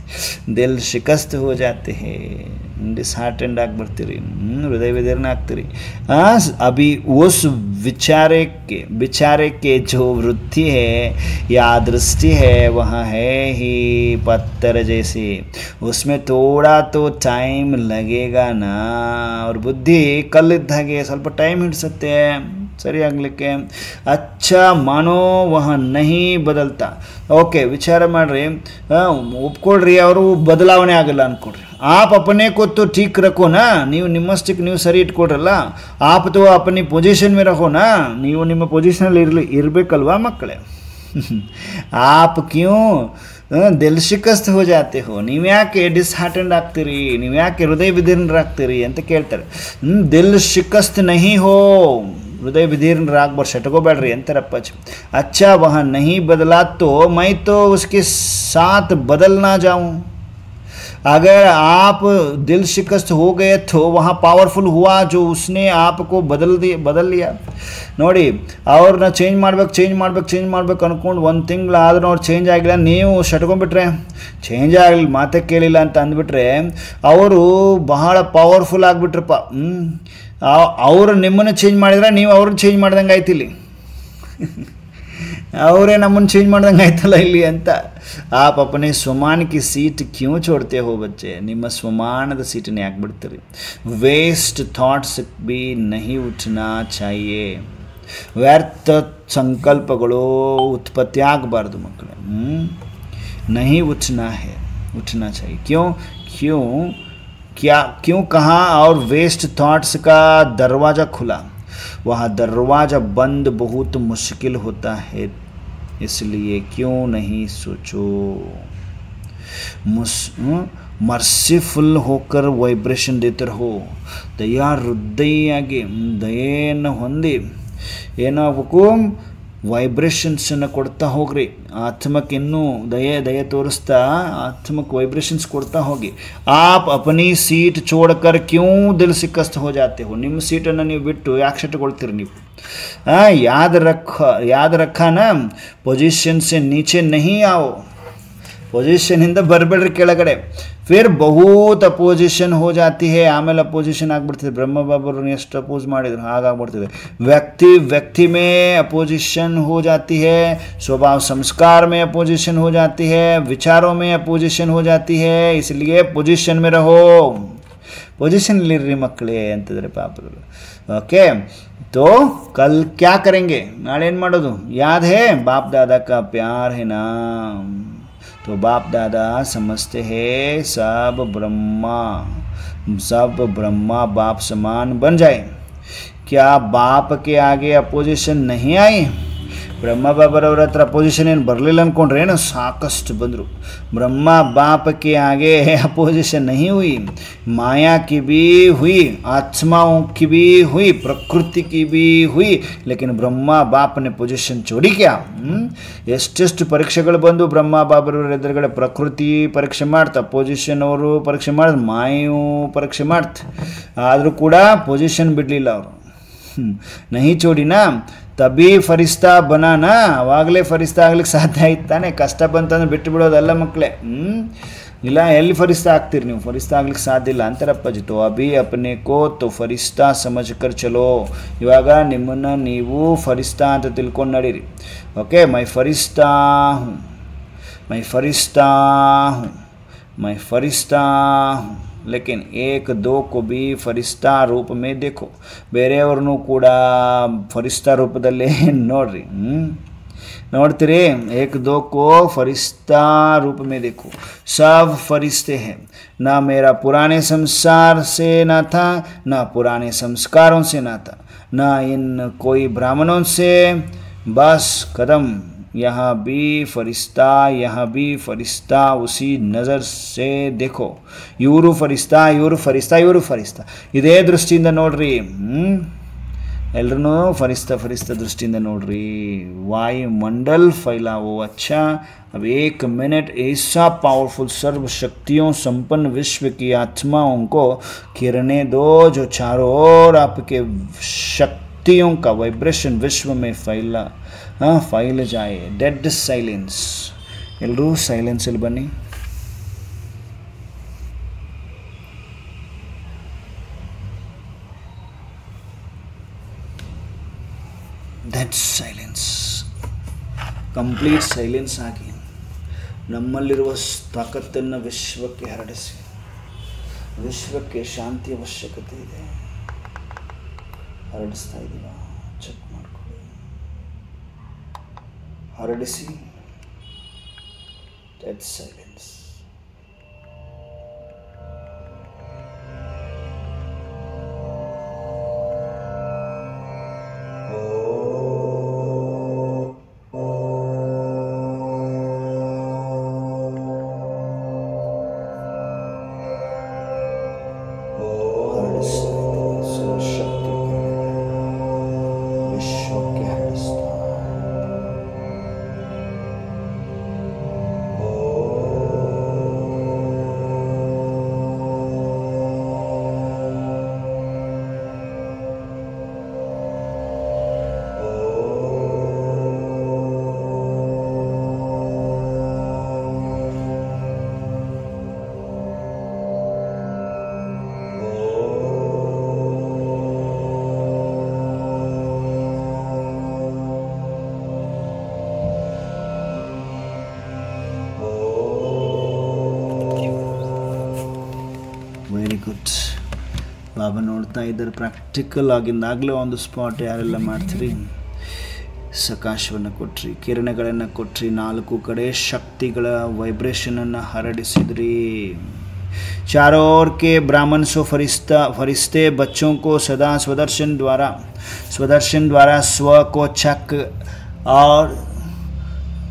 दिल शिकस्त हो जाते हैं, डिसहार्टेंड आग बढ़ते रही, हृदय विदीर्ण आगते रही. अभी उस विचारे के जो वृत्ति है या दृष्टि है वह है ही पत्थर जैसे, उसमें थोड़ा तो टाइम लगेगा ना. और बुद्धि कಲ್ಲಿದ್ದ ಹಾಗೆ ಸ್ವಲ್ಪ ಟೈಮ್ ಹಿಡಿಸುತ್ತೆ ಸರಿ ಆಗಲಿಕ್ಕೆ. अच्छा मानो वह नहीं बदलता. ಓಕೆ, ವಿಚಾರ ಮಾಡಿರಿ, ಒಪ್ಕೊಳ್ರಿ ಅವರು ಬದಲಾವಣೆ ಆಗಲ್ಲ ಅಂದ್ಕೊಡ್ರಿ. आप अपने को तो ठीक रखो ना, ನೀವು ನಿಮ್ಮಷ್ಟಕ್ಕೆ ನೀವು ಸರಿ ಇಟ್ಕೊಡ್ರಲ್ಲ. आप तो अपनी पोजीशन में रखो ना, ನೀವು ನಿಮ್ಮ ಪೊಸಿಷನಲ್ಲಿ ಇರಬೇಕಲ್ವಾ ಮಕ್ಕಳೇ. आप क्यों दिल ಶಿಕಸ್ತ हो जाते हो, ನೀವು ಯಾಕೆ ಡಿಸ್ಹಾರ್ಟೆಂಡ್ ಆಗ್ತೀರಿ, ನೀವು ಯಾಕೆ ಹೃದಯ ವಿದೀರ್ಣರಾಗ್ತೀರಿ ಅಂತ ಕೇಳ್ತಾರೆ. ದಿಲ್ ಶಿಕಸ್ತ್ ನಹಿ ಹೋ, हृदय विदीर्ण राग बर शटको बैठ रही अंतरप्पा. अच्छा वह नहीं बदला तो मैं तो उसके साथ बदल ना जाऊं. अगर आप दिल शिकस्त हो गए तो वहाँ पावरफुल हुआ जो उसने आपको बदल लिया ನೋಡಿ. ಅವ್ರನ್ನ ಚೇಂಜ್ ಮಾಡ್ಬೇಕು ಅಂದ್ಕೊಂಡು ಒಂದು ತಿಂಗಳಾದ್ರೂ ಅವ್ರು ಚೇಂಜ್ ಆಗಿಲ್ಲ, ನೀವು ಶಟ್ಕೊಂಡ್ಬಿಟ್ರೆ, ಚೇಂಜ್ ಆಗಲಿಲ್ಲ, ಮಾತೇ ಕೇಳಿಲ್ಲ ಅಂತ ಅಂದ್ಬಿಟ್ರೆ ಅವರು ಬಹಳ ಪವರ್ಫುಲ್ ಆಗಿಬಿಟ್ರಪ್ಪ. ಅವರು ನಿಮ್ಮನ್ನು ಚೇಂಜ್ ಮಾಡಿದ್ರೆ ನೀವು ಅವ್ರನ್ನ ಚೇಂಜ್ ಮಾಡ್ದಂಗೆ ಆಯ್ತಿಲ್ಲಿ. ಅವರೇ ನಮ್ಮನ್ನು ಚೇಂಜ್ ಮಾಡ್ದಂಗೆ ಆಯ್ತಲ್ಲ ಇಲ್ಲಿ ಅಂತ. आप अपने स्वमान की सीट क्यों छोड़ते हो बच्चे? ನಿಮ್ಮ ಸ್ವಮಾನದ ಸೀಟನ್ನು ಯಾಕೆ ಬಿಡ್ತೀರಿ? ವೇಸ್ಟ್ ಥಾಟ್ಸ್ भी नहीं उठना चाहिए. ವ್ಯರ್ಥ ಸಂಕಲ್ಪಗಳು ಉತ್ಪತ್ತಿ ಆಗಬಾರ್ದು ಮಕ್ಕಳೇ. नहीं उठना है, उठना चाहिए. क्यों कहाँ? और वेस्ट थॉट्स का दरवाज़ा खुला, वह दरवाज़ा बंद बहुत मुश्किल होता है, इसलिए क्यों नहीं सोचो. मर्सीफुल होकर वाइब्रेशन देते रहो. दया हृदयाಗಿ ದಯೆಯನ್ನು ಹೊಂದಿ ಏನಾಗಬೇಕು, ವೈಬ್ರೇಷನ್ಸನ್ನು ಕೊಡ್ತಾ ಹೋಗ್ರಿ. ಆತ್ಮಕ್ಕೆ ಇನ್ನೂ ದಯೆ ತೋರಿಸ್ತಾ ಆತ್ಮಕ್ಕೆ ವೈಬ್ರೇಷನ್ಸ್ ಕೊಡ್ತಾ ಹೋಗಿ. ಆಪ್ ಅಪನಿ ಸೀಟ್ ಚೋಡ್ಕರ್ ಕ್ಯೂ ದಿಲ್ ಶಿಕಸ್ತ್ ಹೋ ಜಾತೆ ಹೋ. ನಿಮ್ಮ ಸೀಟನ್ನು ನೀವು ಬಿಟ್ಟು ಯಾಕೆ ಶಟ್ಕೊಳ್ತೀರಿ ನೀವು? याद रखा ना, पोजीशन से नीचे नहीं आओ. ಪೊಸಿಷನಿಂದ ಬರಬೇಡ್ರಿ ಕೆಳಗಡೆ. ಫಿರ್ ಬಹುತ್ ಅಪೋಸಿಷನ್ ಹೋ ಜಾತಿ ಹೇ. ಆಮೇಲೆ ಅಪೋಸಿಷನ್ ಆಗಿಬಿಡ್ತಿದೆ. ಬ್ರಹ್ಮಬಾಬರನ್ನು ಎಷ್ಟು ಅಪೋಸ್ ಮಾಡಿದ್ರು ಹಾಗಾಗ್ಬಿಡ್ತಿದೆ. व्यक्ति में अपोजिशन हो जाती है, स्वभाव संस्कार में अपोजिशन हो जाती है, विचारों में अपोजिशन हो जाती है, इसलिए पोजिशन में रहो. ಪೊಸಿಷನ್ಲಿರ್ರಿ ಮಕ್ಕಳೇ ಅಂತಿದ್ರೆ ಪಾಪಗಳು. ओके, तो कल क्या करेंगे? नाले ಏನು ಮಾಡೋದು? याद है बाप दादा का प्यार है ना? तो बाप दादा समझते हैं सब ब्रह्मा बाप समान बन जाए. क्या बाप के आगे अपोजिशन नहीं आई? ಬ್ರಹ್ಮ ಬಾಬರವ್ರ ಹತ್ರ ಅಪೋಸಿಷನ್ ಏನು ಬರಲಿಲ್ಲ ಅಂದ್ಕೊಂಡ್ರೆ ಏನು? ಸಾಕಷ್ಟು ಬಂದರು. ಬ್ರಹ್ಮ बाप के आगे अपोजिशन नहीं हुई, माया की भी हुई, आत्माओं की भी हुई, प्रकृति की भी हुई, लेकिन ब्रह्मा बाप ने पोजिशन छोड़ी क्या? ಎಷ್ಟೆಷ್ಟು ಪರೀಕ್ಷೆಗಳು ಬಂದು ಬ್ರಹ್ಮ ಬಾಬರವ್ರ ಎದುರುಗಡೆ ಪ್ರಕೃತಿ ಪರೀಕ್ಷೆ ಮಾಡ್ತಾ, ಪೊಸಿಷನ್ ಅವರು ಪರೀಕ್ಷೆ ಮಾಡಿದ್ರು, ಮಾಯು ಪರೀಕ್ಷೆ ಮಾಡ್ತಾ, ಆದರೂ ಕೂಡ ಪೊಸಿಷನ್ ಬಿಡಲಿಲ್ಲ ಅವರು. नहीं छोड़ी ना, तभी फरिश्ता बना ना. ಅವಾಗಲೇ ಫರಿಸ್ತಾ ಆಗ್ಲಿಕ್ಕೆ ಸಾಧ್ಯ ಆಯ್ತು ತಾನೆ. ಕಷ್ಟ ಬಂತಂದ್ರೆ ಬಿಟ್ಟು ಬಿಡೋದಲ್ಲ ಮಕ್ಕಳೇ. ಇಲ್ಲ, ಎಲ್ಲಿ ಫರಿಸ್ತಾ ಆಗ್ತೀರಿ ನೀವು? ಫರಿಸ್ತಾ ಆಗ್ಲಿಕ್ಕೆ ಸಾಧ್ಯ ಇಲ್ಲ ಅಂತಾರಪ್ಪಾಜಿ. ತೋ ಅಭಿ ಅಪ್ನೆ ಕೋ ತೋ ಫರಿಸ್ತಾ ಸಮಜ್ಕರ್ ಚಲೋ. ಇವಾಗ ನಿಮ್ಮನ್ನು ನೀವು ಫರಿಸ್ತಾ ಅಂತ ತಿಳ್ಕೊಂಡು ನಡೀರಿ. ಓಕೆ, ಮೈ ಫರಿಸ್ತಾ ಹೂँ, मैं फरिश्ता हूँ, लेकिन एक दो को भी ಫರಿಸ್ತಾ ರೂಪ में देखो. ಬೇರೆಯವ್ರನ್ನೂ ಕೂಡ ಫರಿಸ್ತಾ ರೂಪದಲ್ಲೇ ನೋಡ್ರಿ. ನೋಡ್ತೀರಿ? एक दो को फरिश्ता रूप में देखो. सब फरिश्ते हैं. ना मेरा पुराने संसार से ना था, ना पुराने संस्कारों से ना था, ना इन कोई ब्राह्मणों से. बस कदम यहाँ भी फरिश्ता, उसी नज़र से देखो. ಇವರು ಫರಿಸ್ತಾ ಇದೇ ದೃಷ್ಟಿಯಿಂದ ನೋಡ್ರಿ. ಎಲ್ಲರೂ ಫರಿಸ್ತಾ ದೃಷ್ಟಿಯಿಂದ ನೋಡ್ರಿ. वायुमंडल फैला वो अच्छा. अब 1 मिनट ऐसा पावरफुल सर्व शक्तियों संपन्न विश्व की आत्माओं को किरणें दो, जो चारों ओर आपके शक्तियों का वाइब्रेशन विश्व में फैल जाए. Dead silence. ಎಲ್ಲರೂ ಸೈಲೆನ್ಸಲ್ಲಿ ಬನ್ನಿ. ಡೆಡ್ ಸೈಲೆನ್ಸ್, ಕಂಪ್ಲೀಟ್ ಸೈಲೆನ್ಸ್ ಆಗಿ ನಮ್ಮಲ್ಲಿರುವ ತಾಕತ್ತನ್ನು ವಿಶ್ವಕ್ಕೆ ಹರಡಿಸಿ. ವಿಶ್ವಕ್ಕೆ ಶಾಂತಿ ಅವಶ್ಯಕತೆ ಇದೆ. ಹರಡಿಸ್ತಾ ಇದ್ದೀವ? ಚೆಕ್ ಮಾಡ್ಕೊಳ್ಳಿ. ಹರಡಿಸಿ. Dead silence. Very good. Baba ನೋಡ್ತಾ ಇದ್ದಾರೆ ಪ್ರಾಕ್ಟಿಕಲ್ ಆಗಿಂದಾಗಲೇ ಒಂದು ಸ್ಪಾಟ್ ಯಾರೆಲ್ಲ ಮಾಡ್ತೀರಿ. ಸಕಾಶವನ್ನು ಕೊಟ್ರಿ, ಕಿರಣಗಳನ್ನು ಕೊಟ್ರಿ, 4 ಕಡೆ ಶಕ್ತಿಗಳ ವೈಬ್ರೇಷನನ್ನು ಹರಡಿಸಿದ್ರಿ. चारों ओर के ब्राह्मण सो फरिश्ते बच्चों को सदा स्वदर्शन द्वारा स्व को चक और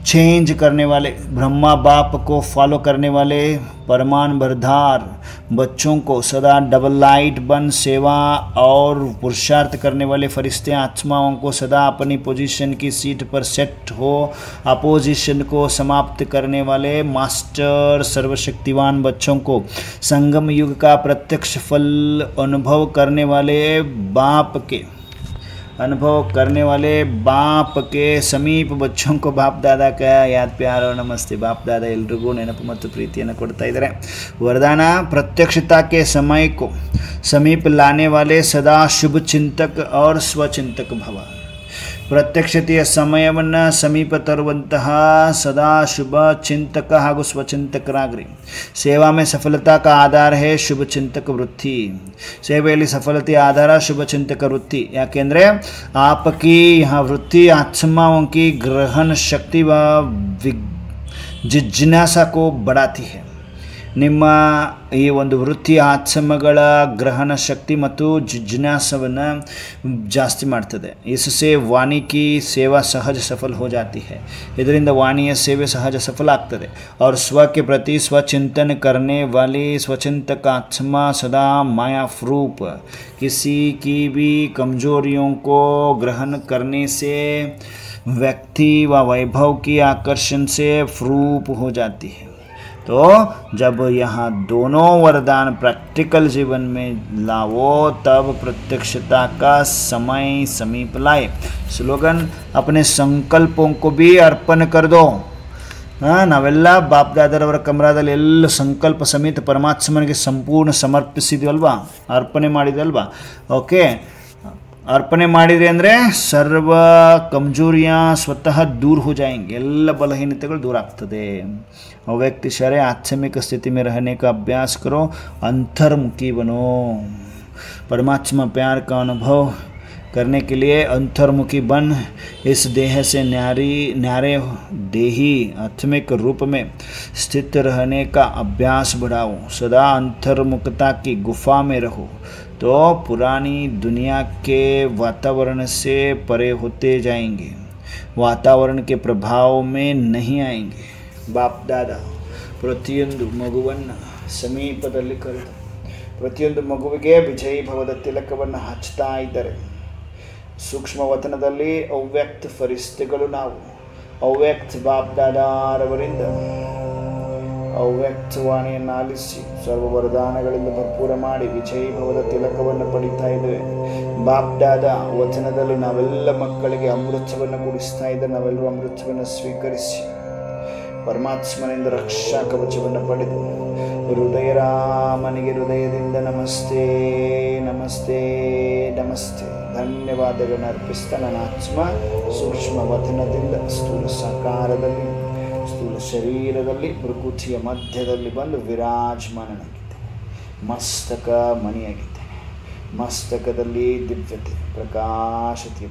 चेंज करने वाले, ब्रह्मा बाप को फॉलो करने वाले परमान बरधार बच्चों को सदा डबल लाइट बन सेवा और पुरुषार्थ करने वाले फरिश्ते आत्माओं को सदा अपनी पोजीशन की सीट पर सेट हो अपोजिशन को समाप्त करने वाले मास्टर सर्वशक्तिवान बच्चों को संगम युग का प्रत्यक्ष फल अनुभव करने वाले बाप के समीप बच्चों को बाप दादा का याद प्यार और नमस्ते. बाप दादा एल्रिಗೂ ನೆನಪು ಮತ್ತು ಪ್ರೀತಿಯನ್ನು ಕೊಡ್ತಾ ಇದ್ದಾರೆ. वरदान प्रत्यक्षता के समय को समीप लाने वाले सदा शुभ चिंतक और स्वचिंतक भव. ಪ್ರತ್ಯಕ್ಷತೆಯ ಸಮಯವನ್ನು ಸಮೀಪ ತರುವಂತಹ ಸದಾ ಶುಭ ಚಿಂತಕ ಹಾಗೂ ಸ್ವಚಿಂತಕರಾಗ್ರಿ. ಸೇವಾ में सफलता का आधार है शुभ चिंतक वृत्ति. ಸೇವೆಯಲ್ಲಿ ಸಫಲತೆಯ ಆಧಾರ ಶುಭ ಚಿಂತಕ ವೃತ್ತಿ. ಯಾಕೆಂದರೆ आपकी यहाँ वृत्ति आत्माओं की ग्रहण शक्ति व जिज्ञासा को बढ़ाती है. ನಿಮ್ಮ ಈ ಒಂದು ವೃತ್ತಿ ಆತ್ಮಗಳ ಗ್ರಹಣ ಶಕ್ತಿ ಮತ್ತು ಜಿಜ್ಞಾಸವನ್ನು ಜಾಸ್ತಿ ಮಾಡ್ತದೆ. इससे वाणी की सेवा सहज सफल हो जाती है. ಇದರಿಂದ ವಾಣಿಯ ಸೇವೆ ಸಹಜ ಸಫಲ ಆಗ್ತದೆ. और स्व के प्रति स्वचिंतन करने वाली स्वचिंतक आत्मा सदा माया रूप किसी की भी कमजोरियों को ग्रहण करने से व्यक्ति व वैभव की आकर्षण से फ्रूप हो जाती है. तो जब यहाँ दोनों वरदान प्रैक्टिकल जीवन में लाओ तब प्रत्यक्षता का समय समीप लाए. स्लोगन अपने संकल्पों को भी अर्पण कर दो. ನಾವೆಲ್ಲ ಬಾಪ್ ದಾದರವರ ಕಮರಾದಲ್ಲಿ ಎಲ್ಲ ಸಂಕಲ್ಪ ಸಮೇತ ಪರಮಾತ್ಮನಿಗೆ ಸಂಪೂರ್ಣ ಸಮರ್ಪಿಸಿದ್ವಲ್ವಾ, ಅರ್ಪಣೆ ಮಾಡಿದ್ವಲ್ವಾ. ಓಕೆ, ಅರ್ಪಣೆ ಮಾಡಿದ್ರಿ ಅಂದರೆ ಸರ್ವ ಕಮಜೋರಿಯಾ ಸ್ವತಃ दूर हो जाएंगे. ಎಲ್ಲ ಬಲಹೀನತೆಗಳು दूर ಆಗ್ತದೆ. व्यक्ति शरे आत्मिक स्थिति में रहने का अभ्यास करो, अंतर्मुखी बनो. परमात्मा प्यार का अनुभव करने के लिए अंतर्मुखी बन इस देह से न्यारे देही आत्मिक रूप में स्थित रहने का अभ्यास बढ़ाओ. सदा अंतर्मुखता की गुफा में रहो तो पुरानी दुनिया के वातावरण से परे होते जाएंगे, वातावरण के प्रभाव में नहीं आएंगे. ಬಾಪ್ ದಾದ ಪ್ರತಿಯೊಂದು ಮಗುವನ್ನು ಸಮೀಪದಲ್ಲಿ ಕರೆದು ಪ್ರತಿಯೊಂದು ಮಗುವಿಗೆ ವಿಜಯೀ ಭವದ ತಿಲಕವನ್ನು ಹಚ್ತಾ ಇದ್ದಾರೆ. ಸೂಕ್ಷ್ಮ ವತನದಲ್ಲಿ ಅವ್ಯಕ್ತ ಫರಿಸ್ತೆಗಳು ನಾವು. ಅವ್ಯಕ್ತ ಬಾಪ್ ದಾದಾರವರಿಂದ ಅವ್ಯಕ್ತ ವಾಣಿಯನ್ನು ಆಲಿಸಿ ಸರ್ವ ವರದಾನಗಳಿಂದ ಭರ್ಪೂರ ಮಾಡಿ ವಿಜಯೀ ಭವದ ತಿಲಕವನ್ನು ಪಡಿತಾ ಇದ್ದೇವೆ. ಬಾಪ್ ದಾದ ವಚನದಲ್ಲಿ ನಾವೆಲ್ಲ ಮಕ್ಕಳಿಗೆ ಅಮೃತವನ್ನು ಕುಡಿಸ್ತಾ ಇದ್ದೇವೆ. ನಾವೆಲ್ಲರೂ ಅಮೃತವನ್ನು ಸ್ವೀಕರಿಸಿ ಪರಮಾತ್ಮನಿಂದ ರಕ್ಷಾ ಕವಚವನ್ನು ಪಡೆದು ಹೃದಯರಾಮನಿಗೆ ಹೃದಯದಿಂದ ನಮಸ್ತೆ ನಮಸ್ತೆ ನಮಸ್ತೆ ಧನ್ಯವಾದಗಳನ್ನು ಅರ್ಪಿಸ್ತಾ ನನ್ನ ಆತ್ಮ ಸೂಕ್ಷ್ಮ ವತನದಿಂದ ಸ್ಥೂಲ ಸಾಕಾರದಲ್ಲಿ ಸ್ಥೂಲ ಶರೀರದಲ್ಲಿ ಪ್ರಕೃತಿಯ ಮಧ್ಯದಲ್ಲಿ ಬಂದು ವಿರಾಜಮಾನನಾಗಿದ್ದೇನೆ. ಮಸ್ತಕ ಮಣಿಯಾಗಿದ್ದೇನೆ. ಮಸ್ತಕದಲ್ಲಿ ದಿವ್ಯತೆ ಪ್ರಕಾಶತೆ.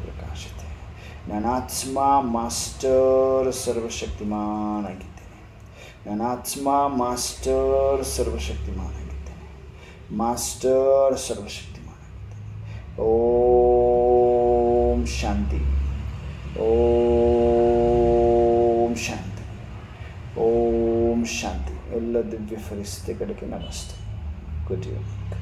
ನನ್ನ ಆತ್ಮ ಮಾಸ್ಟರ್ ಸರ್ವಶಕ್ತಿಮಾನಾಗಿದ್ದೇನೆ. ನನ್ನ ಆತ್ಮ ಮಾಸ್ಟರ್ ಸರ್ವಶಕ್ತಿಮಾನಾಗಿದ್ದೇನೆ. ಮಾಸ್ಟರ್ ಸರ್ವಶಕ್ತಿಮಾನಾಗಿದ್ದೇನೆ. ಓಂ ಶಾಂತಿ, ಓಂ ಶಾಂತಿ, ಓಂ ಶಾಂತಿ. ಎಲ್ಲ ದಿವ್ಯ ಫರಿಸ್ತೆ ಕಡೆಗೆ ನಮಸ್ತೆ. Good evening.